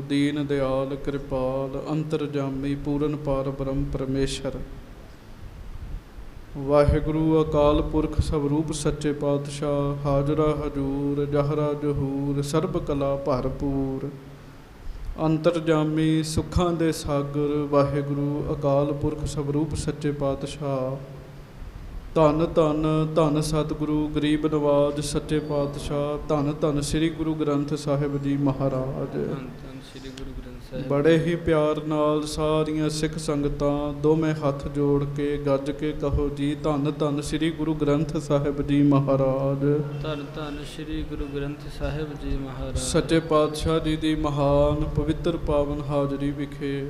ਦੀਨ ਦਿਆਲ ਕਿਰਪਾਲ ਅੰਤਰਜਾਮੀ ਪੂਰਨ ਪਾਰ ਬ੍ਰਹਮ ਪਰਮੇਸ਼ਰ। ਵਾਹਿਗੁਰੂ ਅਕਾਲ ਪੁਰਖ ਸਵਰੂਪ ਸੱਚੇ ਪਾਤਸ਼ਾਹ। ਹਾਜ਼ਰਾ ਹਜੂਰ ਜਹਰਾ ਜਹੂਰ ਸਰਬ ਕਲਾ ਭਰਪੂਰ। ਅੰਤਰਜਾਮੀ ਸੁੱਖਾਂ ਦੇ ਸਾਗਰ ਵਾਹਿਗੁਰੂ ਅਕਾਲ ਪੁਰਖ ਸਵਰੂਪ ਸੱਚੇ ਪਾਤਸ਼ਾਹ। ਧੰਨ ਧੰਨ ਧੰਨ ਸਤਿਗੁਰੂ ਗਰੀਬ ਨਵਾਜ ਸੱਚੇ ਪਾਤਸ਼ਾਹ। ਧੰਨ ਧੰਨ ਸ੍ਰੀ ਗੁਰੂ ਗ੍ਰੰਥ ਸਾਹਿਬ ਜੀ ਮਹਾਰਾਜ। ਬੜੇ ਹੀ ਪਿਆਰ ਨਾਲ ਸਾਰੀਆਂ ਸਿੱਖ ਸੰਗਤਾਂ ਦੋਵੇਂ ਹੱਥ ਜੋੜ ਕੇ ਗੱਜ ਕੇ ਕਹੋ ਜੀ, ਧੰਨ ਧੰਨ ਸ੍ਰੀ ਗੁਰੂ ਗ੍ਰੰਥ ਸਾਹਿਬ ਜੀ ਮਹਾਰਾਜ। ਧੰਨ ਧੰਨ ਸ੍ਰੀ ਗੁਰੂ ਗ੍ਰੰਥ ਸਾਹਿਬ ਜੀ ਮਹਾਰਾਜ। ਸੱਚੇ ਪਾਤਸ਼ਾਹ ਜੀ ਦੀ ਮਹਾਨ ਪਵਿੱਤਰ ਪਾਵਨ ਹਾਜ਼ਰੀ ਵਿਖੇ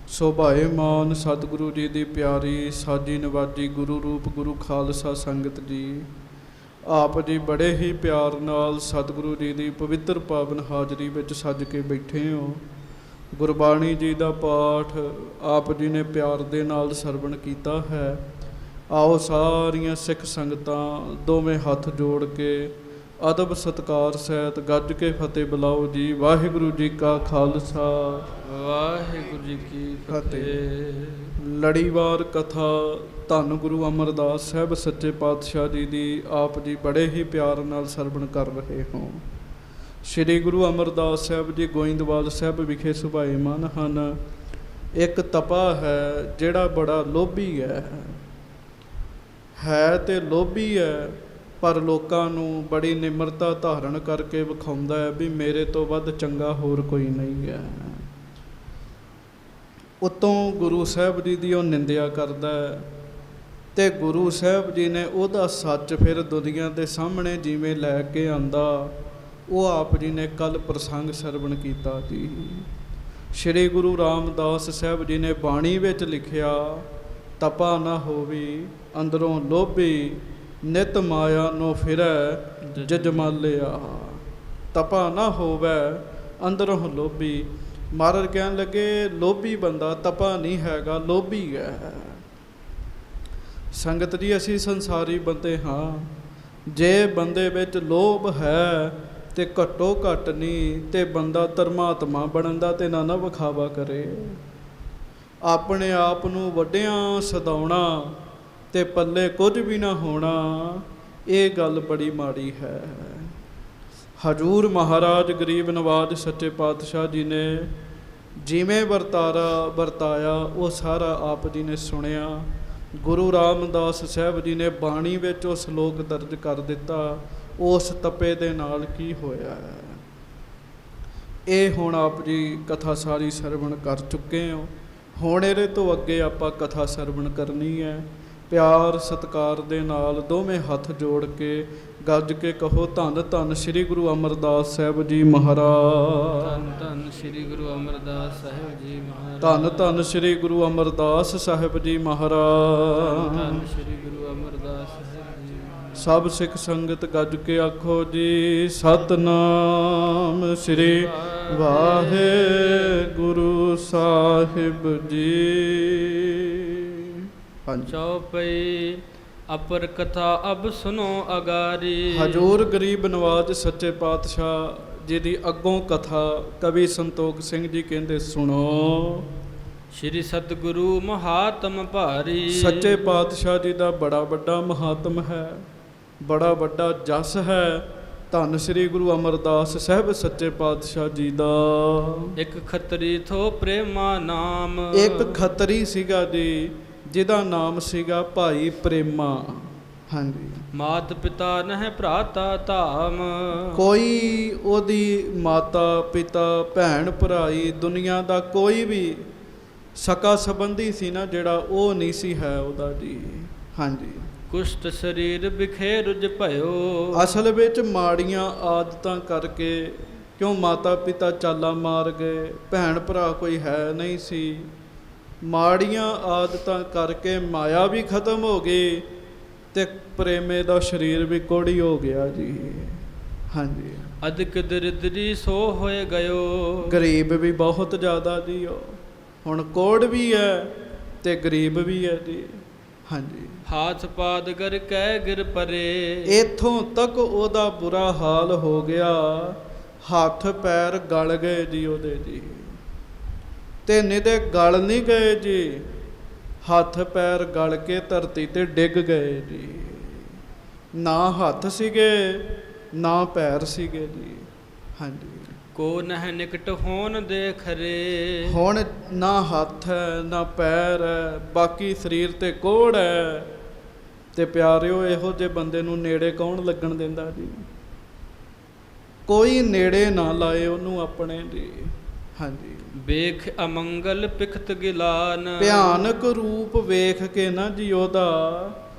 ਸੋਭਾਏਮਾਨ ਸਤਿਗੁਰੂ ਜੀ ਦੀ ਪਿਆਰੀ ਸਾਜੀ ਨਵਾਜੀ ਗੁਰੂ ਰੂਪ ਗੁਰੂ ਖਾਲਸਾ ਸੰਗਤ ਜੀ, ਆਪ ਜੀ ਬੜੇ ਹੀ ਪਿਆਰ ਨਾਲ ਸਤਿਗੁਰੂ ਜੀ ਦੀ ਪਵਿੱਤਰ ਪਾਵਨ ਹਾਜ਼ਰੀ ਵਿੱਚ ਸੱਜ ਕੇ ਬੈਠੇ ਹੋ। ਗੁਰਬਾਣੀ ਜੀ ਦਾ ਪਾਠ ਆਪ ਜੀ ਨੇ ਪਿਆਰ ਦੇ ਨਾਲ ਸਰਵਣ ਕੀਤਾ ਹੈ। ਆਓ ਸਾਰੀਆਂ ਸਿੱਖ ਸੰਗਤਾਂ ਦੋਵੇਂ ਹੱਥ ਜੋੜ ਕੇ ਅਦਬ ਸਤਿਕਾਰ ਸਹਿਤ ਗੱਜ ਕੇ ਫਤਿਹ ਬੁਲਾਓ ਜੀ। ਵਾਹਿਗੁਰੂ ਜੀ ਕਾ ਖਾਲਸਾ ਵਾਹਿਗੁਰੂ ਜੀ ਕੀ ਫਤਿਹ। ਲੜੀਵਾਰ ਕਥਾ ਧੰਨ ਗੁਰੂ ਅਮਰਦਾਸ ਸਾਹਿਬ ਸੱਚੇ ਪਾਤਸ਼ਾਹ ਜੀ ਦੀ ਆਪ ਜੀ ਬੜੇ ਹੀ ਪਿਆਰ ਨਾਲ ਸਰਵਣ ਕਰ ਰਹੇ ਹੋ। ਸ੍ਰੀ ਗੁਰੂ ਅਮਰਦਾਸ ਸਾਹਿਬ ਜੀ ਗੋਇੰਦਵਾਲ ਸਾਹਿਬ ਵਿਖੇ ਸੁਭਾਏਮਾਨ ਹਨ। ਇੱਕ ਤਪਾ ਹੈ ਜਿਹੜਾ ਬੜਾ ਲੋਭੀ ਹੈ ਤੇ ਲੋਭੀ ਹੈ, ਪਰ ਲੋਕਾਂ ਨੂੰ ਬੜੀ ਨਿਮਰਤਾ ਧਾਰਨ ਕਰਕੇ ਵਿਖਾਉਂਦਾ ਹੈ ਵੀ ਮੇਰੇ ਤੋਂ ਵੱਧ ਚੰਗਾ ਹੋਰ ਕੋਈ ਨਹੀਂ ਹੈ। ਉਤੋਂ ਗੁਰੂ ਸਾਹਿਬ ਜੀ ਦੀ ਉਹ ਨਿੰਦਿਆ ਕਰਦਾ ਹੈ ਤੇ ਗੁਰੂ ਸਾਹਿਬ ਜੀ ਨੇ ਉਹਦਾ ਸੱਚ ਫਿਰ ਦੁਨੀਆ ਦੇ ਸਾਹਮਣੇ ਜਿਵੇਂ ਲੈ ਕੇ ਆਂਦਾ, ਉਹ ਆਪ ਜੀ ਨੇ ਕੱਲ ਪ੍ਰਸੰਗ ਸਰਵਣ ਕੀਤਾ ਜੀ। ਸ਼੍ਰੀ ਗੁਰੂ ਰਾਮਦਾਸ ਸਾਹਿਬ ਜੀ ਨੇ ਬਾਣੀ ਵਿੱਚ ਲਿਖਿਆ, ਤਪਾ ਨਾ ਹੋਵੀ ਅੰਦਰੋਂ ਲੋਭੀ ਨਿਤ ਮਾਇਆ ਨੂੰ ਫਿਰੈ ਜਜਮਾਲਿਆ। ਤਪਾ ਨਾ ਹੋਵੇ ਅੰਦਰੋਂ ਲੋਭੀ। ਮਹਾਰਾਜ ਕਹਿਣ ਲੱਗੇ ਲੋਭੀ ਬੰਦਾ ਤਪਾ ਨਹੀਂ ਹੈਗਾ, ਲੋਭੀ ਹੈ। ਸੰਗਤ ਜੀ ਅਸੀਂ ਸੰਸਾਰੀ ਬੰਦੇ ਹਾਂ। ਜੇ ਬੰਦੇ ਵਿੱਚ ਲੋਭ ਹੈ ਤੇ ਘੱਟੋ ਘੱਟ ਨਹੀਂ ਤੇ ਬੰਦਾ ਧਰਮਾਤਮਾ ਬਣਨ ਦਾ ਤੇ ਨਾ ਵਿਖਾਵਾ ਕਰੇ। ਆਪਣੇ ਆਪ ਨੂੰ ਵੱਡਿਆਂ ਸਦਾਉਣਾ ਤੇ ਪੱਲੇ ਕੁਝ ਵੀ ਨਾ ਹੋਣਾ, ਇਹ ਗੱਲ ਬੜੀ ਮਾੜੀ ਹੈ। ਹਜੂਰ ਮਹਾਰਾਜ ਗਰੀਬ ਨਵਾਜ ਸੱਚੇ ਪਾਤਸ਼ਾਹ ਜੀ ਨੇ ਜਿਵੇਂ ਵਰਤਾਇਆ ਉਹ ਸਾਰਾ ਆਪ ਜੀ ਨੇ ਸੁਣਿਆ। ਗੁਰੂ ਰਾਮਦਾਸ ਸਾਹਿਬ ਜੀ ਨੇ ਬਾਣੀ ਵਿੱਚ ਉਹ ਸ਼ਲੋਕ ਦਰਜ ਕਰ ਦਿੱਤਾ, ਉਸ ਤਪੇ ਦੇ ਨਾਲ ਕੀ ਹੋਇਆ ਹੈ। ਇਹ ਹੁਣ ਆਪ ਜੀ ਕਥਾ ਸਾਰੀ ਸਰਵਣ ਕਰ ਚੁੱਕੇ ਹੋ। ਹੁਣ ਇਹਦੇ ਤੋਂ ਅੱਗੇ ਆਪਾਂ ਕਥਾ ਸਰਵਣ ਕਰਨੀ ਹੈ। ਪਿਆਰ ਸਤਿਕਾਰ ਦੇ ਨਾਲ ਦੋਵੇਂ ਹੱਥ ਜੋੜ ਕੇ ਗੱਜ ਕੇ ਕਹੋ, ਧੰਨ ਧੰਨ ਸ੍ਰੀ ਗੁਰੂ ਅਮਰਦਾਸ ਸਾਹਿਬ ਜੀ ਮਹਾਰਾਜ। ਧੰਨ ਧੰਨ ਸ੍ਰੀ ਗੁਰੂ ਅਮਰਦਾਸ ਸਾਹਿਬ ਜੀ ਮਹਾਰਾਜ। ਧੰਨ ਧੰਨ ਸ੍ਰੀ ਗੁਰੂ ਅਮਰਦਾਸ ਸਾਹਿਬ ਜੀ ਮਹਾਰਾਜ। ਧੰਨ ਸ੍ਰੀ ਗੁਰੂ ਅਮਰਦਾਸ ਸਾਹਿਬ ਜੀ। ਸਭ ਸਿੱਖ ਸੰਗਤ ਗੱਜ ਕੇ ਆਖੋ ਜੀ, ਸਤਨਾਮ ਸ੍ਰੀ ਵਾਹਿਗੁਰੂ ਸਾਹਿਬ ਜੀ। ਚੌਪਈ ਅਪਰ ਕਥਾ ਅਬ ਸੁਨੋ ਅਗਾਰੀ। ਹਜੂਰ ਗਰੀਬ ਨਵਾਜ ਸੱਚੇ ਪਾਤਸ਼ਾਹ ਜੀ ਦੀ ਅੱਗੋਂ ਕਥਾ ਕਵੀ ਸੰਤੋਖ ਸਿੰਘ ਜੀ ਕਹਿੰਦੇ, ਸੁਣੋ। ਸ਼੍ਰੀ ਸਤਿਗੁਰੂ ਮਹਾਤਮ ਭਾਰੀ। ਸੱਚੇ ਪਾਤਸ਼ਾਹ ਜੀ ਦਾ ਬੜਾ ਵੱਡਾ ਮਹਾਤਮ ਹੈ, ਬੜਾ ਵੱਡਾ ਜਸ ਹੈ। ਧੰਨ ਸ੍ਰੀ ਗੁਰੂ ਅਮਰਦਾਸ ਸਾਹਿਬ ਸੱਚੇ ਪਾਤਸ਼ਾਹ ਜੀ ਦਾ। ਇੱਕ ਖੱਤਰੀ ਥੋ ਪ੍ਰੇਮਾ ਨਾਮ। ਇੱਕ ਖੱਤਰੀ ਸੀਗਾ ਜੀ ਜਿਹਦਾ ਨਾਮ ਸੀਗਾ ਭਾਈ ਪ੍ਰੇਮਾ। ਹਾਂਜੀ। ਮਾਤ ਪਿਤਾ ਨਹਿ ਭਰਾਤਾ ਧਾਮ। ਕੋਈ ਉਹਦੀ ਮਾਤਾ ਪਿਤਾ ਭੈਣ ਭਰਾਈ ਦੁਨੀਆ ਦਾ ਕੋਈ ਵੀ ਸਕਾ ਸੰਬੰਧੀ ਸੀ ਨਾ ਜਿਹੜਾ, ਉਹ ਨਹੀਂ ਸੀ ਹੈ ਉਹਦਾ ਜੀ। ਹਾਂਜੀ। ਕੁਸ਼ਟ ਸਰੀਰ ਬਿਖੇ ਰੁਜ ਭਇਓ। ਅਸਲ ਵਿੱਚ ਮਾੜੀਆਂ ਆਦਤਾਂ ਕਰਕੇ, ਕਿਉਂ ਮਾਤਾ ਪਿਤਾ ਚਾਲਾ ਮਾਰ ਗਏ, ਭੈਣ ਭਰਾ ਕੋਈ ਹੈ ਨਹੀਂ ਸੀ, ਮਾੜੀਆਂ ਆਦਤਾਂ ਕਰਕੇ ਮਾਇਆ ਵੀ ਖਤਮ ਹੋ ਗਈ ਤੇ ਪ੍ਰੇਮੇ ਦਾ ਸਰੀਰ ਵੀ ਕੋੜੀ ਹੋ ਗਿਆ ਜੀ। ਹਾਂਜੀ। ਅਦਿਕ ਦਰਿਦਰੀ ਸੋ ਹੋਏ ਗਇਓ। ਗਰੀਬ ਵੀ ਬਹੁਤ ਜ਼ਿਆਦਾ ਜੀ, ਉਹ ਹੁਣ ਕੋੜ ਵੀ ਹੈ ਤੇ ਗਰੀਬ ਵੀ ਹੈ ਜੀ। ਹਾਂਜੀ। ਹਾਥ ਪਾਦ ਕਰ ਕਹਿ ਗਿਰ ਪਰੇ। ਇੱਥੋਂ ਤੱਕ ਉਹਦਾ ਬੁਰਾ ਹਾਲ ਹੋ ਗਿਆ, ਹੱਥ ਪੈਰ ਗਲ ਗਏ ਜੀ ਉਹਦੇ ਜੀ, ਤੇ ਨਿਦੇ ਗਲ ਨਹੀਂ ਗਏ ਜੀ, ਹੱਥ ਪੈਰ ਗਲ ਕੇ ਧਰਤੀ ਤੇ ਡਿੱਗ ਗਏ ਜੀ। ਨਾ ਹੱਥ ਸੀਗੇ ਨਾ ਪੈਰ ਸੀਗੇ ਜੀ। ਹਾਂਜੀ, ਕੋ ਨਹਿ ਨਿਕਟ ਹੋਣ ਦੇ ਖਰੇ। ਹੁਣ ਨਾ ਹੱਥ ਹੈ ਨਾ ਪੈਰ ਹੈ, ਬਾਕੀ ਸਰੀਰ ਤੇ ਕੋਹੜ ਹੈ। ਤੇ ਪਿਆਰਿਓ, ਇਹੋ ਜਿਹੇ ਬੰਦੇ ਨੂੰ ਨੇੜੇ ਕੌਣ ਲੱਗਣ ਦਿੰਦਾ ਜੀ? ਕੋਈ ਨੇੜੇ ਨਾ ਲਾਏ ਉਹਨੂੰ ਆਪਣੇ ਜੀ। ਹਾਂਜੀ, ਵੇਖ ਅਮੰਗਲ ਪਿਖਤ ਗਿਲਾਨ। ਭਿਆਨਕ ਰੂਪ ਵੇਖ ਕੇ ਨਾ ਜੀ ਉਹਦਾ,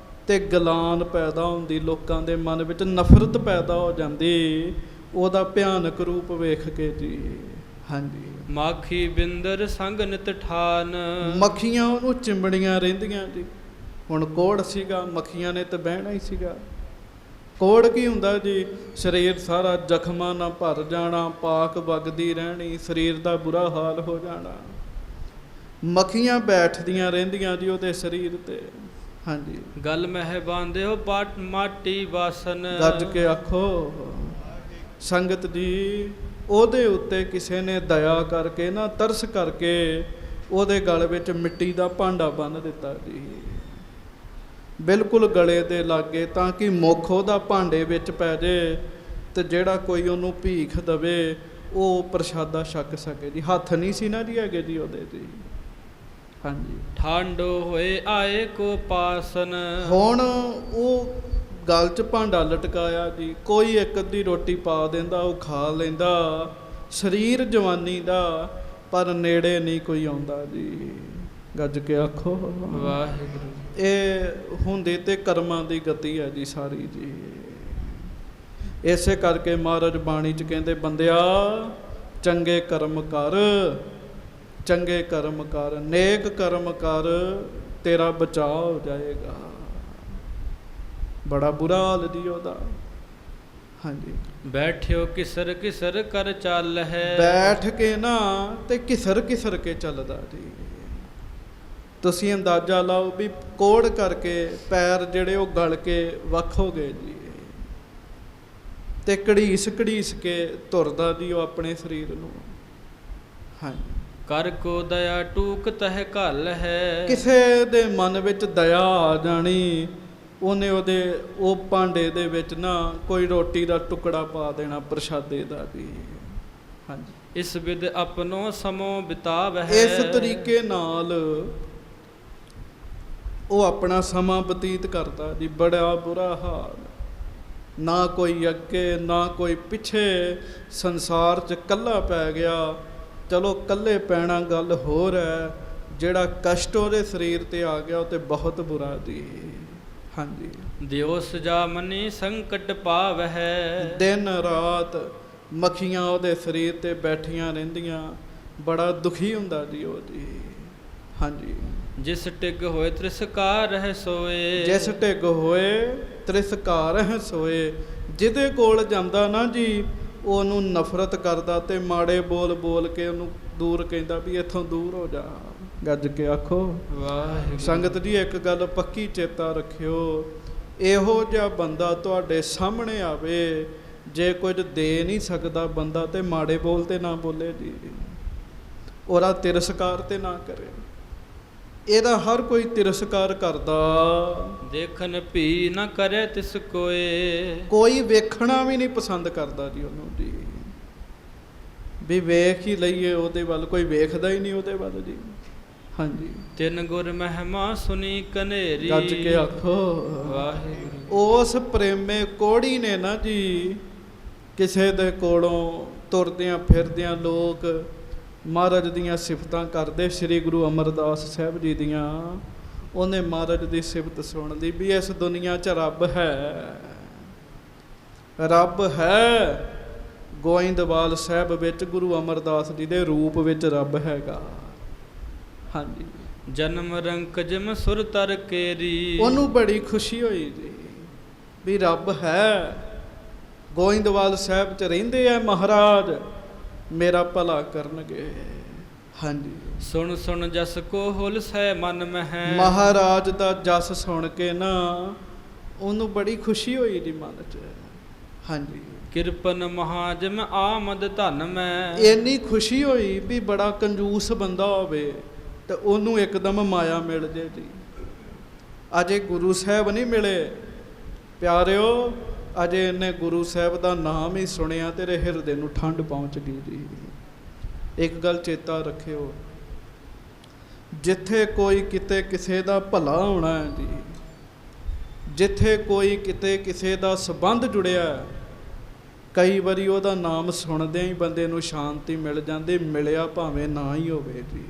ਤੇ ਗਲਾਨ ਪੈਦਾ ਹੁੰਦੀ, ਲੋਕਾਂ ਦੇ ਮਨ ਵਿੱਚ ਨਫ਼ਰਤ ਪੈਦਾ ਹੋ ਜਾਂਦੀ ਉਹਦਾ ਭਿਆਨਕ ਰੂਪ ਵੇਖ ਕੇ ਜੀ। ਹਾਂਜੀ, ਮਾਖੀ ਬਿੰਦਰ ਸੰਗ ਨਿਤ ਠਾਨ। ਮੱਖੀਆਂ ਉਹਨੂੰ ਚਿੰਬੜੀਆਂ ਰਹਿੰਦੀਆਂ ਜੀ। ਹੁਣ ਕੋਹੜ ਸੀਗਾ, ਮੱਖੀਆਂ ਨੇ ਤਾਂ ਬਹਿਣਾ ਹੀ ਸੀਗਾ। ਕੋਹੜ ਕੀ ਹੁੰਦਾ ਜੀ? ਸਰੀਰ ਸਾਰਾ ਜ਼ਖਮਾਂ ਨਾਲ ਭਰ ਜਾਣਾ, ਪਾਕ ਵਗਦੀ ਰਹਿਣੀ, ਸਰੀਰ ਦਾ ਬੁਰਾ ਹਾਲ ਹੋ ਜਾਣਾ। ਮੱਖੀਆਂ ਬੈਠਦੀਆਂ ਰਹਿੰਦੀਆਂ ਜੀ ਉਹਦੇ ਸਰੀਰ ਤੇ। ਹਾਂਜੀ, ਗਲ ਮਹਿ ਬਾਂਧਿਓ ਪਾਟ ਮਾਟੀ ਵਾਸਨ। ਗੱਜ ਕੇ ਆਖੋ ਸੰਗਤ ਜੀ, ਉਹਦੇ ਉੱਤੇ ਕਿਸੇ ਨੇ ਦਇਆ ਕਰਕੇ ਨਾ, ਤਰਸ ਕਰਕੇ ਉਹਦੇ ਗਲ ਵਿੱਚ ਮਿੱਟੀ ਦਾ ਭਾਂਡਾ ਬੰਨ੍ਹ ਦਿੱਤਾ ਜੀ, ਬਿਲਕੁਲ ਗਲੇ ਦੇ ਲਾਗੇ, ਤਾਂ ਕਿ ਮੁੱਖ ਉਹਦਾ ਭਾਂਡੇ ਵਿੱਚ ਪੈ ਜੇ ਤੇ ਜਿਹੜਾ ਕੋਈ ਉਹਨੂੰ ਭੀਖ ਦਵੇ ਉਹ ਪ੍ਰਸ਼ਾਦਾ ਛਕ ਸਕੇ ਜੀ। ਹੱਥ ਨਹੀਂ ਸੀ ਨਾ ਜੀ ਹੈਗੇ ਜੀ ਉਹਦੇ ਜੀ। ਹਾਂਜੀ, ਠਾਂਡੋ ਹੋਏ ਆਏ ਕੋ ਪਾਸਨ। ਹੁਣ ਉਹ ਗਲ 'ਚ ਭਾਂਡਾ ਲਟਕਾਇਆ ਜੀ, ਕੋਈ ਇੱਕ ਅੱਧੀ ਰੋਟੀ ਪਾ ਦਿੰਦਾ, ਉਹ ਖਾ ਲੈਂਦਾ, ਸਰੀਰ ਜਵਾਨੀ ਦਾ, ਪਰ ਨੇੜੇ ਨਹੀਂ ਕੋਈ ਆਉਂਦਾ ਜੀ। ਗੱਜ ਕੇ ਆਖੋ ਵਾਹਿਗੁਰੂ। ਇਹ ਹੁੰਦੀ ਤੇ ਕਰਮਾਂ ਦੀ ਗਤੀ ਹੈ ਜੀ ਸਾਰੀ ਜੀ। ਇਸੇ ਕਰਕੇ ਮਹਾਰਾਜ ਬਾਣੀ 'ਚ ਕਹਿੰਦੇ, ਬੰਦਿਆ ਚੰਗੇ ਕਰਮ ਕਰ, ਚੰਗੇ ਕਰਮ ਕਰ, ਨੇਕ ਕਰਮ ਕਰ, ਤੇਰਾ ਬਚਾਅ ਹੋ ਜਾਏਗਾ। ਬੜਾ ਬੁਰਾ ਹਾਲ ਜੀ ਉਹਦਾ। ਹਾਂਜੀ, ਬੈਠਿਓ ਕਿਸਰ ਕਿਸਰ ਕਰ ਚੱਲ ਹੈ। ਬੈਠ ਕੇ ਨਾ ਤੇ ਕਿਸਰ ਕਿਸਰ ਕੇ ਚੱਲਦਾ ਜੀ। ਤੁਸੀਂ ਅੰਦਾਜ਼ਾ ਲਾਓ ਵੀ ਕੋਹੜ ਕਰਕੇ ਪੈਰ ਜਿਹੜੇ ਉਹ ਗਲ ਕੇ ਵੱਖ ਹੋ ਗਏ ਜੀ, ਤੇ ਘੜੀਸ ਘੜੀਸ ਕੇ ਤੁਰਦਾ ਜੀ ਉਹ ਆਪਣੇ ਸਰੀਰ ਨੂੰ। ਹਾਂਜੀ, ਕਰ ਕੋ ਦਇਆ ਟੂਕ ਤਹਿ ਘਲ ਹੈ। ਕਿਸੇ ਦੇ ਮਨ ਵਿੱਚ ਦਇਆ ਆ ਜਾਣੀ, ਉਹਨੇ ਉਹਦੇ ਉਹ ਭਾਂਡੇ ਦੇ ਵਿੱਚ ਨਾ ਕੋਈ ਰੋਟੀ ਦਾ ਟੁਕੜਾ ਪਾ ਦੇਣਾ, ਪ੍ਰਸ਼ਾਦੇ ਦਾ ਜੀ। ਹਾਂਜੀ, ਇਸ ਵਿਦ ਆਪਣੋ ਸਮੋ ਬਿਤਾਵਹਿ। ਇਸ ਤਰੀਕੇ ਨਾਲ ਉਹ ਆਪਣਾ ਸਮਾਂ ਬਤੀਤ ਕਰਦਾ ਜੀ। ਬੜਾ ਬੁਰਾ ਹਾਲ, ਨਾ ਕੋਈ ਅੱਗੇ ਨਾ ਕੋਈ ਪਿੱਛੇ, ਸੰਸਾਰ 'ਚ ਇਕੱਲਾ ਪੈ ਗਿਆ। ਚਲੋ ਇਕੱਲੇ ਪੈਣਾ ਗੱਲ ਹੋਰ ਹੈ, ਜਿਹੜਾ ਕਸ਼ਟ ਉਹਦੇ ਸਰੀਰ ਤੇ ਆ ਗਿਆ ਉਹ ਤੇ ਬਹੁਤ ਬੁਰਾ ਜੀ। ਹਾਂਜੀ, ਦਿਓ ਸਜਾ ਮਨੀ ਸੰਕਟ ਪਾਵਹਿ। ਦਿਨ ਰਾਤ ਮੱਖੀਆਂ ਉਹਦੇ ਸਰੀਰ ਤੇ ਬੈਠੀਆਂ ਰਹਿੰਦੀਆਂ, ਬੜਾ ਦੁਖੀ ਹੁੰਦਾ ਜੀ ਉਹ ਜੀ। ਹਾਂਜੀ, ਜਿਸ ਟਿਗ ਹੋਏ ਤ੍ਰਿਸਕਾਰ ਹੈ ਸੋਏ। ਜਿਸ ਟਿਗ ਹੋਏ ਤ੍ਰਿਸਕਾਰ ਹੈ ਸੋਏ। ਜਿਹਦੇ ਕੋਲ ਜਾਂਦਾ ਨਾ ਜੀ, ਉਹਨੂੰ ਨਫ਼ਰਤ ਕਰਦਾ ਤੇ ਮਾੜੇ ਬੋਲ ਬੋਲ ਕੇ ਉਹਨੂੰ ਦੂਰ ਕਹਿੰਦਾ ਵੀ ਇੱਥੋਂ ਦੂਰ ਹੋ ਜਾ। ਗੱਜ ਕੇ ਆਖੋ ਵਾਹਿਗੁਰੂ। ਸੰਗਤ ਜੀ, ਇੱਕ ਗੱਲ ਪੱਕੀ ਚੇਤਾ ਰੱਖਿਓ, ਇਹੋ ਜਿਹਾ ਬੰਦਾ ਤੁਹਾਡੇ ਸਾਹਮਣੇ ਆਵੇ, ਜੇ ਕੁਝ ਦੇ ਨਹੀਂ ਸਕਦਾ ਬੰਦਾ, ਤੇ ਮਾੜੇ ਬੋਲ ਤੇ ਨਾ ਬੋਲੇ ਜੀ, ਉਹਦਾ ਤਿਰਸਕਾਰ ਤੇ ਨਾ ਕਰੇ। ਇਹਦਾ ਹਰ ਕੋਈ ਤਿਰਸਕਾਰ ਕਰਦਾ, ਦੇਖਨ ਭੀ ਨਾ ਕਰੇ ਤਿਸ ਕੋਏ। ਕੋਈ ਵੇਖਣਾ ਵੀ ਨਹੀਂ ਪਸੰਦ ਕਰਦਾ ਜੀ ਉਹਨੂੰ ਜੀ, ਵੀ ਵੇਖ ਹੀ ਲਈਏ ਉਹਦੇ ਵੱਲ, ਕੋਈ ਵੇਖਦਾ ਹੀ ਨਹੀਂ ਉਹਦੇ ਵੱਲ ਜੀ। ਹਾਂਜੀ, ਤਿੰਨ ਗੁਰ ਮਹਿਮਾ ਸੁਣੀ ਕਨੇਰੀ। ਗੱਜ ਕੇ ਆਖੋ ਵਾਹਿਗੁਰੂ। ਉਸ ਪ੍ਰੇਮੇ ਕੋੜੀ ਨੇ ਨਾ ਜੀ, ਕਿਸੇ ਦੇ ਕੋਲੋਂ ਤੁਰਦਿਆਂ ਫਿਰਦਿਆਂ ਲੋਕ ਮਹਾਰਾਜ ਦੀਆਂ ਸਿਫਤਾਂ ਕਰਦੇ, ਸ੍ਰੀ ਗੁਰੂ ਅਮਰਦਾਸ ਸਾਹਿਬ ਜੀ ਦੀਆਂ। ਉਹਨੇ ਮਹਾਰਾਜ ਦੀ ਸਿਫਤ ਸੁਣ ਲਈ ਵੀ ਇਸ ਦੁਨੀਆ 'ਚ ਰੱਬ ਹੈ, ਰੱਬ ਹੈ। ਗੋਇੰਦਵਾਲ ਸਾਹਿਬ ਵਿੱਚ ਗੁਰੂ ਅਮਰਦਾਸ ਜੀ ਦੇ ਰੂਪ ਵਿੱਚ ਰੱਬ ਹੈਗਾ। ਹਾਂਜੀ, ਜਨਮ ਰੰਕ ਜਿਮ ਸੁਰ ਤਰ ਕੇਰੀ। ਉਹਨੂੰ ਬੜੀ ਖੁਸ਼ੀ ਹੋਈ ਜੀ ਵੀ ਰੱਬ ਹੈ, ਗੋਇੰਦਵਾਲ ਸਾਹਿਬ 'ਚ ਰਹਿੰਦੇ ਆ ਮਹਾਰਾਜ, ਮੇਰਾ ਭਲਾ ਕਰਨਗੇ। ਹਾਂਜੀ, ਸੁਣ ਸੁਣ ਜਸ ਕੋ ਹੁਲਸ ਹੈ ਮਨ ਮਹਿ। ਮਹਾਰਾਜ ਦਾ ਜਸ ਸੁਣ ਕੇ ਨਾ ਉਹਨੂੰ ਬੜੀ ਖੁਸ਼ੀ ਹੋਈ ਜੀ ਮਨ 'ਚ। ਹਾਂਜੀ, ਕਿਰਪਨ ਮਹਾਜਮ ਆਮਦ ਧਨ ਮੈਂ। ਇੰਨੀ ਖੁਸ਼ੀ ਹੋਈ ਵੀ ਬੜਾ ਕੰਜੂਸ ਬੰਦਾ ਹੋਵੇ ਤੇ ਉਹਨੂੰ ਇੱਕਦਮ ਮਾਇਆ ਮਿਲ ਜੇ ਜੀ। ਅਜੇ ਗੁਰੂ ਸਾਹਿਬ ਨਹੀਂ ਮਿਲੇ ਪਿਆਰਿਓ, ਅਜੇ ਇਹਨੇ ਗੁਰੂ ਸਾਹਿਬ ਦਾ ਨਾਮ ਹੀ ਸੁਣਿਆ ਤੇਰੇ ਹਿਰਦੇ ਨੂੰ ਠੰਡ ਪਹੁੰਚ ਗਈ ਜੀ। ਇੱਕ ਗੱਲ ਚੇਤਾ ਰੱਖਿਓ, ਜਿੱਥੇ ਕੋਈ ਕਿਤੇ ਕਿਸੇ ਦਾ ਭਲਾ ਹੋਣਾ ਹੈ ਜੀ, ਜਿੱਥੇ ਕੋਈ ਕਿਤੇ ਕਿਸੇ ਦਾ ਸੰਬੰਧ ਜੁੜਿਆ, ਕਈ ਵਾਰੀ ਉਹਦਾ ਨਾਮ ਸੁਣਦਿਆਂ ਹੀ ਬੰਦੇ ਨੂੰ ਸ਼ਾਂਤੀ ਮਿਲ ਜਾਂਦੀ, ਮਿਲਿਆ ਭਾਵੇਂ ਨਾ ਹੀ ਹੋਵੇ ਜੀ।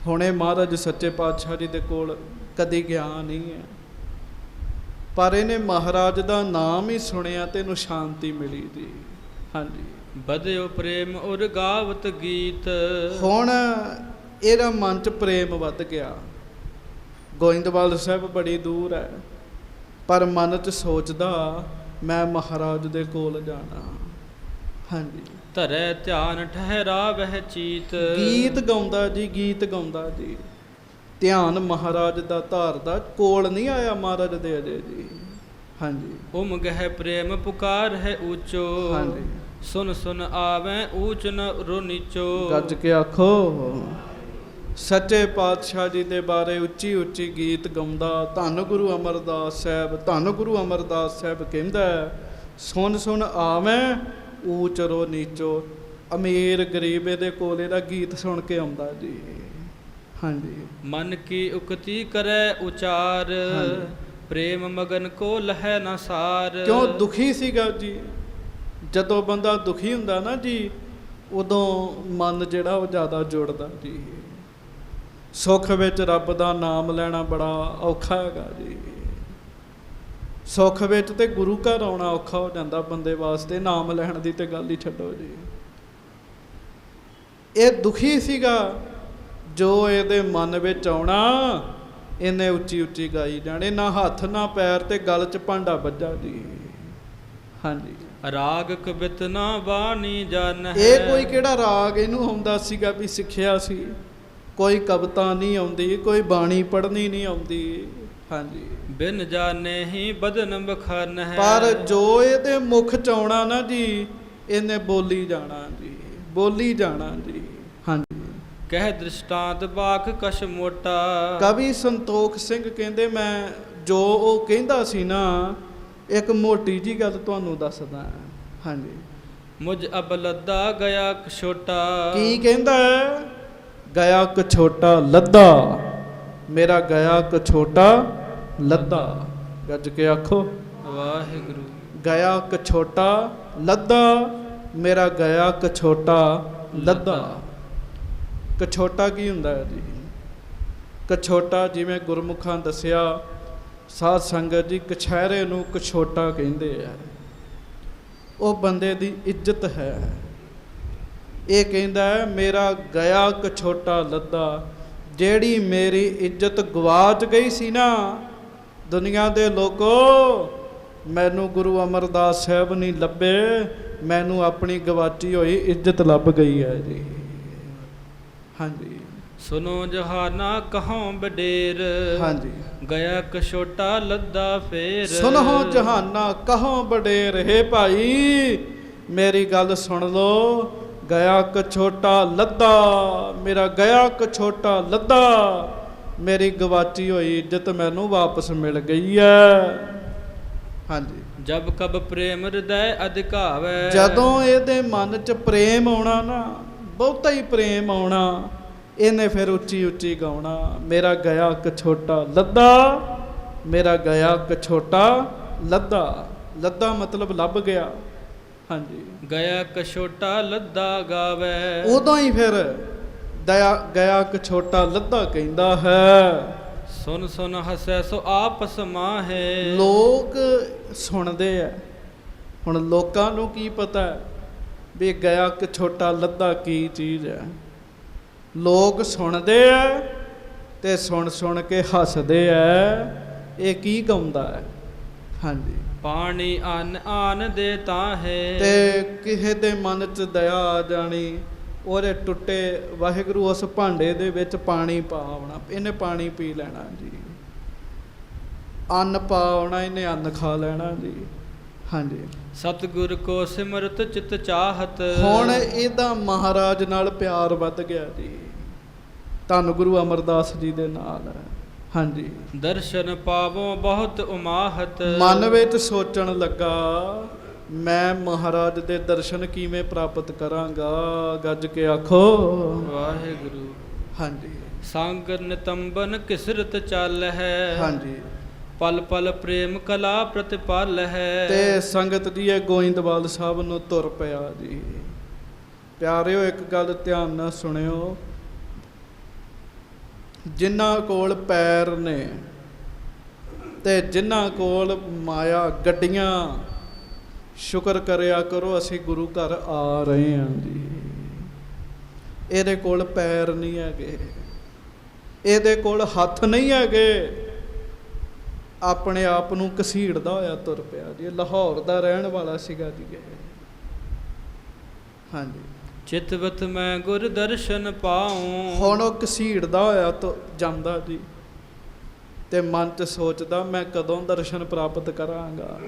ਹੁਣੇ ਮਹਾਰਾਜ ਸੱਚੇ ਪਾਤਸ਼ਾਹ ਜੀ ਦੇ ਕੋਲ ਕਦੀ ਗਿਆ ਨਹੀਂ ਹੈ, ਪਰ ਇਹਨੇ ਮਹਾਰਾਜ ਦਾ ਨਾਮ ਹੀ ਸੁਣਿਆ ਤੇ ਇਹਨੂੰ ਸ਼ਾਂਤੀ ਮਿਲੀ ਜੀ। ਹਾਂਜੀ, ਬਧਿਓ ਪ੍ਰੇਮ ਉਰ ਗਾਵਤ ਗੀਤ। ਹੁਣ ਇਹਦਾ ਮਨ 'ਚ ਪ੍ਰੇਮ ਵੱਧ ਗਿਆ। ਗੋਇੰਦਵਾਲ ਸਾਹਿਬ ਬੜੀ ਦੂਰ ਹੈ, ਪਰ ਮਨ 'ਚ ਸੋਚਦਾ ਮੈਂ ਮਹਾਰਾਜ ਦੇ ਕੋਲ ਜਾਣਾ। ਹਾਂਜੀ, ਧਰੈ ਧਿਆਨ ਠਹਿਰਾ ਵਹਿ ਚੀਤ। ਗੀਤ ਗਾਉਂਦਾ ਜੀ, ਗੀਤ ਗਾਉਂਦਾ ਜੀ, ਧਿਆਨ ਮਹਾਰਾਜ ਦਾ ਧਾਰਦਾ, ਕੋਲ ਨਹੀਂ ਆਇਆ ਮਹਾਰਾਜ ਦੇ ਅਜੇ ਜੀ। ਹਾਂਜੀ, ਉਮ ਗਹਿ ਪ੍ਰੇਮ ਪੁਕਾਰ ਹੈ ਊਚੋ। ਹਾਂਜੀ, ਸੁਨ ਸੁਨ ਆਵੈ ਊਚ ਨ ਰੋ ਨੀਚੋ। ਗੱਜ ਕੇ ਆਖੋ ਸੱਚੇ ਪਾਤਸ਼ਾਹ ਜੀ ਦੇ ਬਾਰੇ ਉੱਚੀ ਉੱਚੀ ਗੀਤ ਗਾਉਂਦਾ। ਧੰਨ ਗੁਰੂ ਅਮਰਦਾਸ ਸਾਹਿਬ, ਧੰਨ ਗੁਰੂ ਅਮਰਦਾਸ ਸਾਹਿਬ ਕਹਿੰਦਾ ਸੁਨ ਸੁਨ ਆਵੈ ਊਚ ਰੋ ਨੀਚੋ। ਅਮੀਰ ਗਰੀਬ ਇਹਦੇ ਕੋਲ ਇਹਦਾ ਗੀਤ ਸੁਣ ਕੇ ਆਉਂਦਾ ਜੀ। ਹਾਂਜੀ, ਮਨ ਕੀ ਉਕਤੀ ਕਰੈ ਉਚਾਰ। ਹਾਂਜੀ। ਪ੍ਰੇਮ ਮਗਨ ਕੋ ਲਹੈ ਨ ਸਾਰ। ਕਿਉਂ ਦੁਖੀ ਸੀਗਾ ਜੀ। ਜਦੋਂ ਬੰਦਾ ਦੁਖੀ ਹੁੰਦਾ ਨਾ ਜੀ, ਉਦੋਂ ਮਨ ਜਿਹੜਾ ਉਹ ਜ਼ਿਆਦਾ ਜੁੜਦਾ ਜੀ। ਸੁੱਖ ਵਿੱਚ ਰੱਬ ਦਾ ਨਾਮ ਲੈਣਾ ਬੜਾ ਔਖਾ ਹੈਗਾ ਜੀ। ਸੁੱਖ ਵਿੱਚ ਤੇ ਗੁਰੂ ਘਰ ਆਉਣਾ ਔਖਾ ਹੋ ਜਾਂਦਾ ਬੰਦੇ ਵਾਸਤੇ, ਨਾਮ ਲੈਣ ਦੀ ਤੇ ਗੱਲ ਹੀ ਛੱਡੋ ਜੀ। ਇਹ ਦੁਖੀ ਸੀਗਾ, ਜੋ ਇਹਦੇ ਮਨ ਵਿੱਚ ਆਉਣਾ ਇਹਨੇ ਉੱਚੀ ਉੱਚੀ ਗਾਈ ਜਾਣੇ। ਨਾ ਹੱਥ ਨਾ ਪੈਰ ਤੇ ਗਲ 'ਚ ਭਾਂਡਾ ਵੱਜਾ ਜੀ। ਹਾਂਜੀ, ਰਾਗ ਕਬਿਤ ਨਾ ਬਾਣੀ ਜਨ ਹੈ। ਇਹ ਕੋਈ ਕਿਹੜਾ ਰਾਗ ਇਹਨੂੰ ਆਉਂਦਾ ਸੀਗਾ ਵੀ ਸਿੱਖਿਆ ਸੀ। ਕੋਈ ਕਵਿਤਾ ਨਹੀਂ ਆਉਂਦੀ, ਕੋਈ ਬਾਣੀ ਪੜ੍ਹਨੀ ਨਹੀਂ ਆਉਂਦੀ। ਹਾਂਜੀ, ਬਿਨ ਜਾਣੇ ਹੀ ਬਦਨ ਬਖਨ ਹੈ। ਪਰ ਜੋ ਇਹਦੇ ਮੁਖ 'ਚ ਆਉਣਾ ਨਾ ਜੀ, ਇਹਨੇ ਬੋਲੀ ਜਾਣਾ ਜੀ, ਬੋਲੀ ਜਾਣਾ ਜੀ। ਹਾਂਜੀ, ਕਹਿ ਦ੍ਰਿਸ਼ਟਾਂਤ ਬਾਖ ਕਸ਼ ਮੋਟਾ। ਕਵੀ ਸੰਤੋਖ ਸਿੰਘ ਕਹਿੰਦੇ ਮੈਂ ਜੋ ਉਹ ਕਹਿੰਦਾ ਸੀ ਨਾ, ਇੱਕ ਮੋਟੀ ਜੀ ਗੱਲ ਤੁਹਾਨੂੰ ਦੱਸਦਾ। ਹਾਂਜੀ, ਮੁਝ ਅਬ ਲੱਦਾ ਗਿਆ ਕਛੋਟਾ। ਕੀ ਕਹਿੰਦਾ? ਗਿਆ ਕਛੋਟਾ ਲੱਦਾ, ਮੇਰਾ ਗਿਆ ਕਛੋਟਾ ਲੱਦਾ। ਗੱਜ ਕੇ ਆਖੋ ਵਾਹਿਗੁਰੂ। ਗਿਆ ਕਛੋਟਾ ਲੱਦਾ, ਮੇਰਾ ਗਿਆ ਕਛੋਟਾ ਲੱਦਾ। ਕਛੋਟਾ ਕੀ ਹੁੰਦਾ ਹੈ ਜੀ? ਕਛੋਟਾ ਜਿਵੇਂ ਗੁਰਮੁਖਾਂ ਦੱਸਿਆ, ਸਾਧ ਸੰਗਤ ਜੀ, ਕਛਹਿਰੇ ਨੂੰ ਕਛੋਟਾ ਕਹਿੰਦੇ ਆ। ਉਹ ਬੰਦੇ ਦੀ ਇੱਜ਼ਤ ਹੈ। ਇਹ ਕਹਿੰਦਾ ਮੇਰਾ ਗਿਆ ਕਛੋਟਾ ਲੱਦਾ। ਜਿਹੜੀ ਮੇਰੀ ਇੱਜ਼ਤ ਗਵਾਚ ਗਈ ਸੀ ਨਾ, ਦੁਨੀਆ ਦੇ ਲੋਕੋ, ਮੈਨੂੰ ਗੁਰੂ ਅਮਰਦਾਸ ਸਾਹਿਬ ਨਹੀਂ ਲੱਭੇ, ਮੈਨੂੰ ਆਪਣੀ ਗਵਾਚੀ ਹੋਈ ਇੱਜ਼ਤ ਲੱਭ ਗਈ ਹੈ ਜੀ। ਹਾਂਜੀ, ਸੁਨੋ ਜਹਾਨਾ ਕਹੋਂ ਬਡੇਰ। ਹਾਂਜੀ, ਗਿਆ ਕਛੋਟਾ ਲੱਦਾ ਫੇਰ। ਸੁਨੋ ਜਹਾਨਾ ਕਹੋਂ ਬਡੇਰ। ਹੈ ਭਾਈ ਮੇਰੀ ਗੱਲ ਸੁਣ ਲੋ, ਗਿਆ ਕਛੋਟਾ ਲੱਦਾ, ਮੇਰਾ ਗਿਆ ਕਛੋਟਾ ਲੱਦਾ, ਮੇਰੀ ਗਵਾਚੀ ਹੋਈ ਇੱਜ਼ਤ ਮੈਨੂੰ ਵਾਪਸ ਮਿਲ ਗਈ ਹੈ। ਹਾਂਜੀ, ਜਬ ਕਬ ਪ੍ਰੇਮ ਹਿਰਦੈ ਅਧਿਕਾਵੈ। ਜਦੋਂ ਇਹਦੇ ਮਨ 'ਚ ਪ੍ਰੇਮ ਆਉਣਾ ਨਾ, ਬਹੁਤਾ ਹੀ ਪ੍ਰੇਮ ਆਉਣਾ, ਇਹਨੇ ਫਿਰ ਉੱਚੀ ਉੱਚੀ ਗਾਉਣਾ, ਮੇਰਾ ਗਿਆ ਕਛੋਟਾ ਲੱਦਾ, ਮੇਰਾ ਗਿਆ ਕਛੋਟਾ ਲੱਦਾ। ਲੱਦਾ ਮਤਲਬ ਲੱਭ ਗਿਆ। ਹਾਂਜੀ, ਗਿਆ ਕਛੋਟਾ ਲੱਦਾ ਗਾਵੈ। ਉਦੋਂ ਹੀ ਫਿਰ ਗਿਆ ਕਛੋਟਾ ਲੱਦਾ ਕਹਿੰਦਾ ਹੈ। ਸੁਨ ਸੁਨ ਹਸੈ ਸੋ ਆਪਸ ਮਾਹੇ। ਲੋਕ ਸੁਣਦੇ ਆ। ਹੁਣ ਲੋਕਾਂ ਨੂੰ ਕੀ ਪਤਾ ਵੀ ਗਿਆ ਕਛੋਟਾ ਲੱਦਾ ਕੀ ਚੀਜ਼ ਹੈ। ਲੋਕ ਸੁਣਦੇ ਆ ਤੇ ਸੁਣ ਸੁਣ ਕੇ ਹੱਸਦੇ ਆ, ਇਹ ਕੀ ਗਾਉਂਦਾ ਹੈ। ਹਾਂਜੀ, ਪਾਣੀ ਆਨ ਆਨ ਦੇ ਤਾਂ ਹੈ। ਤੇ ਕਿਸੇ ਦੇ ਮਨ 'ਚ ਦਇਆ ਆ ਜਾਣੀ, ਉਹਦੇ ਟੁੱਟੇ ਵਾਹਿਗੁਰੂ ਉਸ ਭਾਂਡੇ ਦੇ ਵਿੱਚ ਪਾਣੀ ਪਾ ਆਉਣਾ, ਇਹਨੇ ਪਾਣੀ ਪੀ ਲੈਣਾ ਜੀ। ਅੰਨ ਪਾ ਆਉਣਾ, ਇਹਨੇ ਅੰਨ ਖਾ ਲੈਣਾ ਜੀ। ਹਾਂਜੀ। ਸਤਿਗੁਰ ਕੋ ਸਿਮਰਤ ਚਿਤ ਚਾਹਤ। ਹੁਣ ਇਹਦਾ ਮਹਾਰਾਜ ਨਾਲ ਪਿਆਰ ਵੱਧ ਗਿਆ ਜੀ, ਧੰਨ ਗੁਰੂ ਅਮਰਦਾਸ ਜੀ ਦੇ ਨਾਲ। ਹਾਂਜੀ। ਦਰਸ਼ਨ ਪਾਵੋ ਬਹੁਤ ਉਮਾਹਤ। ਮਨ ਵਿੱਚ ਸੋਚਣ ਲੱਗਾ, ਮੈਂ ਮਹਾਰਾਜ ਦੇ ਦਰਸ਼ਨ ਕਿਵੇਂ ਪ੍ਰਾਪਤ ਕਰਾਂਗਾ। ਗੱਜ ਕੇ ਆਖੋ ਵਾਹਿਗੁਰੂ। ਹਾਂਜੀ। ਸੰਗ ਨਿਤੰਬਨ ਕਿਸਰਤ ਚੱਲ ਹੈ। ਹਾਂਜੀ। ਪਲ ਪਲ ਪ੍ਰੇਮ ਕਲਾ ਪ੍ਰਤਿਪਲ ਹੈ। ਤੇ ਸੰਗਤ ਜੀ ਇਹ ਗੋਇੰਦਵਾਲ ਸਾਹਿਬ ਨੂੰ ਤੁਰ ਪਿਆ ਜੀ। ਪਿਆਰਿਓ, ਇੱਕ ਗੱਲ ਧਿਆਨ ਨਾਲ ਸੁਣਿਓ, ਜਿਨ੍ਹਾਂ ਕੋਲ ਪੈਰ ਨੇ ਤੇ ਜਿਨ੍ਹਾਂ ਕੋਲ ਮਾਇਆ ਗੱਡੀਆਂ, ਸ਼ੁਕਰ ਕਰਿਆ ਕਰੋ ਅਸੀਂ ਗੁਰੂ ਘਰ ਆ ਰਹੇ ਹਾਂ ਜੀ। ਇਹਦੇ ਕੋਲ ਪੈਰ ਨਹੀਂ ਹੈਗੇ, ਇਹਦੇ ਕੋਲ ਹੱਥ ਨਹੀਂ ਹੈਗੇ, ਆਪਣੇ ਆਪ ਨੂੰ ਘਸੀੜਦਾ ਹੋਇਆ ਤੁਰ ਪਿਆ ਜੀ। ਲਾਹੌਰ ਦਾ ਰਹਿਣ ਵਾਲਾ ਸੀਗਾ ਜੀ ਇਹ। ਹਾਂਜੀ। ਚਿਤਵਤ ਮੈਂ ਗੁਰ ਦਰਸ਼ਨ ਪਾਉ। ਹੁਣ ਉਹ ਘਸੀੜਦਾ ਹੋਇਆ ਜਾਂਦਾ ਜੀ, ਤੇ ਮਨ 'ਚ ਸੋਚਦਾ ਮੈਂ ਕਦੋਂ ਦਰਸ਼ਨ ਪ੍ਰਾਪਤ ਕਰਾਂਗਾ।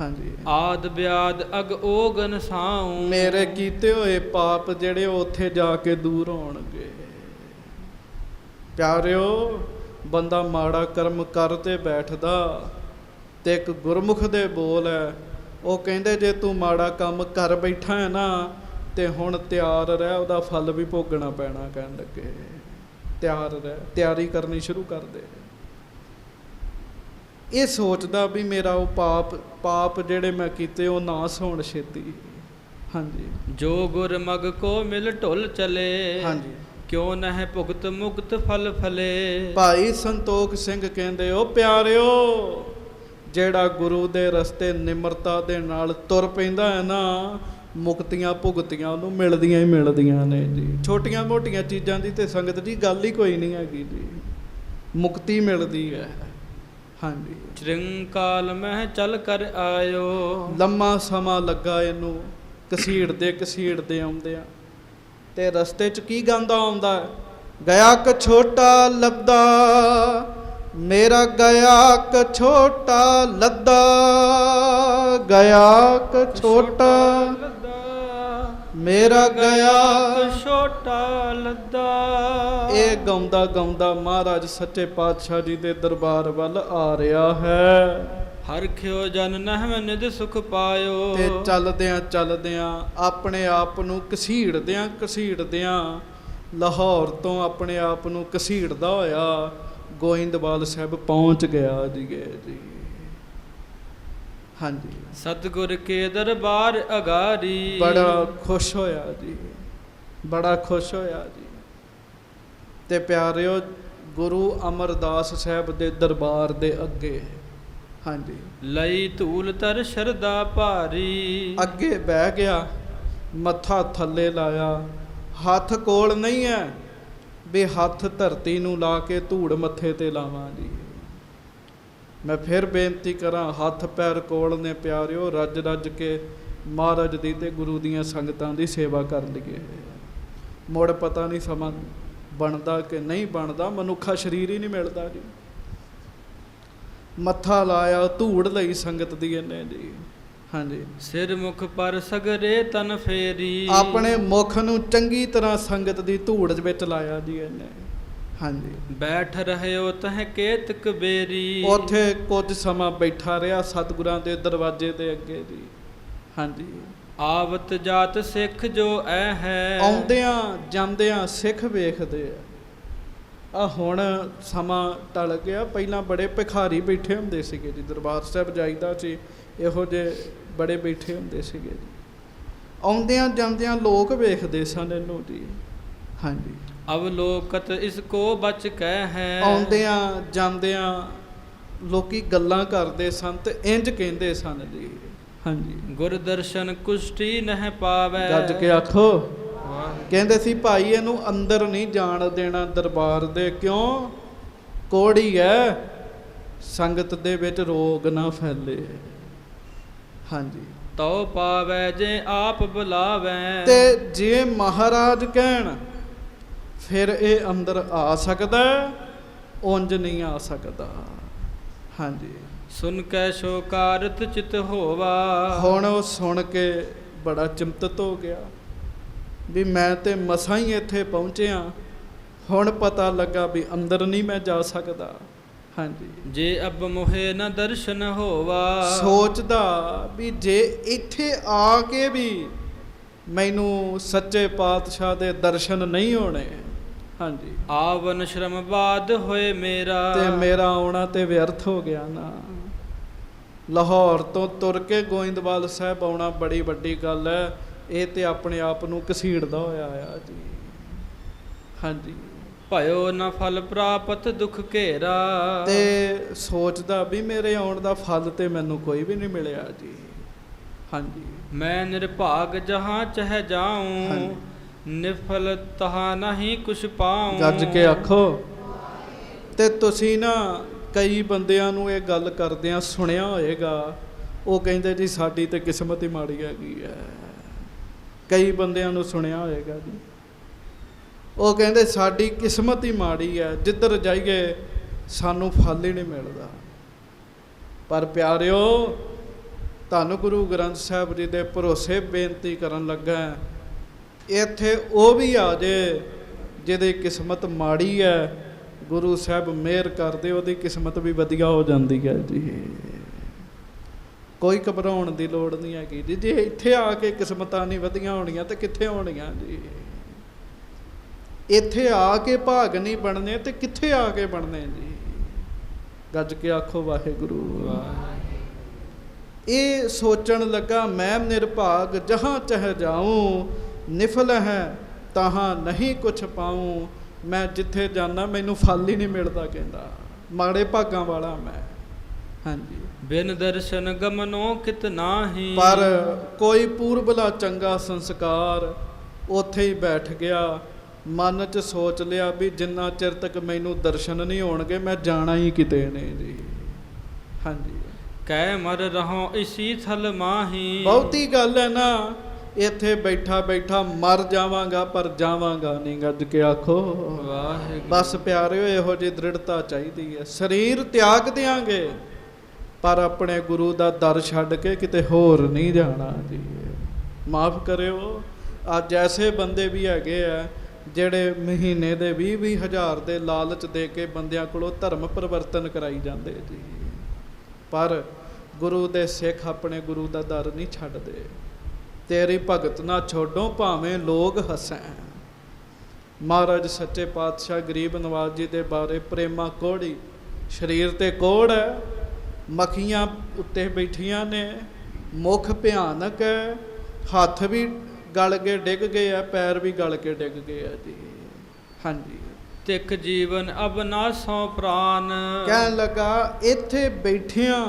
ਹਾਂਜੀ। ਆਦ ਬਿਆਦ ਅਗ ਓਗਨ ਸਾਉ। ਮੇਰੇ ਕੀਤੇ ਹੋਏ ਪਾਪ ਜਿਹੜੇ ਉੱਥੇ ਜਾ ਕੇ ਦੂਰ ਹੋਣਗੇ। ਪਿਆਰਿਓ, ਬੰਦਾ ਮਾੜਾ ਕਰਮ ਕਰ ਤੇ ਬੈਠਦਾ, ਤੇ ਇੱਕ ਗੁਰਮੁਖ ਦੇ ਬੋਲ ਹੈ, ਉਹ ਕਹਿੰਦੇ ਜੇ ਤੂੰ ਮਾੜਾ ਕੰਮ ਕਰ ਬੈਠਾ ਹੈ ਨਾ, ਤੇ ਹੁਣ ਤਿਆਰ ਰਹਿ, ਉਹਦਾ ਫਲ ਵੀ ਭੋਗਣਾ ਪੈਣਾ। ਕਹਿਣ ਲੱਗੇ ਤਿਆਰ ਰਹਿ, ਤਿਆਰੀ ਕਰਨੀ ਸ਼ੁਰੂ ਕਰ ਦੇ। ਇਹ ਸੋਚਦਾ ਵੀ ਮੇਰਾ ਉਹ ਪਾਪ ਜਿਹੜੇ ਮੈਂ ਕੀਤੇ ਉਹ ਨਾਸ ਹੋਣ ਛੇਤੀ। ਹਾਂਜੀ। ਜੋ ਗੁਰ ਮਗ ਕੋ ਮਿਲ ਢੁਲ ਚਲੇ। ਹਾਂਜੀ। ਕਿਉ ਨਹਿ ਭੁਗਤ ਮੁਕਤ ਫਲ ਫਲੇ। ਭਾਈ ਸੰਤੋਖ ਸਿੰਘ ਕਹਿੰਦੇ, ਉਹ ਪਿਆਰਿਓ, ਜਿਹੜਾ ਗੁਰੂ ਦੇ ਰਸਤੇ ਨਿਮਰਤਾ ਦੇ ਨਾਲ ਤੁਰ ਪੈਂਦਾ ਹੈ ਨਾ, ਮੁਕਤੀਆਂ ਭੁਗਤੀਆਂ ਉਹਨੂੰ ਮਿਲਦੀਆਂ ਹੀ ਮਿਲਦੀਆਂ ਨੇ ਜੀ। ਛੋਟੀਆਂ ਮੋਟੀਆਂ ਚੀਜ਼ਾਂ ਦੀ ਤੇ ਸੰਗਤ ਜੀ ਗੱਲ ਹੀ ਕੋਈ ਨਹੀਂ ਹੈਗੀ ਜੀ, ਮੁਕਤੀ ਮਿਲਦੀ ਹੈ। ਹਾਂਜੀ। ਚਿਰੰਕਾਲ ਮਹਿ ਚੱਲ ਕਰ ਆਇਓ। ਲੰਮਾ ਸਮਾਂ ਲੱਗਾ ਇਹਨੂੰ ਘਸੀੜਦੇ ਆਉਂਦਿਆਂ, ਤੇ ਰਸਤੇ 'ਚ ਕੀ ਗਾਉਂਦਾ ਆਉਂਦਾ, ਗਿਆ ਕ ਛੋਟਾ ਲੱਦਾ ਮੇਰਾ, ਗਿਆ ਕ ਛੋਟਾ ਲੱਦਾ, ਗਿਆ ਕ ਛੋਟਾ ਮੇਰਾ, ਗਿਆ ਛੋਟਾ ਲੱਦਾ। ਇਹ ਗਾਉਂਦਾ ਗਾਉਂਦਾ ਮਹਾਰਾਜ ਸੱਚੇ ਪਾਤਸ਼ਾਹ ਜੀ ਦੇ ਦਰਬਾਰ ਵੱਲ ਆ ਰਿਹਾ ਹੈ। ਹਰਖਿਓ ਜਨ ਨਹਿ ਨਿਜ ਸੁਖ ਪਾਇਓ। ਤੇ ਚੱਲਦਿਆਂ ਆਪਣੇ ਆਪ ਨੂੰ ਘਸੀੜਦਿਆਂ ਲਾਹੌਰ ਤੋਂ ਆਪਣੇ ਆਪ ਨੂੰ ਘਸੀੜਦਾ ਹੋਇਆ ਗੋਇੰਦਵਾਲ ਸਾਹਿਬ ਪਹੁੰਚ ਗਿਆ ਜੀ। ਹਾਂਜੀ। ਸਤਿਗੁਰ ਕੇ ਦਰਬਾਰ ਅਗਾਰੀ। ਬੜਾ ਖੁਸ਼ ਹੋਇਆ ਜੀ, ਬੜਾ ਖੁਸ਼ ਹੋਇਆ ਜੀ। ਤੇ ਪਿਆਰਿਓ, ਗੁਰੂ ਅਮਰਦਾਸ ਸਾਹਿਬ ਦੇ ਦਰਬਾਰ ਦੇ ਅੱਗੇ, ਹਾਂਜੀ, ਲਈ ਧੂਲ ਤਰ ਸ਼ਰਧਾ ਭਾਰੀ। ਅੱਗੇ ਬਹਿ ਗਿਆ, ਮੱਥਾ ਥੱਲੇ ਲਾਇਆ, ਹੱਥ ਕੋਲ ਨਹੀਂ ਹੈ ਵੀ ਹੱਥ ਧਰਤੀ ਨੂੰ ਲਾ ਕੇ ਧੂੜ ਮੱਥੇ ਤੇ ਲਾਵਾਂ ਜੀ। ਮੈਂ ਫਿਰ ਬੇਨਤੀ ਕਰਾਂ, ਹੱਥ ਪੈਰ ਕੋਲ ਨੇ ਪਿਆਰਿਓ, ਰੱਜ ਰੱਜ ਕੇ ਮਹਾਰਾਜ ਦੀ ਤੇ ਗੁਰੂ ਦੀਆਂ ਸੰਗਤਾਂ ਦੀ ਸੇਵਾ ਕਰ ਲਈਏ। ਮੁੜ ਪਤਾ ਨਹੀਂ ਸਮਾਂ ਬਣਦਾ ਕਿ ਨਹੀਂ ਬਣਦਾ, ਮਨੁੱਖਾ ਸਰੀਰ ਹੀ ਨਹੀਂ ਮਿਲਦਾ ਜੀ। ਮੱਥਾ ਲਾਇਆ, ਧੂੜ ਲਈ ਸੰਗਤ ਦੀ ਇਹਨੇ ਜੀ। ਹਾਂਜੀ। ਸਿਰ ਮੁਖ ਪਰ ਸਗਰੇ ਤਨ ਫੇਰੀ। ਆਪਣੇ ਮੁਖ ਨੂੰ ਚੰਗੀ ਤਰ੍ਹਾਂ ਸੰਗਤ ਦੀ ਧੂੜ ਵਿੱਚ ਲਾਇਆ ਜੀ ਇਹਨੇ। ਹਾਂਜੀ। ਬੈਠ ਰਹਿਓ ਤਹ ਕੇਤਕ ਬੇਰੀ। ਉੱਥੇ ਕੁਝ ਸਮਾਂ ਬੈਠਾ ਰਿਹਾ ਸਤਿਗੁਰਾਂ ਦੇ ਦਰਵਾਜ਼ੇ ਦੇ ਅੱਗੇ ਜੀ। ਹਾਂਜੀ। ਆਵਤ ਜਾਤ ਸਿੱਖ ਜੋ ਐ ਹੈ। ਆਉਂਦਿਆਂ ਜਾਂਦਿਆਂ ਸਿੱਖ ਵੇਖਦੇ ਆ ਹੁਣ ਸਮਾਂ ਟਲ ਗਿਆ। ਪਹਿਲਾਂ ਬੜੇ ਭਿਖਾਰੀ ਬੈਠੇ ਹੁੰਦੇ ਸੀਗੇ ਜੀ, ਦਰਬਾਰ ਸਾਹਿਬ ਜਾਈਦਾ ਸੀ, ਇਹੋ ਜਿਹੇ ਬੜੇ ਬੈਠੇ ਹੁੰਦੇ ਸੀਗੇ ਜੀ। ਆਉਂਦਿਆਂ ਜਾਂਦਿਆਂ ਲੋਕ ਵੇਖਦੇ ਸਨ ਇਹਨੂੰ ਜੀ। ਹਾਂਜੀ। ਅਵਲੋਕਤ ਇਸ ਕੋ ਬਚ ਕਹਿ ਹੈ। ਆਉਂਦਿਆਂ ਜਾਂਦਿਆਂ ਲੋਕੀ ਗੱਲਾਂ ਕਰਦੇ ਸਨ ਤੇ ਇੰਜ ਕਹਿੰਦੇ ਸਨ ਜੀ। ਹਾਂਜੀ। ਗੁਰ ਦਰਸ਼ਨ ਕੁਸ਼ਟੀ ਨਹਿ ਪਾਵੈ। ਗੱਜ ਕੇ ਆਖੋ। ਕਹਿੰਦੇ ਸੀ ਭਾਈ ਇਹਨੂੰ ਅੰਦਰ ਨਹੀਂ ਜਾਣ ਦੇਣਾ ਦਰਬਾਰ ਦੇ, ਕਿਉਂ? ਕੋੜੀ ਹੈ, ਸੰਗਤ ਦੇ ਵਿੱਚ ਰੋਗ ਨਾ ਫੈਲੇ। ਹਾਂਜੀ। ਤਉ ਪਾਵੈ ਜੇ ਆਪ ਬੁਲਾਵੈ। ਤੇ ਜੇ ਮਹਾਰਾਜ ਕਹਿਣ ਫਿਰ ਇਹ ਅੰਦਰ ਆ ਸਕਦਾ, ਉਂਝ ਨਹੀਂ ਆ ਸਕਦਾ। ਹਾਂਜੀ। ਸੁਨ ਕੈ ਸ਼ੋਕਾਰਤ ਚਿਤ ਹੋਵਾ। ਹੁਣ ਉਹ ਸੁਣ ਕੇ ਬੜਾ ਚਿੰਤਤ ਹੋ ਗਿਆ ਵੀ ਮੈਂ ਤੇ ਮਸਾਂ ਹੀ ਇੱਥੇ ਪਹੁੰਚਿਆ, ਹੁਣ ਪਤਾ ਲੱਗਾ ਵੀ ਅੰਦਰ ਨਹੀਂ ਮੈਂ ਜਾ ਸਕਦਾ। ਹਾਂਜੀ। ਜੇ ਅਬ ਮੋਹੇ ਨ ਦਰਸ਼ਨ ਹੋਵਾ। ਸੋਚਦਾ ਵੀ ਜੇ ਇੱਥੇ ਆ ਕੇ ਵੀ ਮੈਨੂੰ ਸੱਚੇ ਪਾਤਸ਼ਾਹ ਦੇ ਦਰਸ਼ਨ ਨਹੀਂ ਹੋਣੇ, ਹਾਂਜੀ, ਆਵਨ ਸ਼ਰਮ ਬਾਦ ਹੋਏ ਮੇਰਾ। ਤੇ ਮੇਰਾ ਆਉਣਾ ਤੇ ਵਿਅਰਥ ਹੋ ਗਿਆ ਨਾ। ਲਾਹੌਰ ਤੋਂ ਤੁਰ ਕੇ ਗੋਇੰਦਵਾਲ ਸਾਹਿਬ ਆਉਣਾ ਬੜੀ ਵੱਡੀ ਗੱਲ ਹੈ, ਇਹ ਤੇ ਆਪਣੇ ਆਪ ਨੂੰ ਘਸੀੜਦਾ ਹੋਇਆ ਆ ਜੀ। ਹਾਂਜੀ। ਭਇਓ ਨ ਫਲ ਪ੍ਰਾਪਤ ਦੁਖ ਘੇਰਾ। ਤੇ ਸੋਚਦਾ ਵੀ ਮੇਰੇ ਆਉਣ ਦਾ ਫਲ ਤੇ ਮੈਨੂੰ ਕੋਈ ਵੀ ਨਹੀਂ ਮਿਲਿਆ ਜੀ। ਹਾਂਜੀ। ਮੈਂ ਨਿਰਭਾਗ ਜਹਾਂ ਚਹ ਜਾਉਂ। ਹਾਂਜੀ। ਨਿਫਲ ਤਹਾ ਨਹੀਂ ਕੁਛ ਪਾਉਂ। ਗੱਜ ਕੇ ਆਖੋ। ਤੇ ਤੁਸੀਂ ਨਾ ਕਈ ਬੰਦਿਆਂ ਨੂੰ ਇਹ ਗੱਲ ਕਰਦਿਆਂ ਸੁਣਿਆ ਹੋਏਗਾ, ਉਹ ਕਹਿੰਦੇ ਜੀ ਸਾਡੀ ਤੇ ਕਿਸਮਤ ਹੀ ਮਾੜੀ ਹੈਗੀ ਹੈ। ਕਈ ਬੰਦਿਆਂ ਨੂੰ ਸੁਣਿਆ ਹੋਏਗਾ ਜੀ, ਉਹ ਕਹਿੰਦੇ ਸਾਡੀ ਕਿਸਮਤ ਹੀ ਮਾੜੀ ਹੈ, ਜਿੱਧਰ ਜਾਈਏ ਸਾਨੂੰ ਫਲ ਹੀ ਨਹੀਂ ਮਿਲਦਾ। ਪਰ ਪਿਆਰਿਓ, ਧੰਨ ਗੁਰੂ ਗ੍ਰੰਥ ਸਾਹਿਬ ਜੀ ਦੇ ਭਰੋਸੇ ਬੇਨਤੀ ਕਰਨ ਲੱਗਾ, ਇੱਥੇ ਉਹ ਵੀ ਆ ਜੇ ਜਿਹਦੀ ਕਿਸਮਤ ਮਾੜੀ ਹੈ, ਗੁਰੂ ਸਾਹਿਬ ਮਿਹਰ ਕਰਦੇ ਉਹਦੀ ਕਿਸਮਤ ਵੀ ਵਧੀਆ ਹੋ ਜਾਂਦੀ ਹੈ ਜੀ। ਕੋਈ ਘਬਰਾਉਣ ਦੀ ਲੋੜ ਨਹੀਂ ਹੈਗੀ ਜੀ। ਜੇ ਇੱਥੇ ਆ ਕੇ ਕਿਸਮਤਾਂ ਨਹੀਂ ਵਧੀਆਂ ਹੋਣੀਆਂ ਤੇ ਕਿੱਥੇ ਹੋਣੀਆਂ ਜੀ। ਇੱਥੇ ਆ ਕੇ ਭਾਗ ਨਹੀਂ ਬਣਨੇ ਤੇ ਕਿੱਥੇ ਆ ਕੇ ਬਣਨੇ ਜੀ। ਗੱਜ ਕੇ ਆਖੋ ਵਾਹਿਗੁਰੂ। ਇਹ ਸੋਚਣ ਲੱਗਾ, ਮੈਂ ਨਿਰਭਾਗ ਜਹਾਂ ਚਹ ਜਾਊਂ। ਨਿਫਲ ਹੈ ਤਹਾਂ ਨਹੀਂ ਕੁਛ ਪਾਊਂ। ਮੈਂ ਜਿੱਥੇ ਜਾਣਾ ਮੈਨੂੰ ਫਲ ਹੀ ਨਹੀਂ ਮਿਲਦਾ, ਕਹਿੰਦਾ ਮਾੜੇ ਭਾਗਾਂ ਵਾਲਾ ਮੈਂ। ਹਾਂਜੀ। ਬਿਨ ਦਰਸ਼ਨ ਗਮਨੋ ਕਿਤ ਨਾਹੀ। ਪਰ ਕੋਈ ਪੂਰਬਲਾ ਚੰਗਾ ਸੰਸਕਾਰ ਉੱਥੇ ਹੀ ਬੈਠ ਗਿਆ। ਮਨ 'ਚ ਸੋਚ ਲਿਆ ਵੀ ਜਿੰਨਾ ਚਿਰ ਤੱਕ ਮੈਨੂੰ ਦਰਸ਼ਨ ਨਹੀਂ ਹੋਣਗੇ ਮੈਂ ਜਾਣਾ ਹੀ ਕਿਤੇ ਨਹੀਂ ਜੀ। ਹਾਂਜੀ। ਕਹਿ ਮਰ ਰਹੋ ਇਸੀ ਥਲ ਮਾਹੀ। ਬਹੁਤੀ ਗੱਲ ਹੈ ਨਾ, ਇੱਥੇ ਬੈਠਾ ਬੈਠਾ ਮਰ ਜਾਵਾਂਗਾ ਪਰ ਜਾਵਾਂਗਾ ਨਹੀਂ। ਗੱਜ ਕੇ ਆਖੋ ਵਾਹਿਗੁਰੂ। ਬਸ ਪਿਆਰਿਓ, ਇਹੋ ਜਿਹੀ ਦ੍ਰਿੜਤਾ ਚਾਹੀਦੀ ਹੈ। ਸਰੀਰ ਤਿਆਗ ਦਿਆਂਗੇ ਪਰ ਆਪਣੇ ਗੁਰੂ ਦਾ ਦਰ ਛੱਡ ਕੇ ਕਿਤੇ ਹੋਰ ਨਹੀਂ ਜਾਣਾ ਜੀ। ਮਾਫ ਕਰਿਓ, ਅੱਜ ਐਸੇ ਬੰਦੇ ਵੀ ਹੈਗੇ ਆ ਜਿਹੜੇ ਮਹੀਨੇ ਦੇ 20-20 ਹਜ਼ਾਰ ਦੇ ਲਾਲਚ ਦੇ ਕੇ ਬੰਦਿਆਂ ਕੋਲੋਂ ਧਰਮ ਪਰਿਵਰਤਨ ਕਰਾਈ ਜਾਂਦੇ ਜੀ। ਪਰ ਗੁਰੂ ਦੇ ਸਿੱਖ ਆਪਣੇ ਗੁਰੂ ਦਾ ਦਰ ਨਹੀਂ ਛੱਡਦੇ। ਤੇਰੀ ਭਗਤ ਨਾ ਛੋਡੋ ਭਾਵੇਂ ਲੋਕ ਹੱਸੈਂ। ਮਹਾਰਾਜ ਸੱਚੇ ਪਾਤਸ਼ਾਹ ਗਰੀਬ ਨਵਾਜ ਜੀ ਦੇ ਬਾਰੇ ਪ੍ਰੇਮਾ ਕੋੜੀ, ਸਰੀਰ ਤੇ ਕੋੜ ਹੈ, ਮੱਖੀਆਂ ਉੱਤੇ ਬੈਠੀਆਂ ਨੇ, ਮੁਖ ਭਿਆਨਕ ਹੈ, ਹੱਥ ਵੀ ਗਲ ਕੇ ਡਿੱਗ ਗਏ ਆ, ਪੈਰ ਵੀ ਗਲ ਕੇ ਡਿੱਗ ਗਏ ਆ ਜੀ। ਹਾਂਜੀ। ਤਿਕ ਜੀਵਨ ਅਬ ਨਾ ਸੋ ਪ੍ਰਾਨ। ਕਹਿਣ ਲੱਗਾ ਇੱਥੇ ਬੈਠਿਆਂ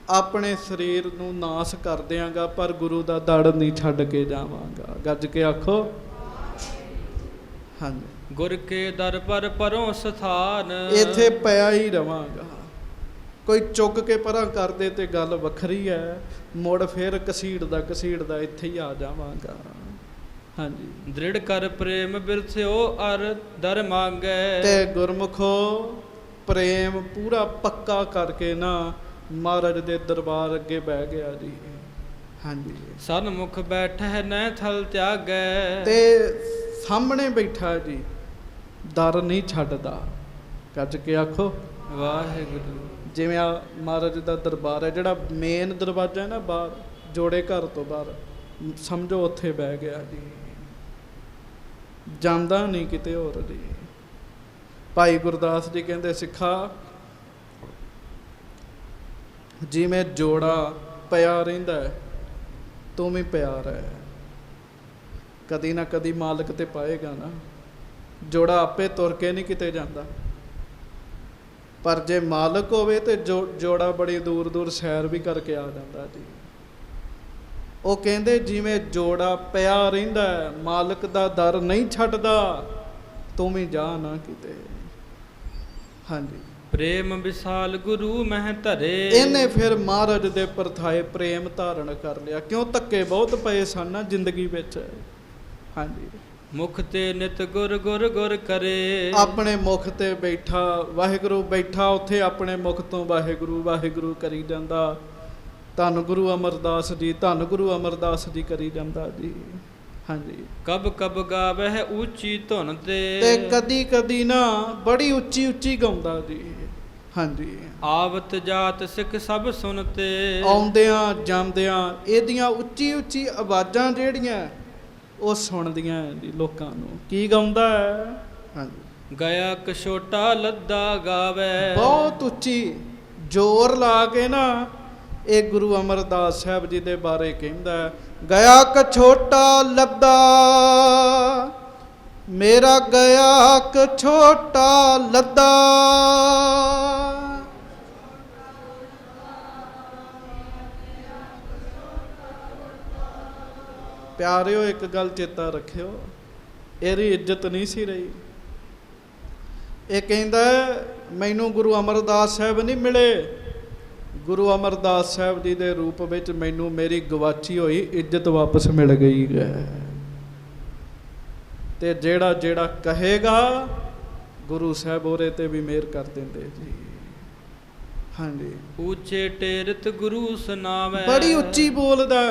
ਆਪਣੇ ਸਰੀਰ ਨੂੰ ਨਾਸ ਕਰ ਦਿਆਂਗਾ ਪਰ ਗੁਰੂ ਦਾ ਦੜ ਨਹੀਂ ਛੱਡ ਕੇ ਜਾਵਾਂਗਾ। ਗੱਜ ਕੇ ਆਖੋ ਹਾਂਜੀ। ਗੁਰ ਕੇ ਦਰ ਪਰ ਪਰੋਂ ਸਥਾਨ। ਇੱਥੇ ਪਿਆ ਹੀ ਰਵਾਂਗਾ। ਕੋਈ ਚੁੱਕ ਕੇ ਪਰਾਂ ਕਰਦੇ ਤੇ ਗੱਲ ਵੱਖਰੀ ਹੈ, ਮੁੜ ਫਿਰ ਘਸੀੜਦਾ ਇੱਥੇ ਹੀ ਆ ਜਾਵਾਂਗਾ। ਹਾਂਜੀ। ਦ੍ਰਿੜ ਕਰ ਪ੍ਰੇਮ ਬਿਰਥਿਓ ਅਰ ਦਰ ਮੰਗੈ। ਤੇ ਗੁਰਮੁਖੋ ਪ੍ਰੇਮ ਪੂਰਾ ਪੱਕਾ ਕਰਕੇ ਨਾ ਮਹਾਰਾਜ ਦੇ ਦਰਬਾਰ ਅੱਗੇ ਬਹਿ ਗਿਆ ਜੀ। ਹਾਂਜੀ। ਸਨਮੁਖ ਬੈਠੈ ਨੈ ਥਲ ਤਿਆਗੈ। ਤੇ ਸਾਹਮਣੇ ਬੈਠਾ ਜੀ, ਦਰ ਨਹੀਂ ਛੱਡਦਾ। ਗੱਜ ਕੇ ਆਖੋ ਵਾਹਿਗੁਰੂ। ਜਿਵੇਂ ਆ ਮਹਾਰਾਜ ਦਾ ਦਰਬਾਰ ਹੈ, ਜਿਹੜਾ ਮੇਨ ਦਰਵਾਜ਼ਾ ਹੈ ਨਾ ਬਾਹਰ, ਜੋੜੇ ਘਰ ਤੋਂ ਬਾਹਰ, ਸਮਝੋ ਉੱਥੇ ਬਹਿ ਗਿਆ ਜੀ। ਜਾਂਦਾ ਨਹੀਂ ਕਿਤੇ ਹੋਰ ਜੀ। ਭਾਈ ਗੁਰਦਾਸ ਜੀ ਕਹਿੰਦੇ, ਸਿੱਖਾ ਜਿਵੇਂ ਜੋੜਾ ਪਿਆ ਰਹਿੰਦਾ ਹੈ, ਤੂੰ ਵੀ ਪਿਆ ਰਹਿ। ਕਦੀ ਨਾ ਕਦੀ ਮਾਲਕ ਤੇ ਪਾਏਗਾ ਨਾ। ਜੋੜਾ ਆਪੇ ਤੁਰ ਕੇ ਨਹੀਂ ਕਿਤੇ ਜਾਂਦਾ, ਪਰ ਜੇ ਮਾਲਕ ਹੋਵੇ ਤੇ ਜੋੜਾ ਬੜੀ ਦੂਰ ਦੂਰ ਸੈਰ ਵੀ ਕਰਕੇ ਆ ਜਾਂਦਾ ਜੀ। ਉਹ ਕਹਿੰਦੇ ਜਿਵੇਂ ਜੋੜਾ ਪਿਆ ਰਹਿੰਦਾ ਹੈ, ਮਾਲਕ ਦਾ ਦਰ ਨਹੀਂ ਛੱਡਦਾ, ਤੂੰ ਵੀ ਜਾ ਨਾ ਕਿਤੇ। ਹਾਂਜੀ। ਪ੍ਰੇਮ ਵਿਸਾਲ ਗੁਰੂ ਮਹਿ ਧਰੇ। ਇਹਨੇ ਫਿਰ ਮਹਾਰਾਜ ਦੇ ਪਰਥਾਏ ਪ੍ਰੇਮ ਧਾਰਨ ਕਰ ਲਿਆ। ਕਿਉਂ ਧੱਕੇ ਬਹੁਤ ਪਏ ਸਨ ਨਾ ਜ਼ਿੰਦਗੀ ਵਿੱਚ। ਹਾਂਜੀ। ਮੁਖ ਤੇ ਨਿਤ ਗੁਰ ਗੁਰ ਗੁਰ ਕਰੇ। ਆਪਣੇ ਮੁਖ ਤੇ ਬੈਠਾ ਵਾਹਿਗੁਰੂ ਬੈਠਾ, ਉੱਥੇ ਆਪਣੇ ਮੁਖ ਤੋਂ ਵਾਹਿਗੁਰੂ ਵਾਹਿਗੁਰੂ ਕਰੀ ਜਾਂਦਾ। ਧੰਨ ਗੁਰੂ ਅਮਰਦਾਸ ਜੀ, ਧੰਨ ਗੁਰੂ ਅਮਰਦਾਸ ਜੀ ਕਰੀ ਜਾਂਦਾ ਜੀ। ਹਾਂਜੀ। ਕਬ ਕਬ ਗਾਵਹਿ ਉੱਚੀ ਧੁਨ ਤੇ ਤੇ ਕਦੀ ਕਦੀ ਨਾ ਬੜੀ ਉੱਚੀ ਉੱਚੀ ਗਾਉਂਦਾ ਜੀ। ਹਾਂਜੀ। ਆਵਤ ਜਾਤ ਸਿੱਖ ਸਭ ਸੁਣਤੇ। ਆਉਂਦਿਆਂ ਜਾਂਦਿਆਂ ਇਹਦੀਆਂ ਉੱਚੀ ਉੱਚੀ ਆਵਾਜ਼ਾਂ ਜਿਹੜੀਆਂ ਉਹ ਸੁਣਦੀਆਂ ਜੀ ਲੋਕਾਂ ਨੂੰ। ਕੀ ਗਾਉਂਦਾ ਹੈ? ਹਾਂਜੀ। ਗਿਆ ਕਛੋਟਾ ਲੱਦਾ ਗਾਵੇ। ਬਹੁਤ ਉੱਚੀ ਜ਼ੋਰ ਲਾ ਕੇ ਨਾ ਇਹ ਗੁਰੂ ਅਮਰਦਾਸ ਸਾਹਿਬ ਜੀ ਦੇ ਬਾਰੇ ਕਹਿੰਦਾ ਹੈ, ਗਿਆ ਕਛੋਟਾ ਲੱਦਾ ਮੇਰਾ, ਗਿਆ ਕਛੋਟਾ ਲੱਦਾ। ਪਿਆਰਿਓ ਇੱਕ ਗੱਲ ਚੇਤਾ ਰੱਖਿਓ, ਇਹਦੀ ਇੱਜ਼ਤ ਨਹੀਂ ਸੀ ਰਹੀ। ਇਹ ਕਹਿੰਦਾ ਮੈਨੂੰ ਗੁਰੂ ਅਮਰਦਾਸ ਸਾਹਿਬ ਨਹੀਂ ਮਿਲੇ, ਗੁਰੂ ਅਮਰਦਾਸ ਸਾਹਿਬ ਜੀ ਦੇ ਰੂਪ ਵਿੱਚ ਮੈਨੂੰ ਮੇਰੀ ਗਵਾਚੀ ਹੋਈ ਇੱਜ਼ਤ ਵਾਪਸ ਮਿਲ ਗਈ ਹੈ। ਤੇ ਜਿਹੜਾ ਜਿਹੜਾ ਕਹੇਗਾ ਗੁਰੂ ਸਾਹਿਬ ਉਹਦੇ ਤੇ ਵੀ ਮਿਹਰ ਕਰ ਦਿੰਦੇ ਜੀ। ਹਾਂਜੀ। ਉੱਚੇ ਟੇਰਤ ਗੁਰੂ ਸੁਨਾਵੇ। ਬੜੀ ਉੱਚੀ ਬੋਲਦਾ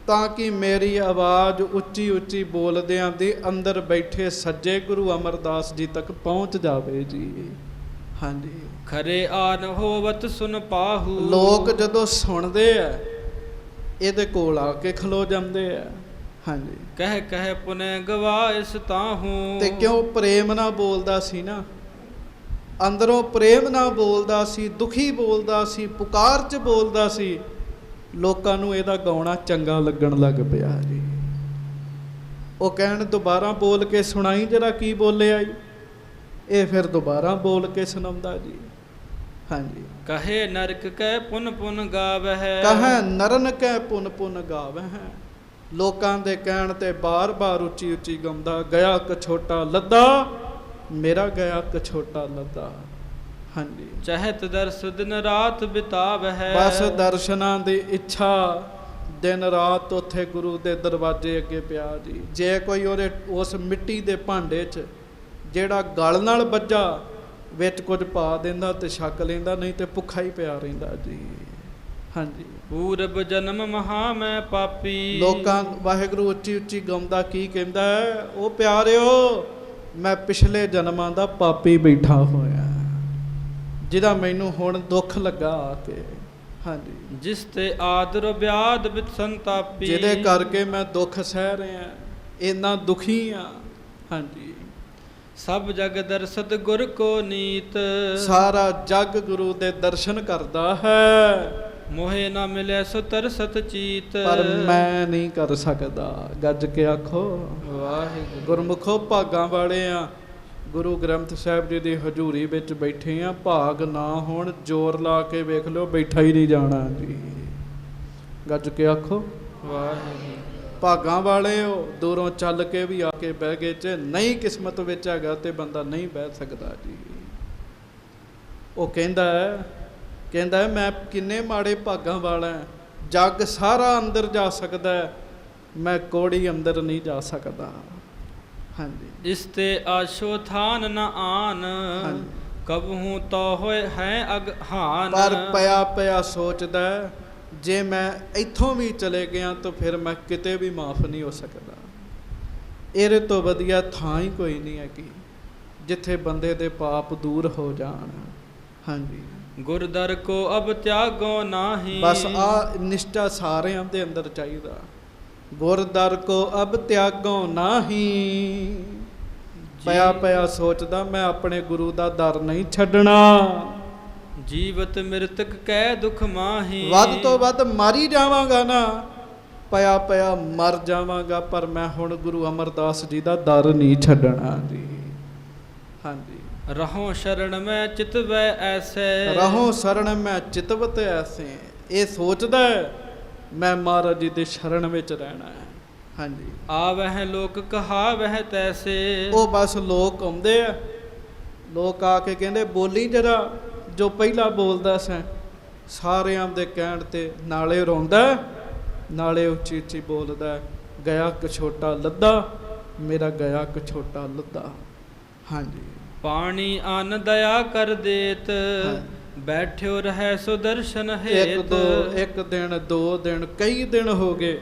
ਤਾਂ ਕਿ ਮੇਰੀ ਆਵਾਜ਼ ਉੱਚੀ ਉੱਚੀ ਬੋਲਦਿਆਂ ਦੇ ਅੰਦਰ ਬੈਠੇ ਸੱਜੇ ਗੁਰੂ ਅਮਰਦਾਸ ਜੀ ਤੱਕ ਪਹੁੰਚ ਜਾਵੇ ਜੀ। ਹਾਂਜੀ। ਖਰੇ ਆਨ ਹੋਵਤ ਸੁਨ ਪਾਹੂ। ਲੋਕ ਜਦੋਂ ਸੁਣਦੇ ਆ ਇਹਦੇ ਕੋਲ ਆ ਕੇ ਖਲੋ ਜਾਂਦੇ ਆ। ਹਾਂਜੀ। ਕਹਿ ਕਹਿ ਪੁਨੇ ਗਵਾਇਸ ਤਾਹੂ। ਤੇ ਕਿਉਂ ਪ੍ਰੇਮ ਨਾਲ ਬੋਲਦਾ ਸੀ ਨਾ, ਅੰਦਰੋਂ ਪ੍ਰੇਮ ਨਾਲ ਬੋਲਦਾ ਸੀ, ਦੁਖੀ ਬੋਲਦਾ ਸੀ, ਪੁਕਾਰ 'ਚ ਬੋਲਦਾ ਸੀ। ਲੋਕਾਂ ਨੂੰ ਇਹਦਾ ਗਾਉਣਾ ਚੰਗਾ ਲੱਗਣ ਲੱਗ ਪਿਆ ਜੀ। ਉਹ ਕਹਿਣ ਦੁਬਾਰਾ ਬੋਲ ਕੇ ਸੁਣਾਈ ਜਰਾ ਕੀ ਬੋਲਿਆ ਜੀ। ਇਹ ਫਿਰ ਦੁਬਾਰਾ ਬੋਲ ਕੇ ਸੁਣਾਉਂਦਾ ਜੀ। ਹਾਂਜੀ। ਕਹੇ ਨਰਕ ਕੈ ਪੁਨ ਪੁਨ ਗਾਵਹਿ। ਕਹੇ ਨਰਨ ਕੈ ਪੁਨ ਪੁਨ ਗਾਵਹਿ। ਲੋਕਾਂ ਦੇ ਕਹਿਣ ਤੇ ਬਾਰ-ਬਾਰ ਉੱਚੀ ਉੱਚੀ ਗਾਉਂਦਾ, ਗਿਆ ਕਛੋਟਾ ਲੱਦਾ ਮੇਰਾ, ਗਿਆ ਕਛੋਟਾ ਲੱਦਾ। ਹਾਂਜੀ। ਚਹਿਤ ਦਰਸ ਦਿਨ ਰਾਤ ਬਿਤਾਵਹਿ। ਬਸ ਦਰਸ਼ਨਾਂ ਦੀ ਇੱਛਾ ਦਿਨ ਰਾਤ ਉੱਥੇ ਗੁਰੂ ਦੇ ਦਰਵਾਜ਼ੇ ਅੱਗੇ ਪਿਆ ਜੀ। ਜੇ ਕੋਈ ਉਹਦੇ ਉਸ ਮਿੱਟੀ ਦੇ ਭਾਂਡੇ 'ਚ ਜਿਹੜਾ ਗਲ ਨਾਲ ਵੱਜਾ ਵਿੱਚ ਕੁਝ ਪਾ ਦਿੰਦਾ ਤੇ ਛਕ ਲੈਂਦਾ, ਨਹੀਂ ਤੇ ਭੁੱਖਾ ਹੀ ਪਿਆ ਰਹਿੰਦਾ ਜੀ। ਹਾਂਜੀ। ਪੂਰਬ ਜਨਮ ਮਹਾ ਮੈਂ ਪਾਪੀ। ਲੋਕਾਂ ਵਾਹਿਗੁਰੂ ਉੱਚੀ ਉੱਚੀ ਗਾਉਂਦਾ ਕੀ ਕਹਿੰਦਾ ਹੈ? ਉਹ ਪਿਆਰਿਓ ਮੈਂ ਪਿਛਲੇ ਜਨਮਾਂ ਦਾ ਪਾਪੀ ਬੈਠਾ ਹੋਇਆ, ਜਿਹਦਾ ਮੈਨੂੰ ਹੁਣ ਦੁੱਖ ਲੱਗਾ ਆ ਕੇ। ਹਾਂਜੀ। ਜਿਸ ਤੇ ਆਦਰ ਵਿਆਦ ਬਿਤ ਸੰਤਾਪੀ। ਜਿਹਦੇ ਕਰਕੇ ਮੈਂ ਦੁੱਖ ਸਹਿ ਰਿਹਾ, ਇੰਨਾ ਦੁਖੀ ਆ। ਹਾਂਜੀ। ਸਭ ਜਗ ਦਰਸਤ ਗੁਰ ਕੋ ਨੀਤ। ਸਾਰਾ ਜਗ ਗੁਰੂ ਦੇ ਦਰਸ਼ਨ ਕਰਦਾ ਹੈ, ਮੋਹੇ ਨਾ ਮਿਲੇ ਸੋ ਤਰਸਤ ਚੀਤ। ਪਰ ਮੈਂ ਨਹੀਂ ਕਰ ਸਕਦਾ। ਗੱਜ ਕੇ ਆਖੋ ਵਾਹਿਗੁਰੂ। ਗੁਰਮੁਖੋ ਭਾਗਾਂ ਵਾਲੇ ਆ, ਗੁਰੂ ਗ੍ਰੰਥ ਸਾਹਿਬ ਜੀ ਦੀ ਹਜ਼ੂਰੀ ਵਿੱਚ ਬੈਠੇ ਆ। ਭਾਗ ਨਾ ਹੋਣ ਜ਼ੋਰ ਲਾ ਕੇ ਵੇਖ ਲਿਓ, ਬੈਠਾ ਹੀ ਨਹੀਂ ਜਾਣਾ ਜੀ। ਗੱਜ ਕੇ ਆਖੋ ਵਾਹਿਗੁਰੂ। ਭਾਗਾਂ ਵਾਲੇ ਹੋ, ਦੂਰੋਂ ਚੱਲ ਕੇ ਵੀ ਆ ਕੇ ਬਹਿ ਗਏ। ਚ ਨਹੀਂ ਕਿਸਮਤ ਵਿੱਚ ਹੈਗਾ ਤੇ ਬੰਦਾ ਨਹੀਂ ਬਹਿ ਸਕਦਾ ਜੀ। ਉਹ ਕਹਿੰਦਾ ਹੈ ਮੈਂ ਕਿੰਨੇ ਮਾੜੇ ਭਾਗਾਂ ਵਾਲਾ, ਜੱਗ ਸਾਰਾ ਅੰਦਰ ਜਾ ਸਕਦਾ, ਮੈਂ ਕੋੜੀ ਅੰਦਰ ਨਹੀਂ ਜਾ ਸਕਦਾ। ਹਾਂਜੀ। ਇਸ ਤੇ ਆਸ਼ੋ ਥਾਨ ਨ ਆਨ। ਕਬਹੂ ਤੋ ਹੋਏ ਹੈ ਅਗਹਾਨ। ਪਰ ਪਿਆ ਪਿਆ ਸੋਚਦਾ, ਜੇ ਮੈਂ ਇੱਥੋਂ ਵੀ ਚਲੇ ਗਿਆ ਤਾਂ ਫਿਰ ਮੈਂ ਕਿਤੇ ਵੀ ਮਾਫ ਨਹੀਂ ਹੋ ਸਕਦਾ। ਇਹਦੇ ਤੋਂ ਵਧੀਆ ਥਾਂ ਹੀ ਕੋਈ ਨਹੀਂ ਹੈਗੀ ਜਿੱਥੇ ਬੰਦੇ ਦੇ ਪਾਪ ਦੂਰ ਹੋ ਜਾਣ। ਹਾਂਜੀ। ਗੁਰਦਰ ਕੋ ਅਬ ਤਿਆਗੋ ਨਾਹੀ। ਬਸ ਆ ਨਿਸ਼ਟਾ ਸਾਰਿਆਂ ਦੇ ਅੰਦਰ ਚਾਹੀਦਾ। ਗੁਰਦਰ ਕੋ ਅਬ ਤਿਆਗੋ ਨਾਹੀ। ਪਿਆ ਪਿਆ ਸੋਚਦਾ ਮੈਂ ਆਪਣੇ ਗੁਰੂ ਦਾ ਦਰ ਨਹੀਂ ਛੱਡਣਾ। ਜੀਵਤ ਮ੍ਰਿਤਕ ਕੈ ਦੁਖ ਮਾਹੀ। ਵੱਧ ਤੋਂ ਵੱਧ ਮਾਰੀ ਜਾਵਾਂਗਾ ਨਾ, ਪਿਆ ਪਿਆ ਮਰ ਜਾਵਾਂਗਾ, ਪਰ ਮੈਂ ਹੁਣ ਗੁਰੂ ਅਮਰਦਾਸ ਜੀ ਦਾ ਦਰ ਨਹੀਂ ਛੱਡਣਾ ਜੀ। ਹਾਂਜੀ। ਰਹੋ ਸ਼ਰਨ ਮੈਂ ਚਿਤਵੈ ਐਸੇ। ਰਹੋ ਸ਼ਰਨ ਮੈਂ ਚਿਤਵਤ ਐਸੇ। ਇਹ ਸੋਚਦਾ ਮੈਂ ਮਹਾਰਾਜ ਜੀ ਦੇ ਸ਼ਰਨ ਵਿੱਚ ਰਹਿਣਾ ਹੈ। ਹਾਂਜੀ। ਆਵਹਿ ਲੋਕ ਕਹਾਵਹਿ ਤੈਸੇ। ਉਹ ਬਸ ਲੋਕ ਆਉਂਦੇ ਆ, ਲੋਕ ਆ ਕੇ ਕਹਿੰਦੇ ਬੋਲੀ ਜਰਾ ਜੋ ਪਹਿਲਾਂ ਬੋਲਦਾ ਸੈਂ। ਸਾਰਿਆਂ ਦੇ ਕਹਿਣ ਤੇ ਨਾਲੇ ਰੋਂਦਾ ਨਾਲੇ ਉੱਚੀ ਉੱਚੀ ਬੋਲਦਾ, ਗਿਆ ਕਛੋਟਾ ਲੱਦਾ ਮੇਰਾ ਗਿਆ ਇੱਕ ਛੋਟਾ ਲੱਦਾ। ਹਾਂਜੀ ਪਾਣੀ ਅਨ ਦਇਆ ਕਰ ਦੇਤ, ਬੈਠਿਓ ਰਹਿ ਸੋ ਦਰਸ਼ਨ ਹੇਤ। ਇੱਕ ਦਿਨ 2 ਦਿਨ ਕਈ ਦਿਨ ਹੋ ਗਏ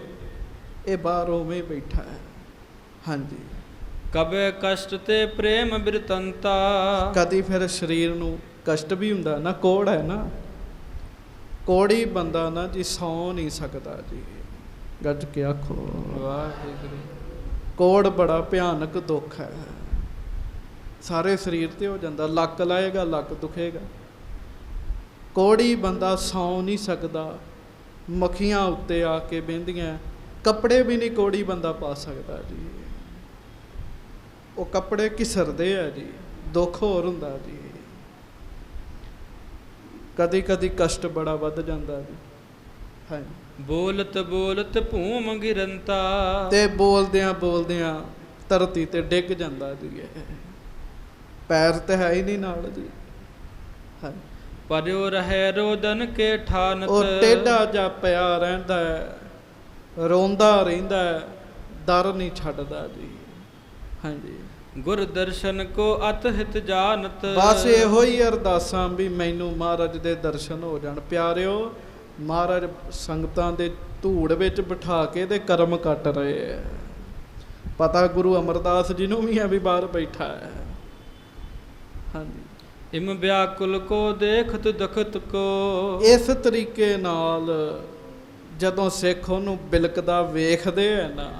ਇਹ ਬਾਹਰ ਉਵੇਂ ਬੈਠਾ ਹੈ। ਹਾਂਜੀ ਕਬੇ ਕਸ਼ਟ ਤੇ ਪ੍ਰੇਮ ਬਿਰਤੰਤਾ, ਕਦੀ ਫਿਰ ਸਰੀਰ ਨੂੰ ਕਸ਼ਟ ਵੀ ਹੁੰਦਾ ਨਾ, ਕੋੜ ਹੈ ਨਾ, ਕੋੜੀ ਬੰਦਾ ਨਾ ਜੀ ਸੌ ਨਹੀਂ ਸਕਦਾ ਜੀ। ਗੱਜ ਕੇ ਆਖੋ ਵਾਹਿਗੁਰੂ। ਕੋੜ ਬੜਾ ਭਿਆਨਕ ਦੁੱਖ ਹੈ, ਸਾਰੇ ਸਰੀਰ ਤੇ ਹੋ ਜਾਂਦਾ। ਲੱਕ ਲਾਏਗਾ ਲੱਕ ਦੁਖੇਗਾ। ਕੋੜੀ ਬੰਦਾ ਸੌ ਨਹੀਂ ਸਕਦਾ, ਮੱਖੀਆਂ ਉੱਤੇ ਆ ਕੇ ਬਹਿੰਦੀਆਂ, ਕੱਪੜੇ ਵੀ ਨਹੀਂ ਕੋੜੀ ਬੰਦਾ ਪਾ ਸਕਦਾ ਜੀ। ਉਹ ਕੱਪੜੇ ਘਿਸਰਦੇ ਆ ਜੀ, ਦੁੱਖ ਹੋਰ ਹੁੰਦਾ ਜੀ। ਕਦੀ ਕਦੀ ਕਸ਼ਟ ਬੜਾ ਵੱਧ ਜਾਂਦਾ ਜੀ। ਹਾਂਜੀ ਬੋਲਤ ਬੋਲਤ ਭੂਮ ਗਿਰੰਤਾ, ਤੇ ਬੋਲਦਿਆਂ ਬੋਲਦਿਆਂ ਧਰਤੀ ਤੇ ਡਿੱਗ ਜਾਂਦਾ ਜੀ। ਪੈਰ ਤੇ ਹੈ ਹੀ ਨਹੀਂ ਨਾਲ ਜੀ। ਹਾਂਜੀ ਪਰਿਓ ਰਹਿ ਰੋਦਨ ਕੇ ਠਾਨਤ, ਉਹ ਟੇਢਾ ਜਾ ਪਿਆ ਰਹਿੰਦਾ ਹੈ, ਰੋਂਦਾ ਰਹਿੰਦਾ ਹੈ, ਦਰ ਨਹੀਂ ਛੱਡਦਾ ਜੀ। ਹਾਂਜੀ ਗੁਰ ਦਰਸ਼ਨ ਕੋ ਅਤ ਹਿਤ ਜਾਨਤ, ਬਸ ਇਹੋ ਹੀ ਅਰਦਾਸਾਂ ਵੀ ਮੈਨੂੰ ਮਹਾਰਾਜ ਦੇ ਦਰਸ਼ਨ ਹੋ ਜਾਣ। ਪਿਆਰਿਓ ਮਹਾਰਾਜ ਸੰਗਤਾਂ ਦੇ ਧੂੜ ਵਿੱਚ ਬਿਠਾ ਕੇ ਤੇ ਕਰਮ ਕੱਟ ਰਹੇ ਹੈ। ਪਤਾ ਗੁਰੂ ਅਮਰਦਾਸ ਜੀ ਨੂੰ ਵੀ ਹੈ ਵੀ ਬਾਹਰ ਬੈਠਾ ਹੈ। ਹਾਂਜੀ ਇਮ ਵਿਆਕੁਲ ਕੋ ਦੇਖਤ ਦਖਤ ਕੋ, ਇਸ ਤਰੀਕੇ ਨਾਲ ਜਦੋਂ ਸਿੱਖ ਉਹਨੂੰ ਬਿਲਕਦਾ ਵੇਖਦੇ ਹੈ ਨਾ,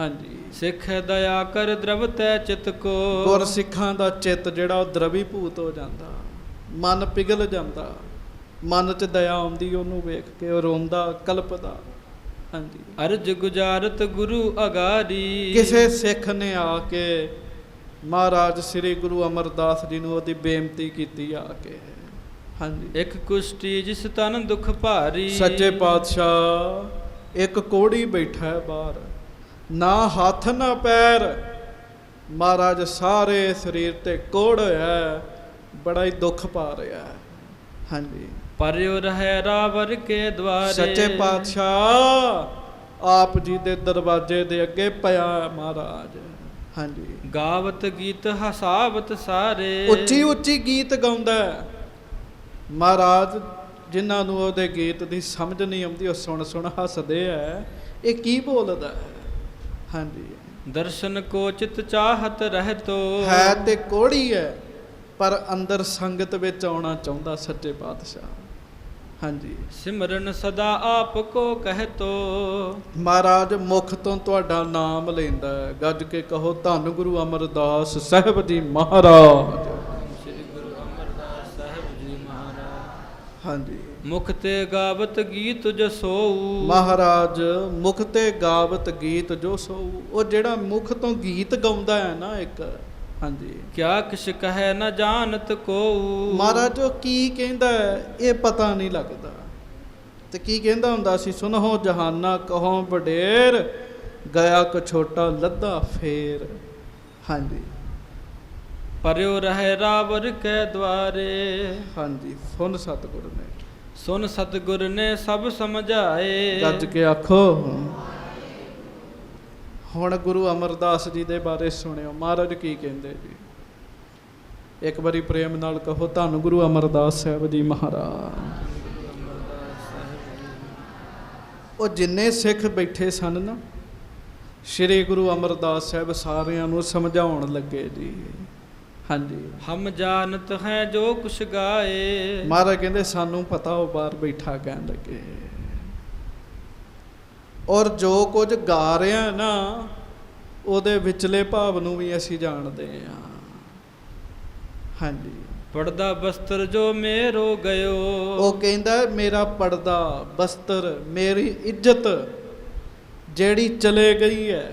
ਹਾਂਜੀ ਸਿੱਖ ਦਇਆ ਕਰ ਦਰਵ ਤੈ ਚਿਤ ਕੋ, ਗੁਰ ਸਿੱਖਾਂ ਦਾ ਚਿੱਤ ਜਿਹੜਾ ਉਹ ਦਰਵੀਭੂਤ ਹੋ ਜਾਂਦਾ, ਮਨ ਪਿਘਲ ਜਾਂਦਾ, ਮਨ 'ਚ ਦਇਆ ਆਉਂਦੀ ਉਹਨੂੰ ਵੇਖ ਕੇ, ਉਹ ਰੋਂਦਾ ਕਲਪਦਾ। ਹਾਂਜੀ ਅਰਜ ਗੁਜਾਰਤ ਗੁਰੂ ਅਗਾਰੀ, ਕਿਸੇ ਸਿੱਖ ਨੇ ਆ ਕੇ ਮਹਾਰਾਜ ਸ੍ਰੀ ਗੁਰੂ ਅਮਰਦਾਸ ਜੀ ਨੂੰ ਉਹਦੀ ਬੇਨਤੀ ਕੀਤੀ ਆ ਕੇ। ਹਾਂਜੀ ਇੱਕ ਕੁਸ਼ਟੀ ਜਿਸ ਤਨ ਦੁਖ ਭਾਰੀ, ਸੱਚੇ ਪਾਤਸ਼ਾਹ ਇੱਕ ਕੋੜੀ ਬੈਠਾ ਹੈ ਬਾਹਰ, ਨਾ ਹੱਥ ਨਾ ਪੈਰ, ਮਹਾਰਾਜ ਸਾਰੇ ਸਰੀਰ ਤੇ ਕੋੜ ਹੋਇਆ, ਬੜਾ ਹੀ ਦੁੱਖ ਪਾ ਰਿਹਾ ਹੈ। ਹਾਂਜੀ ਪਰਿਓ ਰਹਿ ਰਾਵਰ ਕੇ ਦਵਾਰੇ, ਸੱਚੇ ਪਾਤਸ਼ਾਹ ਆਪ ਜੀ ਦੇ ਦਰਵਾਜ਼ੇ ਦੇ ਅੱਗੇ ਪਿਆ ਮਹਾਰਾਜ। ਹਾਂਜੀ ਗਾਵਤ ਗੀਤ ਹਸਾਵਤ ਸਾਰੇ, ਉੱਚੀ ਉੱਚੀ ਗੀਤ ਗਾਉਂਦਾ ਮਹਾਰਾਜ। ਜਿਨ੍ਹਾਂ ਨੂੰ ਉਹਦੇ ਗੀਤ ਦੀ ਸਮਝ ਨਹੀਂ ਆਉਂਦੀ ਉਹ ਸੁਣ ਸੁਣ ਹੱਸਦੇ ਆ, ਇਹ ਕੀ ਬੋਲਦਾ ਹੈ। ਹਾਂਜੀ ਦਰਸ਼ਨ ਕੋ ਚਿਤ ਚਾਹਤ ਰਹਿਤੋ, ਹੈ ਤੇ ਕੋੜੀ ਹੈ ਪਰ ਅੰਦਰ ਸੰਗਤ ਵਿੱਚ ਆਉਣਾ ਚਾਹੁੰਦਾ ਸੱਚੇ ਪਾਤਸ਼ਾਹ। ਹਾਂਜੀ ਸਿਮਰਨ ਸਦਾ ਆਪ ਕੋ ਕਹਿਤੋ, ਮਹਾਰਾਜ ਮੁਖ ਤੋਂ ਤੁਹਾਡਾ ਨਾਮ ਲੈਂਦਾ, ਗੱਜ ਕੇ ਕਹੋ ਧੰਨ ਗੁਰੂ ਅਮਰਦਾਸ ਸਾਹਿਬ ਜੀ ਮਹਾਰਾਜ। ਸ੍ਰੀ ਗੁਰੂ ਅਮਰਦਾਸ ਸਾਹਿਬ ਜੀ ਮਹਾਰਾਜ। ਹਾਂਜੀ ਮੁਖ ਤੇ ਗਾਵਤ ਗੀਤ ਜੋ ਸੋਊ, ਮਹਾਰਾਜ ਮੁਖ ਤੇ ਗਾਵਤ ਗੀਤ ਜੋ ਸੋਊ, ਉਹ ਜਿਹੜਾ ਮੁਖ ਤੋਂ ਗੀਤ ਗਾਉਂਦਾ ਹੈ ਨਾ ਇੱਕ। ਹਾਂਜੀ ਕਿਆ ਕਿਛ ਕਹੈ ਨ ਜਾਣਤ ਕੋਊ, ਮਹਾਰਾਜ ਉਹ ਕੀ ਕਹਿੰਦਾ ਇਹ ਪਤਾ ਨਹੀਂ ਲੱਗਦਾ। ਤੇ ਕੀ ਕਹਿੰਦਾ ਹੁੰਦਾ ਸੀ, ਸੁਨਹੁ ਜਹਾਨਾ ਕਹੋ ਵਡੇਰ, ਗਿਆ ਕ ਛੋਟਾ ਲੱਦਾ ਫੇਰ। ਹਾਂਜੀ ਪਰਿਓ ਰਹਿ ਰਾਵਰ ਕੇ ਦਵਾਰੇ, ਹਾਂਜੀ ਸੁਨ ਸਤਿਗੁਰ ਨੇ, ਸੁਨ ਸਤਿਗੁਰ ਨੇ ਸਭ ਸਮਝਾਏ। ਗੱਜ ਕੇ ਆਖੋ ਹੁਣ ਗੁਰੂ ਅਮਰਦਾਸ ਜੀ ਦੇ ਬਾਰੇ ਸੁਣਿਓ ਮਹਾਰਾਜ ਕੀ ਕਹਿੰਦੇ ਜੀ। ਇੱਕ ਵਾਰੀ ਪ੍ਰੇਮ ਨਾਲ ਕਹੋ ਧੰਨ ਗੁਰੂ ਅਮਰਦਾਸ ਸਾਹਿਬ ਜੀ ਮਹਾਰਾਜ। ਉਹ ਜਿੰਨੇ ਸਿੱਖ ਬੈਠੇ ਸਨ ਨਾ, ਸ੍ਰੀ ਗੁਰੂ ਅਮਰਦਾਸ ਸਾਹਿਬ ਸਾਰਿਆਂ ਨੂੰ ਸਮਝਾਉਣ ਲੱਗੇ ਜੀ। ਹਾਂਜੀ ਹਮ ਜਾਣਤ ਹੈ ਜੋ ਕੁਛ ਗਾਏ, ਮਹਾਰਾਜ ਕਹਿੰਦੇ ਸਾਨੂੰ ਪਤਾ ਉਹ ਬਾਹਰ ਬੈਠਾ ਕਹਿਣ ਲੱਗੇ, ਔਰ ਜੋ ਕੁਝ ਗਾ ਰਿਹਾ ਨਾ ਉਹਦੇ ਵਿਚਲੇ ਭਾਵ ਨੂੰ ਵੀ ਅਸੀਂ ਜਾਣਦੇ ਹਾਂ। ਹਾਂਜੀ ਪੜਦਾ ਬਸਤਰ ਜੋ ਮੇਰੋ ਗਇਓ, ਉਹ ਕਹਿੰਦਾ ਮੇਰਾ ਪੜਦਾ ਬਸਤਰ, ਮੇਰੀ ਇੱਜ਼ਤ ਜਿਹੜੀ ਚਲੇ ਗਈ ਹੈ।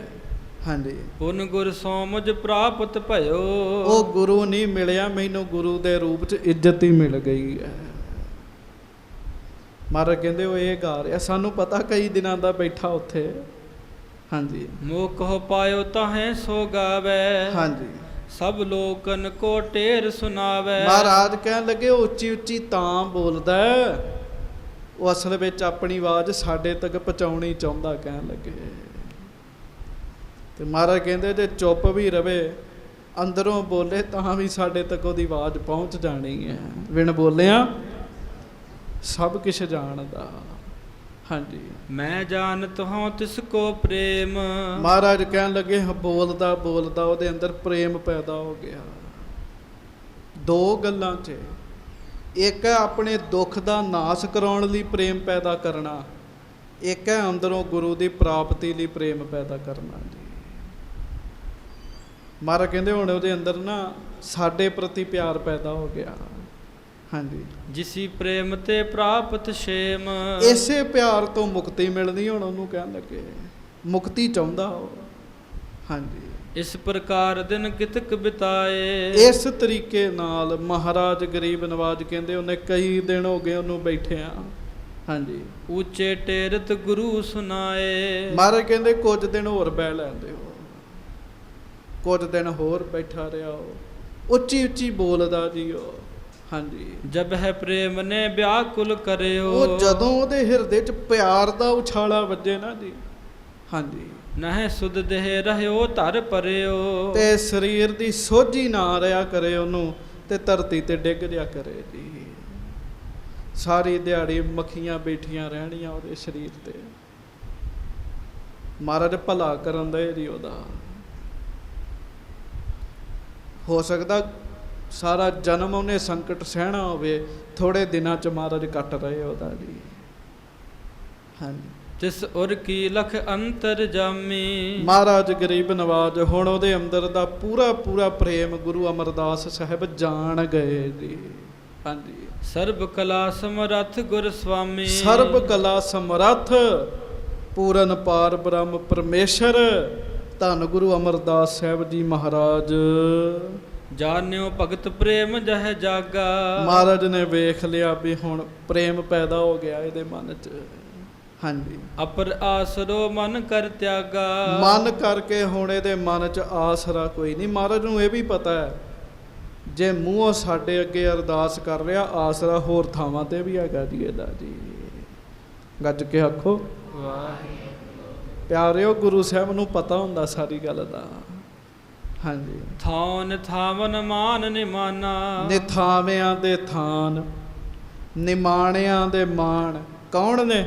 ਹਾਂਜੀ ਪੁਨ ਗੁਰ ਸੋ ਮੁਝ ਪ੍ਰਾਪਤ ਭਇਓ, ਉਹ ਗੁਰੂ ਨਹੀਂ ਮਿਲਿਆ ਮੈਨੂੰ, ਗੁਰੂ ਦੇ ਰੂਪ 'ਚ ਇੱਜ਼ਤ ਹੀ ਮਿਲ ਗਈ ਹੈ। ਮਹਾਰਾਜ ਕਹਿੰਦੇ ਉਹ ਇਹ ਗਾ ਰਿਹਾ, ਸਾਨੂੰ ਪਤਾ ਕਈ ਦਿਨਾਂ ਦਾ ਬੈਠਾ ਉੱਥੇ। ਹਾਂਜੀ ਮੋਹ ਕਹੋ ਪਾਇਓ ਤਾਹੇ ਸੋ ਗਾਵੇ, ਹਾਂਜੀ ਸਭ ਲੋਕਨ ਕੋ ਢੇਰ ਸੁਨਾਵੇ। ਮਹਾਰਾਜ ਕਹਿਣ ਲੱਗੇ ਉਹ ਉੱਚੀ ਉੱਚੀ ਤਾਂ ਬੋਲਦਾ, ਉਹ ਅਸਲ ਵਿੱਚ ਆਪਣੀ ਆਵਾਜ਼ ਸਾਡੇ ਤੱਕ ਪਹੁੰਚਾਉਣੀ ਚਾਹੁੰਦਾ ਕਹਿਣ ਲੱਗੇ। ਤੇ ਮਹਾਰਾਜ ਕਹਿੰਦੇ ਜੇ ਚੁੱਪ ਵੀ ਰਵੇ, ਅੰਦਰੋਂ ਬੋਲੇ ਤਾਂ ਵੀ ਸਾਡੇ ਤੱਕ ਉਹਦੀ ਆਵਾਜ਼ ਪਹੁੰਚ ਜਾਣੀ ਹੈ। ਵਿਣ ਬੋਲਿਆ ਸਭ ਕੁਛ ਜਾਣਦਾ। ਹਾਂਜੀ, ਮੈਂ ਜਾਣਤ ਹਾਂ ਤਿਸ ਕੋ ਪ੍ਰੇਮ। ਮਹਾਰਾਜ ਕਹਿਣ ਲੱਗੇ ਬੋਲਦਾ ਬੋਲਦਾ ਉਹਦੇ ਅੰਦਰ ਪ੍ਰੇਮ ਪੈਦਾ ਹੋ ਗਿਆ। ਦੋ ਗੱਲਾਂ 'ਚ, ਇੱਕ ਹੈ ਆਪਣੇ ਦੁੱਖ ਦਾ ਨਾਸ਼ ਕਰਾਉਣ ਲਈ ਪ੍ਰੇਮ ਪੈਦਾ ਕਰਨਾ, ਇੱਕ ਹੈ ਅੰਦਰੋਂ ਗੁਰੂ ਦੀ ਪ੍ਰਾਪਤੀ ਲਈ ਪ੍ਰੇਮ ਪੈਦਾ ਕਰਨਾ ਜੀ। ਮਹਾਰਾਜ ਕਹਿੰਦੇ ਹੁਣ ਉਹਦੇ ਅੰਦਰ ਨਾ ਸਾਡੇ ਪ੍ਰਤੀ ਪਿਆਰ ਪੈਦਾ ਹੋ ਗਿਆ। ਹਾਂਜੀ, ਜਿਸੀ ਪ੍ਰੇਮ ਤੇ ਪ੍ਰਾਪਤ ਛੇਮ। ਇਸੇ ਪਿਆਰ ਤੋਂ ਮੁਕਤੀ ਮਿਲਦੀ ਹੁਣ ਉਹਨੂੰ ਕਹਿਣ ਲੱਗੇ, ਮੁਕਤੀ ਚਾਹੁੰਦਾ ਉਹ। ਹਾਂਜੀ, ਇਸ ਪ੍ਰਕਾਰ ਦਿਨ ਕਿਤਕ ਬਿਤਾਏ। ਇਸ ਤਰੀਕੇ ਨਾਲ ਮਹਾਰਾਜ ਗਰੀਬ ਨਵਾਜ ਕਹਿੰਦੇ ਉਹਨੇ ਕਈ ਦਿਨ ਹੋ ਗਏ ਉਹਨੂੰ ਬੈਠਿਆ। ਹਾਂਜੀ, ਉੱਚੇ ਟੇਰਤ ਗੁਰੂ ਸੁਨਾਏ। ਮਹਾਰਾਜ ਕਹਿੰਦੇ ਕੁਝ ਦਿਨ ਹੋਰ ਬਹਿ ਲੈਂਦੇ ਹੋ, ਕੁਝ ਦਿਨ ਹੋਰ ਬੈਠਾ ਰਿਹਾ ਉਹ, ਉੱਚੀ ਉੱਚੀ ਬੋਲਦਾ ਜੀ ਉਹ। ਹਾਂਜੀ, ਜਬ ਹੈ ਪ੍ਰੇਮ ਨੇ ਵਿਆਕੁਲ ਕਰਿਓ। ਉਹ ਜਦੋਂ ਉਹਦੇ ਹਿਰਦੇ 'ਚ ਪਿਆਰ ਦਾ ਉਛਾਲਾ ਵੱਜੇ ਨਾ ਜੀ। ਹਾਂਜੀ, ਨਹਿ ਸੁਧ ਦੇਹ ਰਹਿਓ ਧਰ ਪਰਿਓ। ਤੇ ਸਰੀਰ ਦੀ ਸੋਝੀ ਨਾ ਰਿਹਾ ਕਰੇ ਉਹਨੂੰ, ਤੇ ਧਰਤੀ ਤੇ ਡਿੱਗ ਜਾ ਕਰੇ ਜੀ। ਸਾਰੀ ਦਿਹਾੜੀ ਮੱਖੀਆਂ ਬੈਠੀਆਂ ਰਹਿਣੀਆਂ ਉਹਦੇ ਸਰੀਰ ਤੇ। ਮਹਾਰਾਜ ਭਲਾ ਕਰਨ ਦੇ ਜੀ ਉਹਦਾ। ਹੋ ਸਕਦਾ ਸਾਰਾ ਜਨਮ ਉਹਨੇ ਸੰਕਟ ਸਹਿਣਾ ਹੋਵੇ, ਥੋੜੇ ਦਿਨਾਂ 'ਚ ਮਹਾਰਾਜ ਕੱਟ ਰਹੇ ਉਹਦਾ ਜੀ। ਹਾਂਜੀ, ਤਿਸ ਉਰ ਕੀ ਲਖ ਅੰਤਰ ਜਾਮੀ। ਮਹਾਰਾਜ ਗਰੀਬ ਨਵਾਜ ਹੁਣ ਉਹਦੇ ਅੰਦਰ ਦਾ ਪੂਰਾ ਪੂਰਾ ਪ੍ਰੇਮ ਗੁਰੂ ਅਮਰਦਾਸ ਸਾਹਿਬ ਜਾਣ ਗਏ ਜੀ। ਹਾਂਜੀ, ਸਰਬ ਕਲਾ ਸਮਰੱਥ ਗੁਰ ਸੁਆਮੀ। ਸਰਬ ਕਲਾ ਸਮਰੱਥ ਪੂਰਨ ਪਾਰ ਬ੍ਰਹਮ ਪਰਮੇਸ਼ਰ ਧੰਨ ਗੁਰੂ ਅਮਰਦਾਸ ਸਾਹਿਬ ਜੀ ਮਹਾਰਾਜ। ਜਾਣਿਓ ਭਗਤ ਪ੍ਰੇਮ ਜਹ ਜਾਗਾ। ਮਹਾਰਾਜ ਨੇ ਵੇਖ ਲਿਆ ਵੀ ਹੁਣ ਪ੍ਰੇਮ ਪੈਦਾ ਹੋ ਗਿਆ ਇਹਦੇ ਮਨ 'ਚ। ਹਾਂਜੀ, ਅਪਰ ਆਸਰੋ ਮਨ ਕਰ ਤਿਆਗਾ। ਮਨ ਕਰਕੇ ਹੁਣ ਇਹਦੇ ਮਨ 'ਚ ਆਸਰਾ ਕੋਈ ਨਹੀਂ। ਮਹਾਰਾਜ ਨੂੰ ਇਹ ਵੀ ਪਤਾ ਹੈ ਜੇ ਮੂੰਹੋਂ ਸਾਡੇ ਅੱਗੇ ਅਰਦਾਸ ਕਰ ਰਿਹਾ, ਆਸਰਾ ਹੋਰ ਥਾਵਾਂ ਤੇ ਵੀ ਹੈਗਾ ਜੀ ਇਹਦਾ ਜੀ। ਗੱਜ ਕੇ ਆਖੋ ਵਾਹਿਗੁਰੂ। ਪਿਆਰਿਓ ਗੁਰੂ ਸਾਹਿਬ ਨੂੰ ਪਤਾ ਹੁੰਦਾ ਸਾਰੀ ਗੱਲ ਦਾ। ਹਾਂਜੀ, ਥਾਨ ਥਾਵਨ ਮਾਨ ਨਿਮਾਨਾ। ਨਿਥਾਵਿਆਂ ਦੇ ਥਾਨ, ਨਿਮਾਣਿਆਂ ਦੇ ਮਾਣ ਕੌਣ ਨੇ?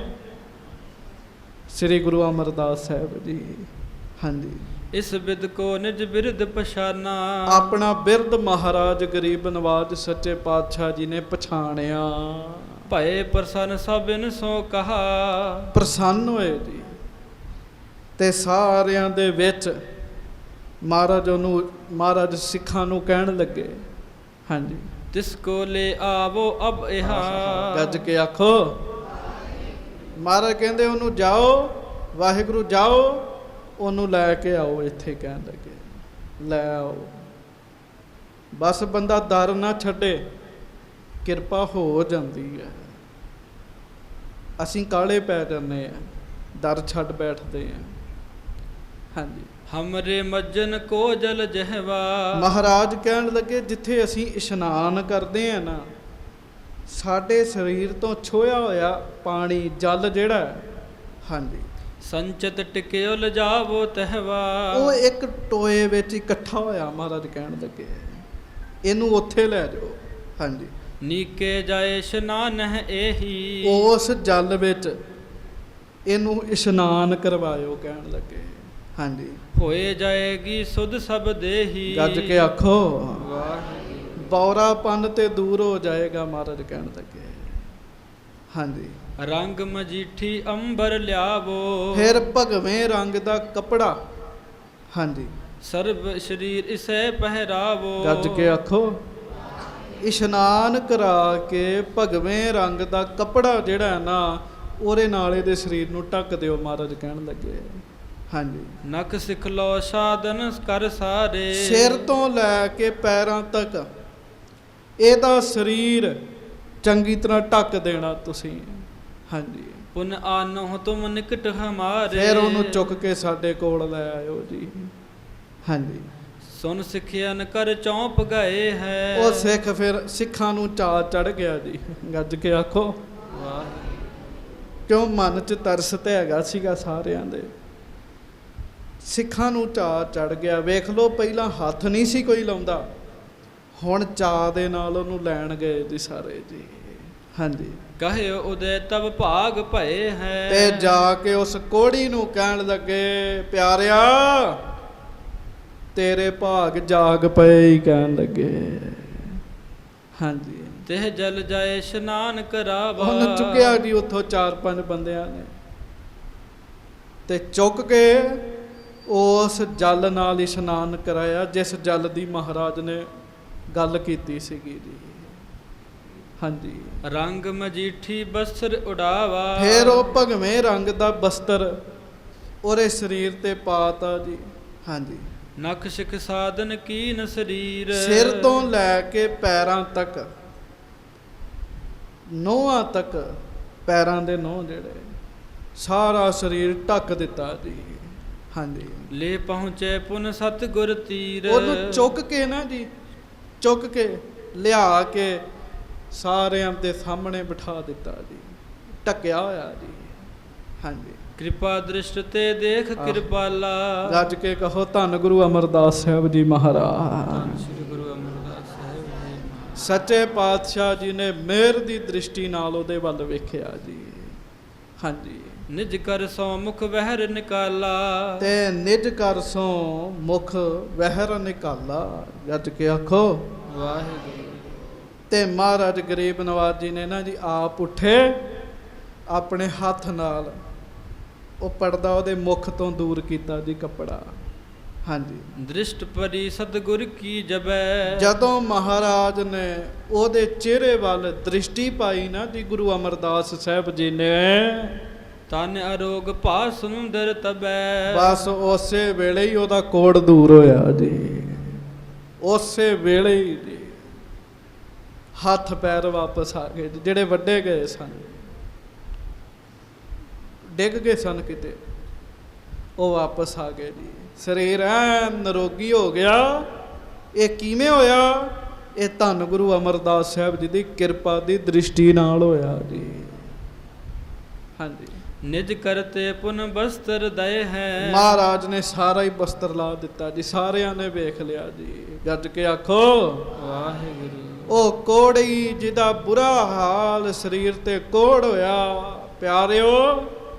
ਸ੍ਰੀ ਗੁਰੂ ਅਮਰਦਾਸ ਸਾਹਿਬ ਜੀ। ਹਾਂਜੀ, ਇਸ ਬਿਦ ਕੋ ਨਿਜ ਬਿਰਦ ਪਛਾਨਾ। ਆਪਣਾ ਬਿਰਦ ਮਹਾਰਾਜ ਗਰੀਬ ਨਵਾਜ ਸੱਚੇ ਪਾਤਸ਼ਾਹ ਜੀ ਨੇ ਪਛਾਣਿਆ। ਭਏ ਪ੍ਰਸੰਨ ਸਭਿਨ ਸੋ ਕਹਾ। ਪ੍ਰਸੰਨ ਹੋਏ ਜੀ, ਤੇ ਸਾਰਿਆਂ ਦੇ ਵਿੱਚ ਮਹਾਰਾਜ ਸਿੱਖਾਂ ਨੂੰ ਕਹਿਣ ਲੱਗੇ। ਹਾਂਜੀ, ਤਿਸ ਕੋ ਲੈ ਆਵੋ ਅਬ ਇਹਾ। ਗੱਜ ਕੇ ਆਖੋ ਮਹਾਰਾਜ ਕਹਿੰਦੇ ਉਹਨੂੰ ਜਾਓ, ਵਾਹਿਗੁਰੂ ਜਾਓ, ਉਹਨੂੰ ਲੈ ਕੇ ਆਓ ਇੱਥੇ। ਕਹਿਣ ਲੱਗੇ ਲੈ ਆਓ। ਬਸ ਬੰਦਾ ਦਰ ਨਾ ਛੱਡੇ, ਕਿਰਪਾ ਹੋ ਜਾਂਦੀ ਹੈ। ਅਸੀਂ ਕਾਹਲੇ ਪੈ ਜਾਂਦੇ ਹਾਂ, ਦਰ ਛੱਡ ਬੈਠਦੇ ਹਾਂ। ਹਾਂਜੀ, ਹਮਰੇ ਮੱਜਨ ਕੋ ਜਲ ਜਹਵਾ। ਮਹਾਰਾਜ ਕਹਿਣ ਲੱਗੇ ਜਿੱਥੇ ਅਸੀਂ ਇਸ਼ਨਾਨ ਕਰਦੇ ਹਾਂ ਨਾ, ਸਾਡੇ ਸਰੀਰ ਤੋਂ ਛੋਇਆ ਹੋਇਆ ਪਾਣੀ ਜਲ ਜਿਹੜਾ ਹੈ, ਹਾਂਜੀ, ਸੰਚਤ ਟਿਕਿਓ ਲਜਾਵੋ ਤਹਵਾ। ਉਹ ਇੱਕ ਟੋਏ ਵਿੱਚ ਇਕੱਠਾ ਹੋਇਆ। ਮਹਾਰਾਜ ਕਹਿਣ ਲੱਗੇ ਇਹਨੂੰ ਉੱਥੇ ਲੈ ਜਾਓ। ਹਾਂਜੀ, ਨੀਕੇ ਜਾਏ ਇਸ਼ਨਾਨ ਹੈ ਇਹੀ। ਉਸ ਜਲ ਵਿੱਚ ਇਹਨੂੰ ਇਸ਼ਨਾਨ ਕਰਵਾਇਓ। ਕਹਿਣ ਲੱਗੇ ਹਾਂਜੀ, ਹੋਏ ਜਾਏਗੀ ਸੁਧ ਸਭ ਦੇਹੀ। ਗੱਜ ਕੇ ਆਖੋ ਵਾਹਿਗੁਰੂ। ਬੌਰਾਪਨ ਤੇ ਦੂਰ ਹੋ ਜਾਏਗਾ। ਮਹਾਰਾਜ ਕਹਿਣ ਲੱਗੇ ਹਾਂਜੀ, ਰੰਗ ਮਜੀਠੀ ਅੰਬਰ ਲਿਆਵੋ। ਫਿਰ ਭਗਵੇਂ ਰੰਗ ਦਾ ਕੱਪੜਾ, ਹਾਂਜੀ, ਸਰਬ ਸਰੀਰ ਇਸੇ ਪਹਿਰਾਵੋ। ਗੱਜ ਕੇ ਆਖੋ ਇਸ਼ਨਾਨ ਕਰਾ ਕੇ ਭਗਵੇਂ ਰੰਗ ਦਾ ਕੱਪੜਾ ਜਿਹੜਾ ਹੈ ਨਾ, ਉਹਦੇ ਨਾਲ ਇਹਦੇ ਸਰੀਰ ਨੂੰ ਢੱਕ ਦਿਓ। ਮਹਾਰਾਜ ਕਹਿਣ ਲੱਗੇ ਹਾਂਜੀ, ਨਖ ਸਿਖ ਲੋ ਸਾਧਨ ਕਰ ਸਾਰੇ। ਸਿਰ ਤੋਂ ਲੈ ਕੇ ਪੈਰਾਂ ਤੱਕ ਇਹਦਾ ਸਰੀਰ ਚੰਗੀ ਤਰ੍ਹਾਂ ਢੱਕ ਦੇਣਾ ਤੁਸੀਂ। ਹਾਂਜੀ, ਪੁਨ ਆਨੋ ਤੁਮ ਨਿਕਟ ਹਮਾਰੇ। ਫਿਰ ਉਹਨੂੰ ਚੁੱਕ ਕੇ ਸਾਡੇ ਕੋਲ ਲੈ ਆਇਓ ਜੀ। ਹਾਂਜੀ, ਸੁਨ ਸਿੱਖਿਆਨ ਕਰ ਚੌਂਪ ਗਏ ਹੈ। ਉਹ ਸਿੱਖ ਫਿਰ ਸਿੱਖਾਂ ਨੂੰ ਚਾਅ ਚੜ ਗਿਆ ਜੀ। ਗੱਜ ਕੇ ਆਖੋ ਕਿਉਂ ਮਨ 'ਚ ਤਰਸ ਤੇ ਹੈਗਾ ਸੀਗਾ ਸਾਰਿਆਂ ਦੇ। ਸਿੱਖਾਂ ਨੂੰ ਚਾਅ ਚੜ ਗਿਆ। ਵੇਖ ਲਓ ਪਹਿਲਾਂ ਹੱਥ ਨਹੀਂ ਸੀ ਕੋਈ ਲਾਉਂਦਾ, ਹੁਣ ਚਾਅ ਦੇ ਨਾਲ ਉਹਨੂੰ ਲੈਣ ਗਏ ਜੀ ਸਾਰੇ ਜੀ। ਹਾਂਜੀ, ਕਹਿਓ ਉਦੇ ਤਬ ਭਾਗ ਭਏ ਹੈ। ਤੇ ਜਾ ਕੇ ਉਸ ਕੋੜੀ ਨੂੰ ਕਹਿਣ ਲੱਗੇ, ਪਿਆਰਿਆ ਤੇਰੇ ਭਾਗ ਜਾਗ ਪਏ ਹੀ ਕਹਿਣ ਲੱਗੇ। ਹਾਂਜੀ, ਤੇ ਜਲ ਜਾਏ ਇਸ਼ਨਾਨ ਕਰਾਵਾ। ਉਹਨੂੰ ਚੁੱਕਿਆ ਜੀ ਉੱਥੋਂ 4-5 ਬੰਦਿਆਂ ਨੇ, ਤੇ ਚੁੱਕ ਕੇ ਉਸ ਜਲ ਨਾਲ ਇਸ਼ਨਾਨ ਕਰਾਇਆ ਜਿਸ ਜਲ ਦੀ ਮਹਾਰਾਜ ਨੇ ਗੱਲ ਕੀਤੀ ਸੀਗੀ ਜੀ। ਹਾਂਜੀ, ਰੰਗ ਮਜੀਠੀ ਬਸਤਰ ਉਡਾਵਾ। ਫਿਰ ਉਹ ਭਗਵੇਂ ਰੰਗ ਦਾ ਬਸਤਰ ਉਹਦੇ ਸਰੀਰ ਤੇ ਪਾਤਾ ਜੀ। ਹਾਂਜੀ, ਨਖ ਸਿਖ ਸਾਧਨ ਕੀਨ ਸਰੀਰ। ਸਿਰ ਤੋਂ ਲੈ ਕੇ ਪੈਰਾਂ ਤੱਕ, ਨੋਹਾਂ ਤੱਕ, ਪੈਰਾਂ ਦੇ ਨੋਹ ਜਿਹੜੇ, ਸਾਰਾ ਸਰੀਰ ਢੱਕ ਦਿੱਤਾ ਜੀ। ਹਾਂਜੀ, ਲੈ ਪਹੁੰਚੇ ਪੁਨ ਸਤਿਗੁਰ ਤੀਰ। ਉਹਨੂੰ ਚੁੱਕ ਕੇ ਨਾ ਜੀ, ਚੁੱਕ ਕੇ ਲਿਆ ਕੇ ਸਾਰਿਆਂ ਦੇ ਸਾਹਮਣੇ ਬਿਠਾ ਦਿੱਤਾ ਜੀ, ਢੱਕਿਆ ਹੋਇਆ ਜੀ। ਹਾਂਜੀ, ਕਿਰਪਾ ਦ੍ਰਿਸ਼ਟ ਤੇ ਦੇਖ ਕਿਰਪਾਲਾ। ਗੱਜ ਕੇ ਕਹੋ ਧੰਨ ਗੁਰੂ ਅਮਰਦਾਸ ਸਾਹਿਬ ਜੀ ਮਹਾਰਾਜ। ਧੰਨ ਸ੍ਰੀ ਗੁਰੂ ਅਮਰਦਾਸ ਸਾਹਿਬ ਜੀ। ਸੱਚੇ ਪਾਤਸ਼ਾਹ ਜੀ ਨੇ ਮਿਹਰ ਦੀ ਦ੍ਰਿਸ਼ਟੀ ਨਾਲ ਉਹਦੇ ਵੱਲ ਵੇਖਿਆ ਜੀ। ਹਾਂਜੀ, ਨਿਜ ਕਰ ਸੋ ਮੁਖ ਵਹਿਰ ਨਿਕਾਲਾ। ਤੇ ਨਿਜ ਕਰ ਸੋ ਮੁਖ ਵਹਿਰ ਨਿਕਾਲਾ। ਗੱਜ ਕੇ ਆਖੋ ਵਾਹਿਗੁਰੂ। ਤੇ ਮਹਾਰਾਜ ਗਰੀਬ ਨਵਾਜ ਜੀ ਨੇ ਨਾ ਜੀ ਆਪ ਉੱਠੇ, ਆਪਣੇ ਹੱਥ ਨਾਲ ਉਹ ਪਰਦਾ ਉਹਦੇ ਮੁਖ ਤੋਂ ਦੂਰ ਕੀਤਾ ਜੀ, ਕੱਪੜਾ। ਹਾਂਜੀ, ਦ੍ਰਿਸ਼ਟ ਪਰੀ ਸਤਿਗੁਰ ਕੀ ਜਬੈ। ਜਦੋਂ ਮਹਾਰਾਜ ਨੇ ਉਹਦੇ ਚਿਹਰੇ ਵੱਲ ਦ੍ਰਿਸ਼ਟੀ ਪਾਈ ਨਾ ਜੀ ਗੁਰੂ ਅਮਰਦਾਸ ਸਾਹਿਬ ਜੀ ਨੇ, ਤਨ ਅਰੋਗ ਭਾ ਸੁੰਦਰ ਤਬੈ। ਬਸ ਉਸੇ ਵੇਲੇ ਹੀ ਉਹਦਾ ਕੋੜ ਦੂਰ ਹੋਇਆ ਜੀ। ਉਸੇ ਵੇਲੇ ਹੀ ਜੀ ਹੱਥ ਪੈਰ ਵਾਪਸ ਆ ਗਏ ਜੀ, ਜਿਹੜੇ ਵੱਡੇ ਗਏ ਸਨ, ਡਿੱਗ ਗਏ ਸਨ ਕਿਤੇ, ਉਹ ਵਾਪਸ ਆ ਗਏ ਜੀ। ਸਰੀਰ ਐ ਨਿਰੋਗੀ ਹੋ ਗਿਆ। ਇਹ ਕਿਵੇਂ ਹੋਇਆ? ਇਹ ਧੰਨ ਗੁਰੂ ਅਮਰਦਾਸ ਸਾਹਿਬ ਜੀ ਦੀ ਕਿਰਪਾ ਦੀ ਦ੍ਰਿਸ਼ਟੀ ਨਾਲ ਹੋਇਆ ਜੀ। ਹਾਂਜੀ, ਨਿਜ ਕਰਤੇ ਪੁਨ ਬਸਤਰ ਦਏ ਹੈ। ਮਹਾਰਾਜ ਨੇ ਸਾਰਾ ਹੀ ਬਸਤਰ ਲਾ ਦਿੱਤਾ ਜੀ, ਸਾਰਿਆਂ ਨੇ ਵੇਖ ਲਿਆ ਜੀ। ਗੱਜ ਕੇ ਆਖੋ ਵਾਹਿਗੁਰੂ। ਉਹ ਕੋੜੀ ਜਿਹਦਾ ਬੁਰਾ ਹਾਲ, ਸਰੀਰ ਤੇ ਕੋੜ ਹੋਇਆ, ਪਿਆਰਿਓ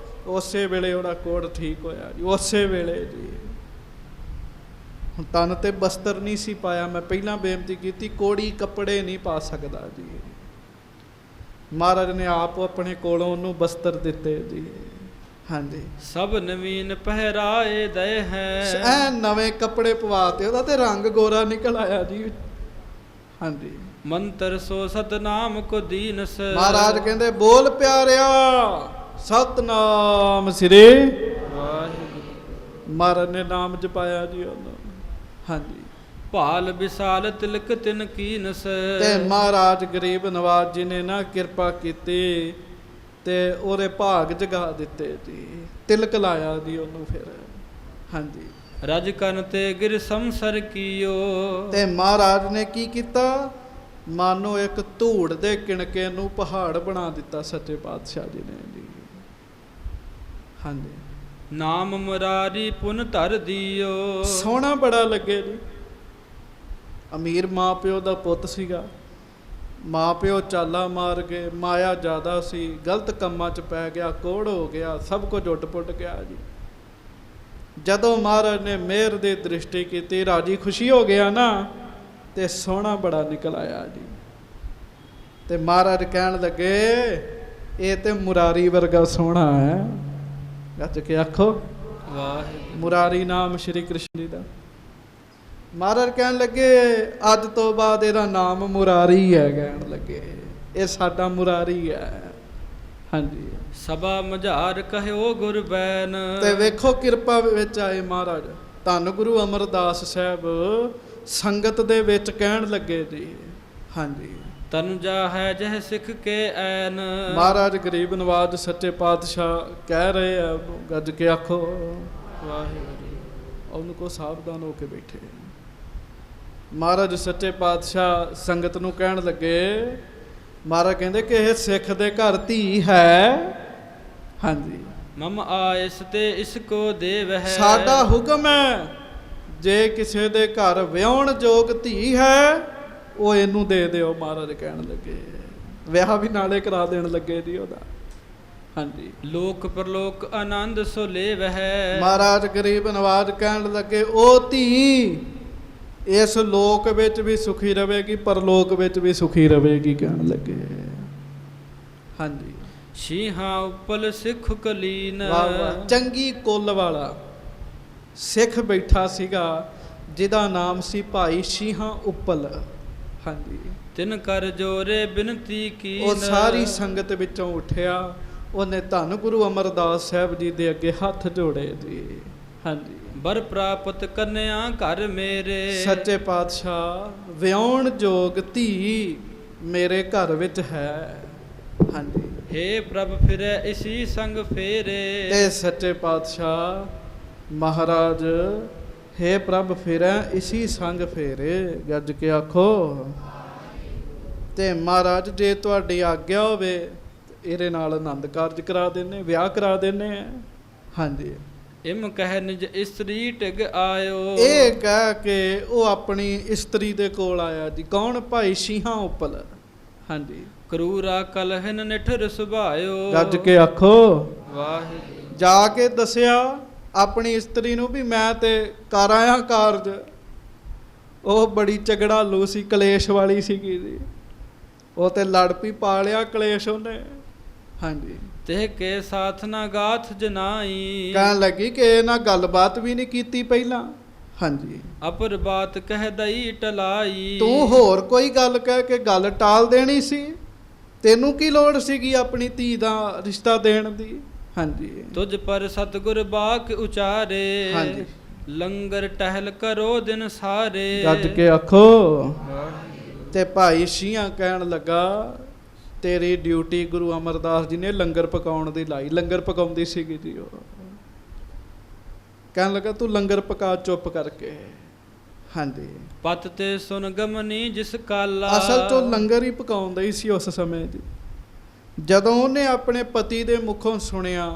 ਉਸੇ ਵੇਲੇ ਉਹਦਾ ਕੋੜ ਠੀਕ ਹੋਇਆ ਜੀ, ਉਸੇ ਵੇਲੇ ਜੀ। ਹੁਣ ਤਨ ਤੇ ਬਸਤਰ ਨਹੀਂ ਸੀ ਪਾਇਆ, ਮੈਂ ਪਹਿਲਾਂ ਬੇਨਤੀ ਕੀਤੀ, ਕੋੜੀ ਕੱਪੜੇ ਨਹੀਂ ਪਾ ਸਕਦਾ ਜੀ। ਮਹਾਰਾਜ ਨੇ ਆਪ ਆਪਣੇ ਕੋਲੋਂ ਉਹਨੂੰ ਬਸਤਰ ਦਿੱਤੇ ਜੀ। ਹਾਂਜੀ, ਸਭ ਨਵੀਨ ਪਹਿਰਾਏ ਦਏ ਹੈ। ਐ ਨਵੇਂ ਕੱਪੜੇ ਪਵਾਤੇ, ਉਹਦਾ ਤੇ ਰੰਗ ਗੋਰਾ ਨਿਕਲ ਆਇਆ ਜੀ। ਹਾਂਜੀ, ਮੰਤਰ ਸੋ ਸਤਨਾਮ ਕੋ ਦੀਨਸ। ਮਹਾਰਾਜ ਕਹਿੰਦੇ ਬੋਲ ਪਿਆਰਿਆ ਸਤਨਾਮ ਸ੍ਰੀ ਵਾਹਿਗੁਰੂ। ਮਹਾਰਾਜ ਨੇ ਨਾਮ ਜਪਾਇਆ ਜੀ ਉਹਨੂੰ। ਹਾਂਜੀ, ਭਾਲ ਵਿਸਾਲ ਤਿਲਕ ਤਿਨ ਕੀਨਸ। ਤੇ ਮਹਾਰਾਜ ਗਰੀਬ ਨਵਾਜ ਜੀ ਨੇ ਨਾ ਕਿਰਪਾ ਕੀਤੀ ਤੇ ਉਹਦੇ ਭਾਗ ਜਗਾ ਦਿੱਤੇ ਜੀ, ਤਿਲਕ ਲਾਇਆ ਜੀ ਉਹਨੂੰ ਫਿਰ। ਹਾਂਜੀ, ਰਜ ਕਰਨ ਤੇ ਗਿਰ ਸੰਸਰ ਕੀਓ। ਤੇ ਮਹਾਰਾਜ ਨੇ ਕੀ ਕੀਤਾ? ਮਾਨੋ ਇੱਕ ਧੂੜ ਦੇ ਕਿਣਕੇ ਨੂੰ ਪਹਾੜ ਬਣਾ ਦਿੱਤਾ ਸੱਚੇ ਪਾਤਸ਼ਾਹ ਜੀ ਨੇ ਜੀ। ਹਾਂਜੀ, ਨਾਮ ਮੁਰਾਰੀ ਪੁਨ ਧਰ ਦਿਓ। ਸੋਹਣਾ ਬੜਾ ਲੱਗੇ ਜੀ। ਅਮੀਰ ਮਾਂ ਪਿਓ ਦਾ ਪੁੱਤ ਸੀਗਾ, ਮਾਂ ਪਿਓ ਚਾਲਾ ਮਾਰ ਗਏ, ਮਾਇਆ ਜ਼ਿਆਦਾ ਸੀ, ਗਲਤ ਕੰਮਾਂ 'ਚ ਪੈ ਗਿਆ, ਕੋੜ ਹੋ ਗਿਆ, ਸਭ ਕੁਝ ਉੱਟ ਪੁੱਟ ਗਿਆ ਜੀ। ਜਦੋਂ ਮਹਾਰਾਜ ਨੇ ਮਿਹਰ ਦੀ ਦ੍ਰਿਸ਼ਟੀ ਕੀਤੀ, ਰਾਜੀ ਖੁਸ਼ੀ ਹੋ ਗਿਆ ਨਾ, ਤੇ ਸੋਹਣਾ ਬੜਾ ਨਿਕਲ ਆਇਆ ਜੀ। ਤੇ ਮਹਾਰਾਜ ਕਹਿਣ ਲੱਗੇ ਇਹ ਤੇ ਮੁਰਾਰੀ ਵਰਗਾ ਸੋਹਣਾ ਹੈ। ਗੱਜ ਕੇ ਆਖੋ ਵਾਹਿਗੁਰੂ। ਮੁਰਾਰੀ ਨਾਮ ਸ਼੍ਰੀ ਕ੍ਰਿਸ਼ਨ ਜੀ ਦਾ। ਮਹਾਰਾਜ ਕਹਿਣ ਲੱਗੇ ਅੱਜ ਤੋਂ ਬਾਅਦ ਇਹਦਾ ਨਾਮ ਮੁਰਾਰੀ ਹੈ। ਕਹਿਣ ਲੱਗੇ ਇਹ ਸਾਡਾ ਮੁਰਾਰੀ ਹੈ। ਹਾਂਜੀ, ਸਭਾ ਮਝਾਰ ਕਹਿਓ ਗੁਰ ਬੈਨ। ਤੇ ਵੇਖੋ ਕਿਰਪਾ ਵਿੱਚ ਆਏ ਮਹਾਰਾਜ ਧੰਨ ਗੁਰੂ ਅਮਰਦਾਸ ਸਾਹਿਬ ਸੰਗਤ ਦੇ ਵਿੱਚ ਕਹਿਣ ਲੱਗੇ ਜੀ। ਹਾਂਜੀ, ਤਨੁਜਾ ਹੈ ਜਹ ਸਿੱਖ ਕੇ ਐਨ। ਮਹਾਰਾਜ ਗਰੀਬ ਨਵਾਜ ਸੱਚੇ ਪਾਤਸ਼ਾਹ ਕਹਿ ਰਹੇ ਆ ਉਹਨੂੰ, ਗੱਜ ਕੇ ਆਖੋ ਵਾਹਿਗੁਰੂ। ਉਹਨੂੰ ਕੋ ਸਾਵਧਾਨ ਹੋ ਕੇ ਬੈਠੇ। ਮਹਾਰਾਜ ਸੱਚੇ ਪਾਤਸ਼ਾਹ ਸੰਗਤ ਨੂੰ ਕਹਿਣ ਲੱਗੇ, ਮਹਾਰਾਜ ਕਹਿੰਦੇ ਕਿ ਇਹ ਸਿੱਖ ਦੇ ਘਰ ਧੀ ਹੈ। ਹਾਂਜੀ, ਮਮ ਆਇਸ ਤੇ ਇਸ ਕੋ ਦੇਵ ਹੈ। ਸਾਡਾ ਹੁਕਮ ਹੈ, ਜੇ ਕਿਸੇ ਦੇ ਘਰ ਵਿਆਹਣ ਯੋਗ ਧੀ ਹੈ ਉਹ ਇਹਨੂੰ ਦੇ ਦਿਓ। ਮਹਾਰਾਜ ਕਹਿਣ ਲੱਗੇ, ਵਿਆਹ ਵੀ ਨਾਲੇ ਕਰਾ ਦੇਣ ਲੱਗੇ ਜੀ ਉਹਦਾ। ਹਾਂਜੀ, ਲੋਕ ਪਰਲੋਕ ਆਨੰਦ ਸੋ ਲੇਵ ਹੈ। ਮਹਾਰਾਜ ਗਰੀਬ ਨਵਾਜ ਕਹਿਣ ਲੱਗੇ, ਉਹ ਧੀ ਇਸ ਲੋਕ ਵਿੱਚ ਵੀ ਸੁਖੀ ਰਵੇਗੀ, ਪਰਲੋਕ ਵਿੱਚ ਵੀ ਸੁਖੀ ਰਵੇਗੀ। ਕਹਿਣ ਲੱਗੇ, ਹਾਂਜੀ। ਸ਼ੀਹਾਂ ਉਪਲ ਸਿੱਖ ਕਲੀਨ। ਵਾਹ ਵਾਹ, ਚੰਗੀ ਕੁੱਲ ਵਾਲਾ ਸਿੱਖ ਬੈਠਾ ਸੀਗਾ ਜਿਹਦਾ ਨਾਮ ਸੀ ਭਾਈ ਸ਼ੀਹਾਂ ਉੱਪਲ। ਹਾਂਜੀ, ਤਿਨ ਕਰ ਜੋਰੇ ਬਿਨਤੀ ਕੀ। ਉਹ ਸਾਰੀ ਸੰਗਤ ਵਿੱਚੋਂ ਉੱਠਿਆ, ਉਹਨੇ ਧੰਨ ਗੁਰੂ ਅਮਰਦਾਸ ਸਾਹਿਬ ਜੀ ਦੇ ਅੱਗੇ ਹੱਥ ਜੋੜੇ ਜੀ। ਹਾਂਜੀ, ਬਰ ਪ੍ਰਾਪਤ ਕੰਨਿਆ ਘਰ ਮੇਰੇ। ਸੱਚੇ ਪਾਤਸ਼ਾਹ ਵਿਆਹੁਣ ਯੋਗ ਧੀ ਮੇਰੇ ਘਰ ਵਿੱਚ ਹੈ। ਹਾਂਜੀ, ਹੇ ਪ੍ਰਭ ਫਿਰੈ ਇਸੀ ਸੰਗ ਫੇਰੇ। ਤੇ ਸੱਚੇ ਪਾਤਸ਼ਾਹ ਮਹਾਰਾਜ, ਹੇ ਪ੍ਰਭ ਫਿਰੈ ਇਸੀ ਸੰਗ ਫੇਰੇ। ਗੱਜ ਕੇ ਆਖੋ। ਤੇ ਮਹਾਰਾਜ ਜੇ ਤੁਹਾਡੀ ਆਗਿਆ ਹੋਵੇ ਇਹਦੇ ਨਾਲ ਆਨੰਦ ਕਾਰਜ ਕਰਾ ਦਿੰਨੇ, ਵਿਆਹ ਕਰਾ ਦਿੰਨੇ ਆ। ਹਾਂਜੀ, ਇਮ ਕਹਿ ਨਿਜ ਇਸਤਰੀ ਟਿਗ ਆਇਓ। ਇਹ ਕਹਿ ਕੇ ਉਹ ਆਪਣੀ ਇਸਤਰੀ ਦੇ ਕੋਲ ਆਇਆ ਜੀ। ਕੌਣ? ਭਾਈ ਸ਼ੀਹਾਂ ਉੱਪਲ। ਹਾਂਜੀ, ਕਰੂਰਾ ਕਲਹਿਨ ਨਿਠਰ ਸੁਭਾਇਓ। ਗੱਜ ਕੇ ਆਖੋ। ਵਾਹਿਗੁਰੂ। ਜਾ ਕੇ ਦੱਸਿਆ ਆਪਣੀ ਇਸਤਰੀ ਨੂੰ ਵੀ ਮੈਂ ਤੇ ਕਰ ਆਇਆ ਕਾਰਜ। ਉਹ ਬੜੀ ਝਗੜਾਲੂ ਸੀ, ਕਲੇਸ਼ ਵਾਲੀ ਸੀਗੀ ਜੀ। ਉਹ ਤੇ ਲੜ ਪਈ, ਪਾ ਲਿਆ ਕਲੇਸ਼ ਉਹਨੇ। ਹਾਂਜੀ, ਤੇ ਕੇ ਸਾਥ ਨਾ ਗਾਥ ਜਨਾਈ। ਕਹਿਣ ਲੱਗੀ ਕਿ ਇਹ ਨਾਲ ਗੱਲਬਾਤ ਵੀ ਨਹੀਂ ਕੀਤੀ ਪਹਿਲਾਂ। ਹਾਂਜੀ, ਅਪਰ ਬਾਤ ਕਹਿ ਦਈ ਟਲਾਈ। ਤੂੰ ਹੋਰ ਕੋਈ ਗੱਲ ਕਹਿ ਕੇ ਗੱਲ ਟਾਲ ਦੇਣੀ ਸੀ। ਤੈਨੂੰ ਕੀ ਲੋੜ ਸੀਗੀ ਆਪਣੀ ਧੀ ਦਾ ਰਿਸ਼ਤਾ ਦੇਣ ਦੀ। ਹਾਂਜੀ, ਤੁਝ ਪਰ ਸਤਿਗੁਰ ਬਾਕ ਉਚਾਰੇ। ਹਾਂਜੀ, ਲੰਗਰ ਟਹਿਲ ਕਰੋ ਦਿਨ ਸਾਰੇ। ਗੱਜ ਕੇ ਆਖੋ। ਤੇ ਭਾਈ ਸ਼ੀਹਾਂ ਕਹਿਣ ਲੱਗਾ, ਤੇਰੀ ਡਿਊਟੀ ਗੁਰੂ ਅਮਰਦਾਸ ਜੀ ਨੇ ਲੰਗਰ ਪਕਾਉਣ ਦੀ ਲਾਈ। ਲੰਗਰ ਪਕਾਉਂਦੀ ਸੀਗੀ ਜੀ ਉਹ। ਕਹਿਣ ਲੱਗਾ ਤੂੰ ਲੰਗਰ ਪਕਾ ਚੁੱਪ ਕਰਕੇ। ਹਾਂਜੀ, ਪਤ ਤੇ ਸੁਨ ਗਮਨੀ ਜਿਸ ਕਾਲਾ। ਅਸਲ ਤੋਂ ਲੰਗਰ ਹੀ ਪਕਾਉਂਦਾ ਹੀ ਸੀ ਉਸ ਸਮੇਂ ਜੀ। ਜਦੋਂ ਉਹਨੇ ਆਪਣੇ ਪਤੀ ਦੇ ਮੁਖੋਂ ਸੁਣਿਆ,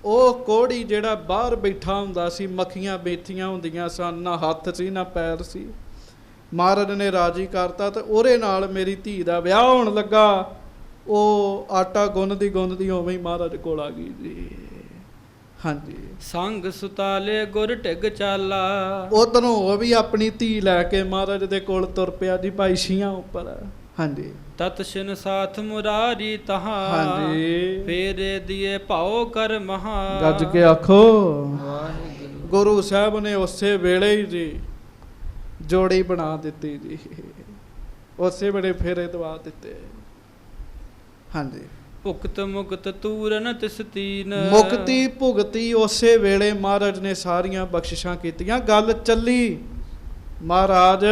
ਉਹ ਕੋਹੜੀ ਜਿਹੜਾ ਬਾਹਰ ਬੈਠਾ ਹੁੰਦਾ ਸੀ, ਮੱਖੀਆਂ ਬੈਠੀਆਂ ਹੁੰਦੀਆਂ ਸਨ, ਨਾ ਹੱਥ ਸੀ ਨਾ ਪੈਰ ਸੀ। ਮਹਾਰਾਜ ਨੇ ਰਾਜੀ ਕਰਤਾ ਤੇ ਉਹਦੇ ਨਾਲ ਮੇਰੀ ਧੀ ਦਾ ਵਿਆਹ ਹੋਣ ਲੱਗਾ। ਉਹ ਆਟਾ ਗੁੰਨਦੀ ਗੁੰਨਦੀ ਉਵੇਂ ਹੀ ਮਹਾਰਾਜ ਕੋਲ ਆ ਗਈ ਜੀ। ਹਾਂਜੀ, ਸੰਗ ਸੁਤਾਲੇ ਗੁਰ ਢਿਗ ਚਾਲਾ। ਉਧਰੋਂ ਉਹ ਵੀ ਆਪਣੀ ਧੀ ਲੈ ਕੇ ਮਹਾਰਾਜ ਦੇ ਕੋਲ ਤੁਰ ਪਿਆ ਜੀ, ਭਾਈ ਸ਼ੀਹਾਂ ਉੱਪਰ। ਹਾਂਜੀ, ਤਤ ਸ਼ਿਨ ਸਾਥ ਮੁਰਾਰੀ ਤਹਾਂ। ਹਾਂਜੀ, ਫੇਰੇ ਦੀਏ ਭਾਉ ਕਰ ਮਹਾ। ਗੱਜ ਕੇ ਆਖੋ। ਵਾਹਿਗੁਰੂ। ਗੁਰੂ ਸਾਹਿਬ ਨੇ ਉਸੇ ਵੇਲੇ ਹੀ ਜੀ ਜੋੜੀ ਬਣਾ ਦਿੱਤੀ ਜੀ। ਉਸੇ ਵੇਲੇ ਫੇਰੇ ਦਵਾ ਦਿੱਤੇ। ਹਾਂਜੀ, ਭੁਗਤ ਮੁਕਤ ਤੂਰਨ ਤਿਸ ਤੀਨ। ਮੁਕਤੀ ਭੁਗਤੀ ਉਸੇ ਵੇਲੇ ਮਹਾਰਾਜ ਨੇ ਸਾਰੀਆਂ ਬਖਸ਼ਿਸ਼ਾਂ ਕੀਤੀਆਂ। ਗੱਲ ਚੱਲੀ। ਮਹਾਰਾਜ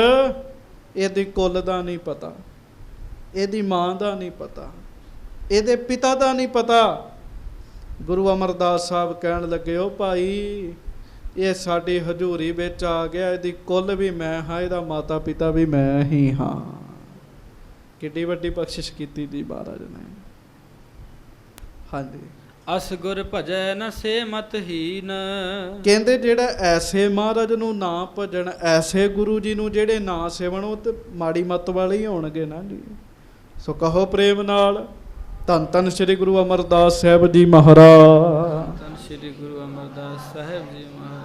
ਇਹਦੀ ਕੁੱਲ ਦਾ ਨਹੀਂ ਪਤਾ, ਇਹਦੀ ਮਾਂ ਦਾ ਨਹੀਂ ਪਤਾ, ਇਹਦੇ ਪਿਤਾ ਦਾ ਨਹੀਂ ਪਤਾ। ਗੁਰੂ ਅਮਰਦਾਸ ਸਾਹਿਬ ਕਹਿਣ ਲੱਗੇ, ਉਹ ਭਾਈ ਇਹ ਸਾਡੀ ਹਜ਼ੂਰੀ ਵਿੱਚ ਆ ਗਿਆ, ਇਹਦੀ ਕੁੱਲ ਵੀ ਮੈਂ ਹਾਂ, ਇਹਦਾ ਮਾਤਾ ਪਿਤਾ ਵੀ ਮੈਂ ਹੀ ਹਾਂ। ਕਿੱਡੀ ਵੱਡੀ ਬਖਸ਼ਿਸ਼ ਕੀਤੀ ਜੀ ਮਹਾਰਾਜ ਨੇ। ਹਾਂਜੀ, ਅਸ ਗੁਰ ਭਜੈ ਨ ਸੇ ਮਤ ਹੀਨ। ਕਹਿੰਦੇ ਜਿਹੜਾ ਐਸੇ ਮਹਾਰਾਜ ਨੂੰ ਨਾ ਭਜਣ, ਐਸੇ ਗੁਰੂ ਜੀ ਨੂੰ ਜਿਹੜੇ ਨਾ ਸੇਵਣ, ਉਹ ਤੇ ਮਾੜੀ ਮੱਤ ਵਾਲੇ ਹੀ ਹੋਣਗੇ ਨਾ ਜੀ। ਸੋ ਕਹੋ ਪ੍ਰੇਮ ਨਾਲ, ਧੰਨ ਧੰਨ ਸ੍ਰੀ ਗੁਰੂ ਅਮਰਦਾਸ ਸਾਹਿਬ ਜੀ ਮਹਾਰਾਜ। ਧੰਨ ਸ੍ਰੀ ਗੁਰੂ ਅਮਰਦਾਸ ਸਾਹਿਬ ਜੀ ਮਹਾਰਾਜ।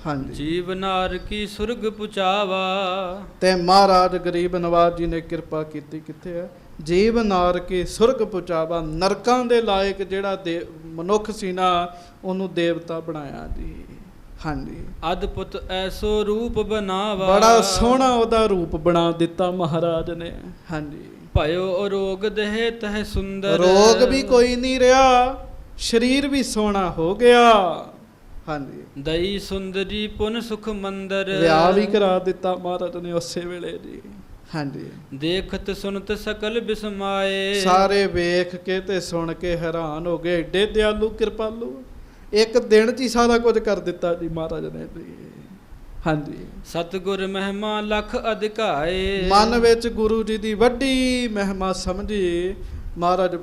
ਹਾਂਜੀ, ਜੀਵ ਨਾਰ ਕੀ ਸੁਰਗ ਪੁਚਾਵਾ। ਤੇ ਮਹਾਰਾਜ ਗਰੀਬ ਨਵਾਜ ਜੀ ਨੇ ਕਿਰਪਾ ਕੀਤੀ। ਕਿੱਥੇ ਹੈ? ਜੀਵ ਨਾਰ ਕੇ ਸੁਰਗ ਪੁਚਾਵਾ। ਨਰਕਾਂ ਦੇ ਲਾਇਕ ਜਿਹੜਾ ਮਨੁੱਖ ਸੀ ਨਾ, ਉਹਨੂੰ ਦੇਵਤਾ ਬਣਾਇਆ ਜੀ। ਹਾਂਜੀ, ਅਦਭੁਤ ਐਸੋ ਰੂਪ ਬਣਾਵਾ। ਬੜਾ ਸੋਹਣਾ ਉਹਦਾ ਰੂਪ ਬਣਾ ਦਿੱਤਾ ਮਹਾਰਾਜ ਨੇ। ਹਾਂਜੀ, ਭਇਓ ਰੋਗ ਦੇਹ ਤਹ ਸੁੰਦਰ। ਰੋਗ ਵੀ ਕੋਈ ਨਹੀਂ ਰਿਹਾ, ਸਰੀਰ ਵੀ ਸੋਹਣਾ ਹੋ ਗਿਆ। ਹਾਂਜੀ, ਦਈ ਸੁੰਦਰੀ ਪੁਨ ਸੁਖ ਮੰਦਰ। ਵਿਆਹ ਵੀ ਕਰਾ ਦਿੱਤਾ ਮਹਾਰਾਜ ਨੇ ਉਸੇ ਵੇਲੇ ਜੀ। ਹਾਂਜੀ, ਦੇਖਤ ਸੁਨਤ ਸਕਲ ਬਿਸਮਾਏ। ਸਾਰੇ ਵੇਖ ਕੇ ਤੇ ਸੁਣ ਕੇ ਹੈਰਾਨ ਹੋ ਗਏ। ਏਡੇ ਦਿਆਲੂ ਕਿਰਪਾਲੂ, ਇੱਕ ਦਿਨ 'ਚ ਹੀ ਸਾਰਾ ਕੁਝ ਕਰ ਦਿੱਤਾ ਜੀ ਮਹਾਰਾਜ ਨੇ ਜੀ। ਹਾਂਜੀ, ਸਤਿਗੁਰ ਮਹਿਮਾ ਲਖ ਅਧਿਕਾਏ। ਮਨ ਵਿੱਚ ਗੁਰੂ ਜੀ ਦੀ ਵੱਡੀ ਮਹਿਮਾ ਸਮਝੀ। ਮਹਾਰਾਜ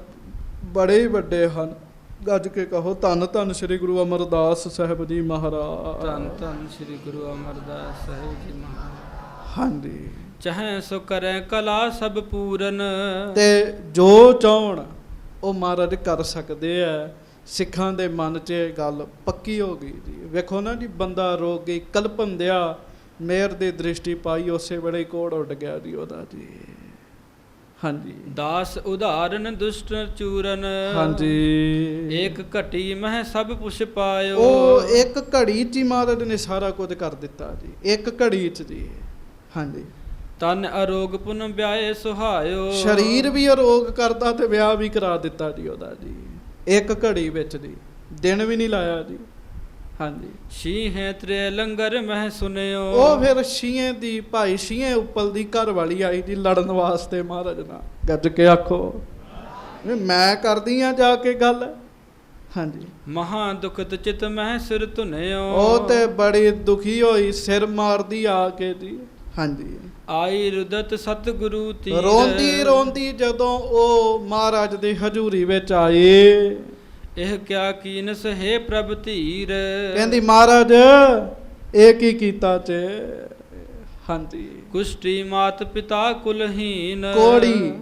ਬੜੇ ਹੀ ਵੱਡੇ ਹਨ, ਗੱਜ ਕੇ ਕਹੋ ਧੰਨ ਧੰਨ ਸ੍ਰੀ ਗੁਰੂ ਅਮਰਦਾਸ ਸਾਹਿਬ ਜੀ ਮਹਾਰਾਜ। ਧੰਨ ਧੰਨ ਸ੍ਰੀ ਗੁਰੂ ਅਮਰਦਾਸ ਸਾਹਿਬ ਜੀ ਮਹਾਰਾਜ। ਹਾਂਜੀ। ਚਾਹੇ ਸੋ ਕਰੈ ਕਲਾ ਸਭ ਪੂਰਨ। ਤੇ ਜੋ ਚਾਹਣ ਉਹ ਮਹਾਰਾਜ ਕਰ ਸਕਦੇ ਆ। ਸਿੱਖਾਂ ਦੇ ਮਨ 'ਚ ਇਹ ਗੱਲ ਪੱਕੀ ਹੋ ਗਈ ਜੀ। ਵੇਖੋ ਨਾ ਜੀ, ਬੰਦਾ ਰੋਕ ਗਈ ਕਲਪਨ ਦਿਆ ਮੇਰ ਦੀ ਦ੍ਰਿਸ਼ਟੀ ਪਾਈ, ਉਸੇ ਵੇਲੇ ਕੋੜ ਉੱਡ ਗਿਆ ਜੀ ਉਹਦਾ ਜੀ। ਹਾਂਜੀ। ਦਾਸ ਉਦਾਹਰਨ ਦੁਸ਼ਟ ਚੂਰਨ। ਹਾਂਜੀ। ਇੱਕ ਘਟੀ ਮਹਿ ਸਭ ਪੁਛ ਪਾਇਓ। ਉਹ ਇੱਕ ਘੜੀ 'ਚ ਹੀ ਮਹਾਰਾਜ ਨੇ ਸਾਰਾ ਕੁਝ ਕਰ ਦਿੱਤਾ ਜੀ, ਇੱਕ ਘੜੀ 'ਚ ਜੀ। ਹਾਂਜੀ। ਤਨ ਅਰੋਗ ਪੁਨ ਵਿਆਏ ਸੁਹਾਇਓ। ਸਰੀਰ ਵੀ ਅਰੋਗ ਕਰਦਾ ਤੇ ਵਿਆਹ ਵੀ ਕਰਾ ਦਿੱਤਾ ਜੀ ਉਹਦਾ ਜੀ, ਇੱਕ ਘੜੀ ਵਿੱਚ ਜੀ, ਦਿਨ ਵੀ ਨਹੀਂ ਲਾਇਆ ਜੀ। ਹਾਂਜੀ। ਸ਼ੀਹੇ ਤ੍ਰੇ ਲੰਗਰ ਮਹਿ ਸੁਨਿਓ। ਉਹ ਫਿਰ ਸ਼ੀਏ ਦੀ, ਭਾਈ ਸ਼ੀਏ ਉੱਪਲ ਦੀ ਘਰ ਵਾਲੀ ਆਈ ਜੀ ਲੜਨ ਵਾਸਤੇ ਮਹਾਰਾਜ ਨਾਲ। ਗੱਜ ਕੇ ਆਖੋ ਵੀ ਮੈਂ ਕਰਦੀ ਆ ਜਾ ਕੇ ਗੱਲ। ਹਾਂਜੀ। ਮਹਾ ਦੁਖਤ ਚਿਤ ਮਹਿ ਸਿਰ ਧੁਨਿਓ। ਉਹ ਤੇ ਬੜੀ ਦੁਖੀ ਹੋਈ, ਸਿਰ ਮਾਰਦੀ ਆ ਕੇ ਜੀ। ਹਾਂਜੀ। ਆਈ ਰੁਦਤ ਸਤਿਗੁਰੂ ਤੀਰ। ਰੋਂਦੀ ਰੋਂਦੀ ਜਦੋਂ ਉਹ ਮਹਾਰਾਜ ਦੀ ਹਜ਼ੂਰੀ ਵਿੱਚ ਆਏ, ਇਹ ਕਿਆ ਕੀਨਸ ਹੈ ਪ੍ਰਭ ਧੀਰ। ਕਹਿੰਦੀ ਮਹਾਰਾਜ ਇਹ ਕੀ ਕੀਤਾ ਚ। ਹਾਂਜੀ। ਕੁਸ਼ਟੀ ਮਾਤ ਪਿਤਾ ਕੁਲਹੀਨ। ਕੋੜੀ,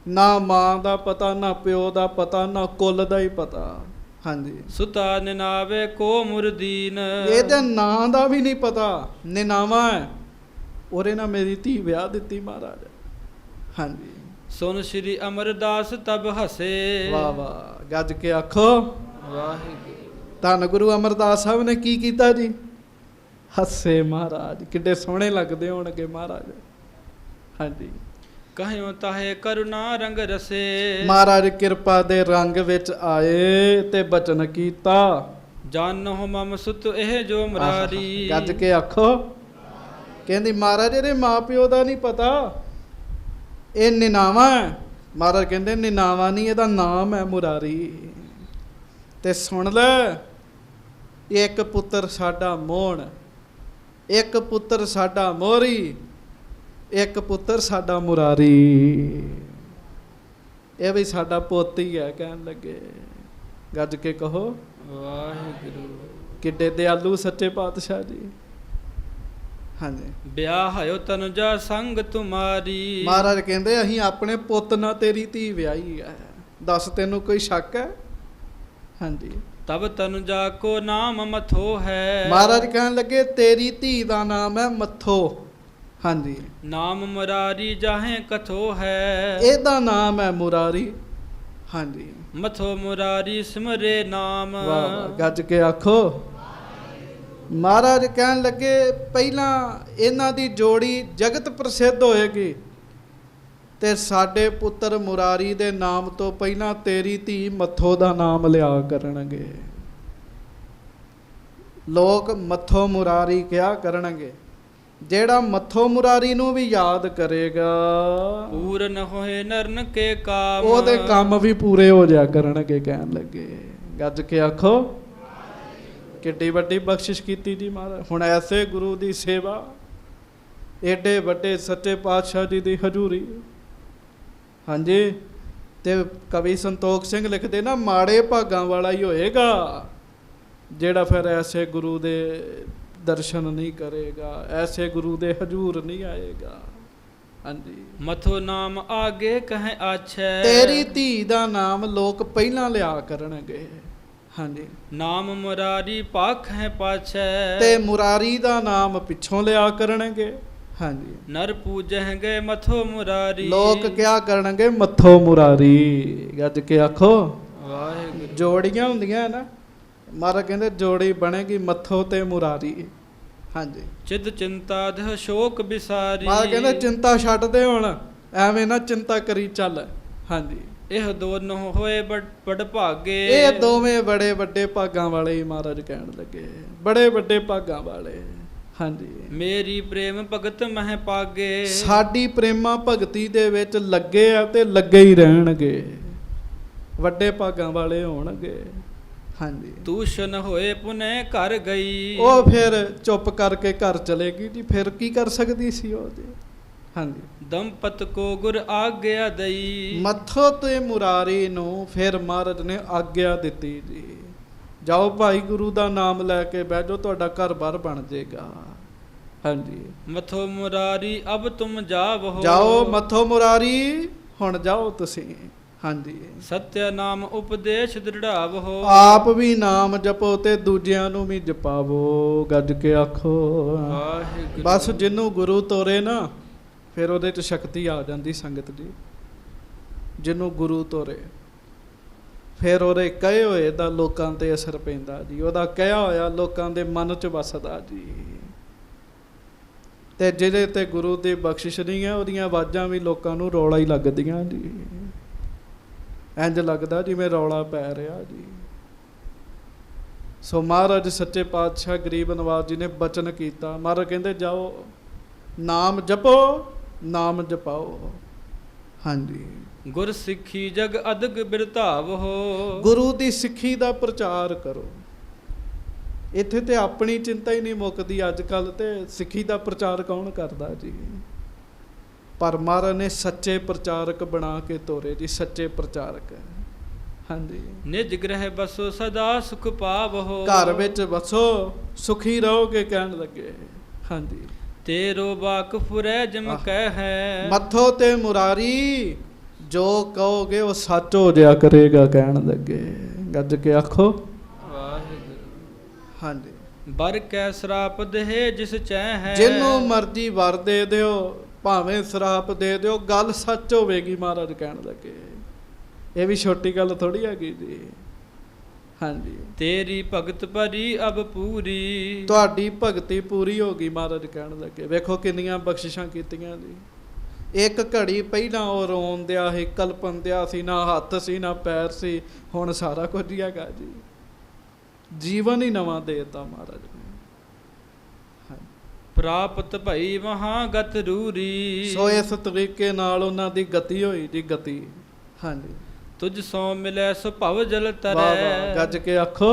ਨਾ ਮਾਂ ਦਾ ਪਤਾ, ਨਾ ਪਿਓ ਦਾ ਪਤਾ, ਨਾ ਕੁੱਲ ਦਾ ਹੀ ਪਤਾ। ਹਾਂਜੀ। ਸੁਤਾ ਨਿਨਾਵੇ ਕੋ ਮੁਰਦੀਨ। ਇਹਦੇ ਨਾਂ ਦਾ ਵੀ ਨਹੀਂ ਪਤਾ, ਨਿਨਾਵਾ ਹੈ। ਉਹਦੇ ਨਾਲ ਮੇਰੀ ਧੀ ਵਿਆਹ ਦਿੱਤੀ ਮਹਾਰਾਜ। ਹਾਂਜੀ। ਸੁਨ ਸ਼੍ਰੀ ਅਮਰਦਾਸ ਤਬ ਹਸੇ। ਵਾਹ ਵਾਹ, ਗੱਜ ਕੇ ਆਖੋ ਵਾਹਿਗੁਰੂ। ਧੰਨ ਗੁਰੂ ਅਮਰਦਾਸ ਸਾਹਿਬ ਨੇ ਕੀ ਕੀਤਾ ਜੀ? ਹੱਸੇ ਮਹਾਰਾਜ। ਕਿੱਡੇ ਸੋਹਣੇ ਲੱਗਦੇ ਹੋਣਗੇ ਮਹਾਰਾਜ। ਹਾਂਜੀ। ਕਹਿਓ ਤਾਹੇ ਕਰੁਣਾ ਰੰਗ ਰਸੇ। ਮਹਾਰਾਜ ਕਿਰਪਾ ਦੇ ਰੰਗ ਵਿੱਚ ਆਏ ਤੇ ਬਚਨ ਕੀਤਾ, ਜਾਨੋ ਮਮ ਸੁਤ ਇਹ ਜੋ ਮੁਰਾਰੀ। ਗੱਜ ਕੇ ਆਖੋ। ਕਹਿੰਦੀ ਮਹਾਰਾਜ ਇਹਦੇ ਮਾਂ ਪਿਓ ਦਾ ਨਹੀਂ ਪਤਾ, ਇਹ ਨਿਨਾਵਾ ਹੈ। ਮਹਾਰਾਜ ਕਹਿੰਦੇ ਨਿਨਾਵਾ ਨਹੀਂ, ਇਹਦਾ ਨਾਮ ਹੈ ਮੁਰਾਰੀ। ਤੇ ਸੁਣ ਲੈ, ਇੱਕ ਪੁੱਤਰ ਸਾਡਾ ਮੋਹਣ, ਇੱਕ ਪੁੱਤਰ ਸਾਡਾ ਮੋਹਰੀ, ਇੱਕ ਪੁੱਤਰ ਸਾਡਾ ਮੁਰਾਰੀ। ਇਹ ਵੀ ਸਾਡਾ ਪੁੱਤ ਹੀ ਹੈ ਕਹਿਣ ਲੱਗੇ। ਗੱਜ ਕੇ ਕਹੋ ਵਾਹਿਗੁਰੂ। ਕਿੱਡੇ ਦਿਆਲੂ ਸੱਚੇ ਪਾਤਸ਼ਾਹ ਜੀ। ਹਾਂਜੀ। ਵਿਆਹ ਹੋਇਓ ਤਨੁਜਾ ਸੰਗ ਤੁਮਾਰੀ। ਮਹਾਰਾਜ ਕਹਿੰਦੇ ਅਸੀਂ ਆਪਣੇ ਪੁੱਤ ਨਾਲ ਤੇਰੀ ਧੀ ਵਿਆਹੀ ਹੈ, ਦੱਸ ਤੈਨੂੰ ਕੋਈ ਸ਼ੱਕ ਹੈ? ਹਾਂਜੀ। ਤਬ ਤਨੁਜਾ ਕੋ ਨਾਮ ਮਥੋ ਹੈ। ਮਹਾਰਾਜ ਕਹਿਣ ਲੱਗੇ ਤੇਰੀ ਧੀ ਦਾ ਨਾਮ ਹੈ ਮੱਥੋ। ਹਾਂਜੀ। ਨਾਮ ਮੁਰਾਰੀ ਜਾਹੇ ਕਥੋ ਹੈ। ਇਹਦਾ ਨਾਮ ਹੈ ਮੁਰਾਰੀ। ਹਾਂਜੀ। ਮਥੋ ਮੁਰਾਰੀ ਸਿਮਰੇ ਨਾਮ। ਵਾਹ ਵਾਹ, ਗੱਜ ਕੇ ਆਖੋ। ਮਹਾਰਾਜ ਕਹਿਣ ਲੱਗੇ ਪਹਿਲਾਂ ਇਹਨਾਂ ਦੀ ਜੋੜੀ ਜਗਤ ਪ੍ਰਸਿੱਧ ਹੋਏਗੀ ਤੇ ਸਾਡੇ ਪੁੱਤਰ ਮੁਰਾਰੀ ਦੇ ਨਾਮ ਤੋਂ ਪਹਿਲਾਂ ਤੇਰੀ ਧੀ ਮੱਥੋ ਦਾ ਨਾਮ ਲਿਆ ਕਰਨਗੇ। ਲੋਕ ਮੱਥੋ ਮੁਰਾਰੀ ਕਿਹਾ ਕਰਨਗੇ। ਜਿਹੜਾ ਮੱਥੋ ਮੁਰਾਰੀ ਨੂੰ ਵੀ ਯਾਦ ਕਰੇਗਾ, ਪੂਰਨ ਹੋਏ ਨਰਨ ਕੇ ਕਾਮ। ਉਹਦੇ ਕੰਮ ਵੀ ਪੂਰੇ ਹੋ ਜਾ ਕਰਨਗੇ ਕਹਿਣ ਲੱਗੇ। ਗੱਜ ਕੇ ਆਖੋ। ਕਿੱਡੀ ਵੱਡੀ ਬਖਸ਼ਿਸ਼ ਕੀਤੀ ਜੀ ਮਹਾਰਾਜ। ਹੁਣ ਐਸੇ ਗੁਰੂ ਦੀ ਸੇਵਾ, ਏਡੇ ਵੱਡੇ ਸੱਚੇ ਪਾਤਸ਼ਾਹ ਜੀ ਦੀ ਹਜ਼ੂਰੀ। ਹਾਂਜੀ। ਤੇ ਕਵੀ ਸੰਤੋਖ ਸਿੰਘ ਲਿਖਦੇ ਨਾ, ਮਾੜੇ ਭਾਗਾਂ ਵਾਲਾ ਹੀ ਹੋਏਗਾ ਜਿਹੜਾ ਫਿਰ ਐਸੇ ਗੁਰੂ ਦੇ ਦਰਸ਼ਨ ਨਹੀਂ ਕਰੇਗਾ, ਐਸੇ ਗੁਰੂ ਦੇ ਹਜ਼ੂਰ ਨਹੀਂ ਆਏਗਾ। ਹਾਂਜੀ। ਮਥੋ ਨਾਮ ਆਗੇ ਕਹੇ ਆਛੈ। ਤੇਰੀ ਧੀ ਦਾ ਨਾਮ ਲੋਕ ਪਹਿਲਾਂ ਲਿਆ ਕਰਨਗੇ। ਹਾਂਜੀ। ਨਾਮ ਮੁਰਾਰੀ ਪਾਖ ਹੈ ਪਾਛੈ। ਤੇ ਮੁਰਾਰੀ ਦਾ ਨਾਮ ਪਿੱਛੋਂ ਲਿਆ ਕਰਨਗੇ। ਹਾਂਜੀ। ਨਰ ਪੂਜਹਿਗੇ ਮਥੋ ਮੁਰਾਰੀ। ਲੋਕ ਕਿਆ ਕਰਨਗੇ? ਮੱਥੋ ਮੁਰਾਰੀ। ਗੱਜ ਕੇ ਆਖੋ ਵਾਹਿਗੁਰੂ। ਜੋੜੀਆਂ ਹੁੰਦੀਆਂ ਨਾ, ਮਹਾਰਾਜ ਕਹਿੰਦੇ ਜੋੜੀ ਬਣੇਗੀ ਮੱਥੋ ਤੇ ਮੁਰਾਰੀ। ਹਾਂਜੀ। ਚਿਤ ਚਿੰਤਾ ਦਹ ਸ਼ੋਕ ਬਿਸਾਰੀ। ਮਹਾਰਾਜ ਕਹਿੰਦੇ ਚਿੰਤਾ ਛੱਡ ਦੇ ਹੁਣ, ਐਵੇਂ ਨਾ ਚਿੰਤਾ ਕਰੀ ਚੱਲ। ਹਾਂਜੀ। ਇਹ ਦੋਨੋਂ ਹੋਏ ਬੜ ਭਾਗੇ। ਇਹ ਦੋਵੇਂ ਬੜੇ ਵੱਡੇ ਭਾਗਾਂ ਵਾਲੇ ਹੀ ਮਹਾਰਾਜ ਕਹਿਣ ਲੱਗੇ, ਬੜੇ ਵੱਡੇ ਭਾਗਾਂ ਵਾਲੇ। ਹਾਂਜੀ। ਮੇਰੀ ਪ੍ਰੇਮ ਭਗਤ ਮਹਿ ਪਾਗੇ। ਸਾਡੀ ਪ੍ਰੇਮਾ ਭਗਤੀ ਦੇ ਵਿੱਚ ਲੱਗੇ ਆ ਤੇ ਲੱਗੇ ਹੀ ਰਹਿਣਗੇ, ਵੱਡੇ ਭਾਗਾਂ ਵਾਲੇ ਹੋਣਗੇ। ਹਾਂਜੀ। ਤੂਸ਼ਨ ਹੋਏ ਪੁਨੇ ਘਰ ਗਈ। ਉਹ ਫਿਰ ਚੁੱਪ ਕਰਕੇ ਘਰ ਚਲੇਗੀ ਜੀ। ਫਿਰ ਕੀ ਕਰ ਸਕਦੀ ਸੀ ਉਹ ਜੀ? ਹਾਂਜੀ। ਦੰਪਤ ਕੋ ਗੁਰ ਆਗਿਆ ਦਈ। ਮੱਥੋ ਤੇ ਮੁਰਾਰੀ ਨੂੰ ਫਿਰ ਮਹਾਰਾਜ ਨੇ ਆਗਿਆ ਦਿੱਤੀ ਜੀ, ਜਾਓ ਭਾਈ ਗੁਰੂ ਦਾ ਨਾਮ ਲੈ ਕੇ ਬਹਿ ਜਾਓ, ਤੁਹਾਡਾ ਘਰ-ਬਾਰ ਬਣ ਜਾਏਗਾ। ਹਾਂਜੀ। ਮਥੋ ਮੁਰਾਰੀ ਅਬ ਤੁਮ ਜਾਵੋ। ਜਾਓ ਮੱਥੋ ਮੁਰਾਰੀ, ਹੁਣ ਜਾਓ ਤੁਸੀਂ। ਹਾਂਜੀ। ਸਤਿਆ ਨਾਮ ਉਪਦੇਸ਼ ਦ੍ਰਿੜਾਵੋ। ਆਪ ਵੀ ਨਾਮ ਜਪੋ ਤੇ ਦੂਜਿਆਂ ਨੂੰ ਵੀ ਜਪਾਵੋ। ਗੱਜ ਕੇ ਆਖੋ ਵਾਹਿਗੁਰੂ। ਬਸ ਜਿਹਨੂੰ ਗੁਰੂ ਤੋਰੇ ਨਾ, ਫਿਰ ਉਹਦੇ 'ਚ ਸ਼ਕਤੀ ਆ ਜਾਂਦੀ ਸੰਗਤ ਜੀ। ਜਿਹਨੂੰ ਗੁਰੂ ਤੋਰੇ ਫਿਰ ਉਹਦੇ ਕਹੇ ਹੋਏ ਦਾ ਲੋਕਾਂ 'ਤੇ ਅਸਰ ਪੈਂਦਾ ਜੀ, ਉਹਦਾ ਕਿਹਾ ਹੋਇਆ ਲੋਕਾਂ ਦੇ ਮਨ 'ਚ ਵਸਦਾ ਜੀ। ਤੇ ਜਿਹਦੇ 'ਤੇ ਗੁਰੂ ਦੀ ਬਖਸ਼ਿਸ਼ ਨਹੀਂ ਹੈ, ਉਹਦੀਆਂ ਆਵਾਜ਼ਾਂ ਵੀ ਲੋਕਾਂ ਨੂੰ ਰੌਲਾ ਹੀ ਲੱਗਦੀਆਂ ਜੀ। ਇੰਝ ਲੱਗਦਾ ਜਿਵੇਂ ਰੌਲਾ ਪੈ ਰਿਹਾ ਜੀ। ਸੋ ਮਹਾਰਾਜ ਸੱਚੇ ਪਾਤਸ਼ਾਹ ਗਰੀਬ ਨਵਾਜ਼ ਜੀ ਨੇ ਬਚਨ ਕੀਤਾ। ਮਹਾਰਾਜ ਕਹਿੰਦੇ ਜਾਓ ਨਾਮ ਜਪੋ, ਨਾਮ ਜਪਾਓ। ਹਾਂਜੀ। ਗੁਰ ਸਿੱਖੀ ਜਗ ਅਦਗ ਬਿਰਤਾਵੋ। ਗੁਰੂ ਦੀ ਸਿੱਖੀ ਦਾ ਪ੍ਰਚਾਰ ਕਰੋ। ਇੱਥੇ ਤੇ ਆਪਣੀ ਚਿੰਤਾ ਹੀ ਨਹੀਂ ਮੁੱਕਦੀ ਅੱਜ ਕੱਲ੍ਹ, ਤੇ ਸਿੱਖੀ ਦਾ ਪ੍ਰਚਾਰ ਕੌਣ ਕਰਦਾ ਜੀ। ਪਰ ਮਹਾਰਾਜ ਨੇ ਸੱਚੇ ਪ੍ਰਚਾਰਕ ਬਣਾ ਕੇ ਤੋਰੇ ਜੀ, ਸੱਚੇ ਪ੍ਰਚਾਰਕ। ਹਾਂਜੀ। ਨਿਜ ਗ੍ਰਹਿ ਬਸੋ ਸਦਾ ਸੁਖ ਪਾਵੋ। ਘਰ ਵਿੱਚ ਵਸੋ ਸੁਖੀ ਰਹੋਗੇ ਕਹਿਣ ਲੱਗੇ। ਹਾਂਜੀ। ਤੇਰੋ ਵਾਕਫ ਰਹਿ ਜਮ ਕਹਿ ਹੈ। ਮੱਥੋ ਤੇ ਮੁਰਾਰੀ, ਜੋ ਕਹੋਗੇ ਉਹ ਸੱਚ ਹੋ ਜਾਇਆ ਕਰੇਗਾ ਕਹਿਣ ਲੱਗੇ। ਗੱਜ ਕੇ ਆਖੋ ਵਾਹਿਗੁਰੂ। ਹਾਂਜੀ। ਬਰ ਕੈ ਸਰਾਪ ਦੇਹ ਜਿਸ ਚੈ ਹੈ। ਜਿਹਨੂੰ ਮਰਜ਼ੀ ਵਰ ਦੇ ਦਿਓ, ਭਾਵੇਂ ਸਰਾਪ ਦੇ ਦਿਓ, ਗੱਲ ਸੱਚ ਹੋਵੇਗੀ ਮਹਾਰਾਜ ਕਹਿਣ ਲੱਗੇ। ਇਹ ਵੀ ਛੋਟੀ ਗੱਲ ਥੋੜੀ ਹੈਗੀ ਜੀ। ਹਾਂਜੀ। ਤੇਰੀ ਭਗਤ ਭਰੀ ਅਬ ਪੂਰੀ। ਤੁਹਾਡੀ ਭਗਤੀ ਪੂਰੀ ਹੋ ਗਈ ਮਹਾਰਾਜ ਕਹਿਣ ਲੱਗੇ। ਵੇਖੋ ਕਿੰਨੀਆਂ ਬਖਸ਼ਿਸ਼ਾਂ ਕੀਤੀਆਂ ਜੀ। ਇੱਕ ਘੜੀ ਪਹਿਲਾਂ ਉਹ ਰੋਣ ਦਿਆ ਸੀ, ਕਲਪਨ ਦਿਆ ਸੀ, ਨਾ ਹੱਥ ਸੀ ਨਾ ਪੈਰ ਸੀ, ਹੁਣ ਸਾਰਾ ਕੁਝ ਹੀ ਹੈਗਾ ਜੀ। ਜੀਵਨ ਹੀ ਨਵਾਂ ਦੇਤਾ ਮਹਾਰਾਜ ਨੇ। ਪ੍ਰਾਪਤ ਭਈ ਮਹਾਗਤ ਰੂਰੀ। ਸੋ ਇਸ ਤਰੀਕੇ ਨਾਲ ਉਹਨਾਂ ਦੀ ਗਤੀ ਹੋਈ ਜੀ, ਗਤੀ। ਹਾਂਜੀ। ਤੁਝ ਸੋ ਮਿਲੇ ਸੋ ਭਵ ਜਲ ਵਾਹ ਤਰੈ। ਵਾਹ, ਗੱਜ ਕੇ ਆਖੋ।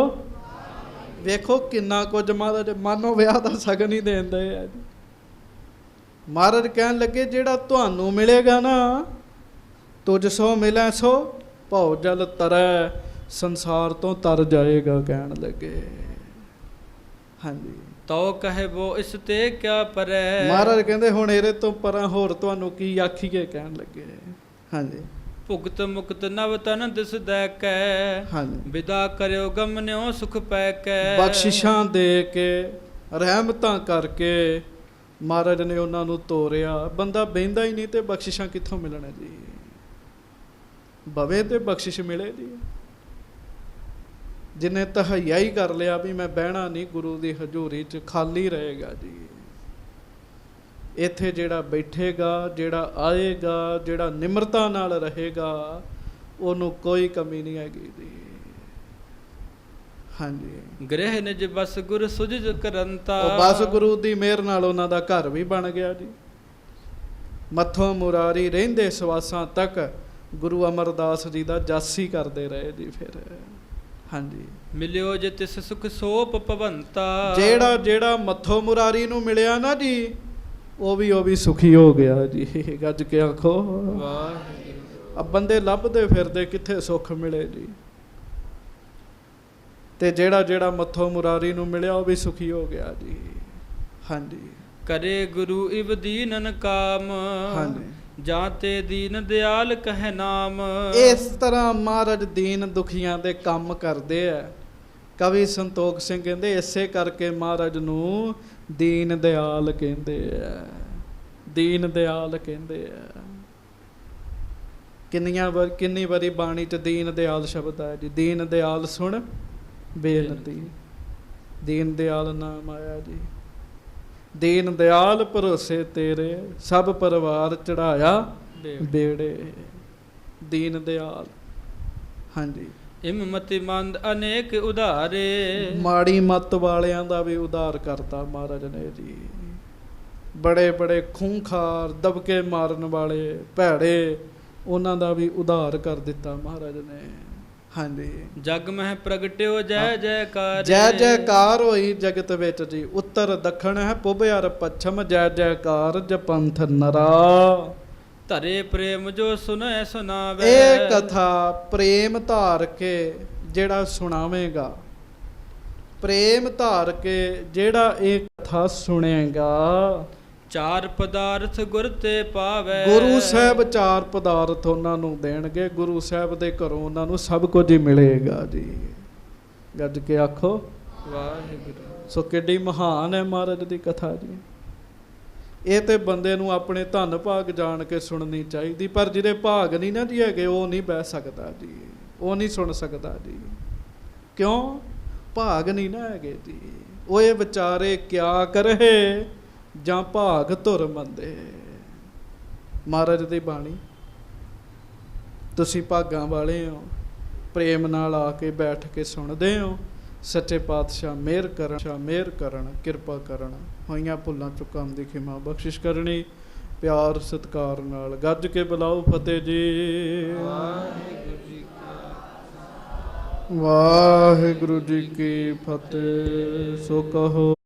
ਵੇਖੋ ਕਿੰਨਾ ਕੁਝ ਮਹਾਰਾਜ ਮਾਨੋ ਵਿਆਹ ਦਾ ਸ਼ਗਨ ਹੀ ਦੇਂਦੇ ਆ ਜੀ। ਮਹਾਰਾਜ ਕਹਿਣ ਲੱਗੇ ਜਿਹੜਾ ਤੁਹਾਨੂੰ ਮਿਲੇਗਾ ਨਾ, ਤੁਝ ਸੋ ਮਿਲੇ ਸੋ ਭਉ ਜਲ ਤਰੈ, ਸੰਸਾਰ ਤੋਂ ਤਰ ਜਾਏਗਾ ਕਹਿਣ ਲੱਗੇ। ਹਾਂਜੀ। ਤੋ ਕਹੇ ਵੋ ਇਸ ਤੇ ਕਿਆ ਪਰੈ। ਮਹਾਰਾਜ ਕਹਿੰਦੇ ਹੁਣ ਇਹਦੇ ਤੋਂ ਪਰਾਂ ਹੋਰ ਤੁਹਾਨੂੰ ਕੀ ਆਖੀਏ ਕਹਿਣ ਲੱਗੇ। ਹਾਂਜੀ। ਭੁਗਤ ਮੁਕਤ ਨਵ ਤਨ ਦਿਸਦੈ ਕੈ। ਹਾਂਜੀ। ਵਿਦਾ ਕਰਿਓ ਗਮਨਿਓ ਸੁਖ ਪੈ ਕੈ। ਬਖਸ਼ਿਸ਼ਾਂ ਦੇ ਕੇ, ਰਹਿਮਤਾਂ ਕਰਕੇ ਮਹਾਰਾਜ ਨੇ ਉਹਨਾਂ ਨੂੰ ਤੋਰਿਆ। ਬੰਦਾ ਬਹਿੰਦਾ ਹੀ ਨਹੀਂ ਤੇ ਬਖਸ਼ਿਸ਼ਾਂ ਕਿੱਥੋਂ ਮਿਲਣ ਜੀ। ਬਵੇ ਤੇ ਬਖਸ਼ਿਸ਼ ਮਿਲੇ ਜੀ। ਜਿਹਨੇ ਤਹਈਆ ਹੀ ਕਰ ਲਿਆ ਵੀ ਮੈਂ ਬਹਿਣਾ ਨਹੀਂ ਗੁਰੂ ਦੀ ਹਜ਼ੂਰੀ 'ਚ, ਖਾਲੀ ਰਹੇਗਾ ਜੀ। ਇੱਥੇ ਜਿਹੜਾ ਬੈਠੇਗਾ, ਜਿਹੜਾ ਆਏਗਾ, ਜਿਹੜਾ ਨਿਮਰਤਾ ਨਾਲ ਰਹੇਗਾ, ਉਹਨੂੰ ਕੋਈ ਕਮੀ ਨਹੀਂ ਹੈਗੀ ਜੀ। ਹਾਂਜੀ। ਗ੍ਰਹਿ ਨਿਜ ਬਸ ਗੁਰ ਸੁਜਿ ਕਰੰਤਾ। ਉਹ ਬਸ ਗੁਰੂ ਦੀ ਮਿਹਰ ਨਾਲ ਉਹਨਾਂ ਦਾ ਘਰ ਵੀ ਬਣ ਗਿਆ ਜੀ। ਮੱਥੋਂ ਮੁਰਾਰੀ ਰਹਿੰਦੇ ਸਵਾਸਾਂ ਤੱਕ ਗੁਰੂ ਅਮਰਦਾਸ ਜੀ ਦਾ ਜਸ ਹੀ ਕਰਦੇ ਰਹੇ ਜੀ। ਫਿਰ ਹਾਂਜੀ। ਮਿਲਿਓ ਜੇ ਤਿਸ ਸੁਖ ਸੋਪ ਭਵੰਤਾ। ਜਿਹੜਾ ਜਿਹੜਾ ਮੱਥੋਂ ਮੁਰਾਰੀ ਨੂੰ ਮਿਲਿਆ ਨਾ ਜੀ, ਉਹ ਵੀ ਸੁਖੀ ਹੋ ਗਿਆ ਜੀ। ਗੱਜ ਕੇ ਆਖੋ ਵਾਹਿਗੁਰੂ। ਆ ਬੰਦੇ ਲੱਭਦੇ ਫਿਰਦੇ ਕਿੱਥੇ ਸੁੱਖ ਮਿਲੇ ਜੀ। ਤੇ ਜਿਹੜਾ ਮੱਥੋਂ ਮੁਰਾਰੀ ਨੂੰ ਮਿਲਿਆ ਉਹ ਵੀ ਸੁਖੀ ਹੋ ਗਿਆ ਜੀ। ਹਾਂਜੀ। ਕਰੇ ਗੁਰੂ ਇਵ ਦੀਨਨ ਕਾਮ। ਹਾਂਜੀ। ਜਾਂ ਤੇ ਦੀਨ ਦਿਆਲ ਕਹਿ ਨਾਮ। ਇਸ ਤਰ੍ਹਾਂ ਮਹਾਰਾਜ ਦੀਨ ਦੁਖੀਆਂ ਦੇ ਕੰਮ ਕਰਦੇ ਆ। ਕਵੀ ਸੰਤੋਖ ਸਿੰਘ ਕਹਿੰਦੇ ਇਸੇ ਕਰਕੇ ਮਹਾਰਾਜ ਨੂੰ ਦੀਨ ਦਿਆਲ ਕਹਿੰਦੇ ਆ। ਦੀਨ ਦਿਆਲ ਕਹਿੰਦੇ ਆ। ਕਿੰਨੀ ਵਾਰੀ ਬਾਣੀ 'ਚ ਦੀਨ ਦਿਆਲ ਸ਼ਬਦ ਆਇਆ ਜੀ। ਦੀਨ ਦਿਆਲ ਸੁਣ ਬੇਨਤੀ, ਦੀਨ ਦਿਆਲ ਨਾਮ ਆਇਆ ਜੀ। ਦੀਨ ਦਿਆਲ ਭਰੋਸੇ ਤੇਰੇ, ਸਭ ਪਰਿਵਾਰ ਚੜਾਇਆ ਬੇੜੇ। ਦੀਨ ਦਿਆਲ। ਹਾਂਜੀ। ਇਮ ਮਤੀ ਮੰਦ ਅਨੇਕ ਉਧਾਰੇ। ਮਾੜੀ ਮੱਤ ਵਾਲਿਆਂ ਦਾ ਵੀ ਉਧਾਰ ਕਰਤਾ ਮਹਾਰਾਜ ਨੇ ਜੀ। ਬੜੇ ਬੜੇ ਖੂੰਖਾਰ, ਦਬਕੇ ਮਾਰਨ ਵਾਲੇ, ਭੈੜੇ, ਉਹਨਾਂ ਦਾ ਵੀ ਉਧਾਰ ਕਰ ਦਿੱਤਾ ਮਹਾਰਾਜ ਨੇ। ਹਾਂਜੀ। ਜਗ ਮਹਿ ਪ੍ਰਗਟਿਓ ਜੈ ਜੈਕਾਰ। ਜੈ ਜੈਕਾਰ ਹੋਈ ਜਗਤ ਵਿੱਚ ਜੀ। ਉੱਤਰ ਦੱਖਣ ਹੈ ਪੁਬ ਅਰ ਪੱਛਮ, ਜੈ ਜੈਕਾਰ ਜਪੰਥ ਨਰਾ। ਧਰੇ ਪ੍ਰੇਮ ਜੋ ਸੁਨੈ ਸੁਨਾਵੇ। ਇਹ ਕਥਾ ਪ੍ਰੇਮ ਧਾਰ ਕੇ ਜਿਹੜਾ ਸੁਣਾਵੇਗਾ, ਪ੍ਰੇਮ ਧਾਰ ਕੇ ਜਿਹੜਾ ਇਹ ਕਥਾ ਸੁਣੇਗਾ, ਚਾਰ ਪਦਾਰਥ ਗੁਰ ਤੇ ਪਾਵੇ। ਗੁਰੂ ਸਾਹਿਬ ਚਾਰ ਪਦਾਰਥ ਉਹਨਾਂ ਨੂੰ ਦੇਣਗੇ। ਗੁਰੂ ਸਾਹਿਬ ਦੇ ਘਰੋਂ ਉਹਨਾਂ ਨੂੰ ਸਭ ਕੁਝ ਹੀ ਮਿਲੇਗਾ ਜੀ। ਗੱਜ ਕੇ ਆਖੋ ਵਾਹਿਗੁਰੂ। ਸੋ ਕਿੱਡੀ ਮਹਾਨ ਹੈ ਮਹਾਰਾਜ ਦੀ ਕਥਾ ਜੀ। ਇਹ ਤੇ ਬੰਦੇ ਨੂੰ ਆਪਣੇ ਧਨ ਭਾਗ ਜਾਣ ਕੇ ਸੁਣਨੀ ਚਾਹੀਦੀ, ਪਰ ਜਿਹਦੇ ਭਾਗ ਨਹੀਂ ਨਾ ਜੀ ਹੈਗੇ ਉਹ ਨਹੀਂ ਬਹਿ ਸਕਦਾ ਜੀ, ਉਹ ਨਹੀਂ ਸੁਣ ਸਕਦਾ ਜੀ। ਕਿਉਂ? ਭਾਗ ਨਹੀਂ ਨਾ ਹੈਗੇ ਜੀ। ਉਹ ਇਹ ਵਿਚਾਰੇ ਕਿਆ ਕਰੇ ਜਾਂ ਭਾਗ ਧੁਰ ਮੰਦੇ। ਮਹਾਰਾਜ ਦੀ ਬਾਣੀ ਤੁਸੀਂ ਭਾਗਾਂ ਵਾਲੇ ਹੋ, ਪ੍ਰੇਮ ਨਾਲ ਆ ਕੇ ਬੈਠ ਕੇ ਸੁਣਦੇ ਹੋ। ਸੱਚੇ ਪਾਤਸ਼ਾਹ ਮਿਹਰ ਕਰਨ ਕਿਰਪਾ ਕਰਨ, ਹੋਈਆਂ ਭੁੱਲਾਂ ਚੁੱਕਾਂ ਦੀ ਖਿਮਾ ਬਖਸ਼ਿਸ਼ ਕਰਨੀ। ਪਿਆਰ ਸਤਿਕਾਰ ਨਾਲ ਗੱਜ ਕੇ ਬੁਲਾਓ ਫਤਿਹ ਜੀ। ਵਾਹਿਗੁਰੂ ਜੀ ਕੀ ਫਤਿਹ। ਸੋ ਕਹੋ।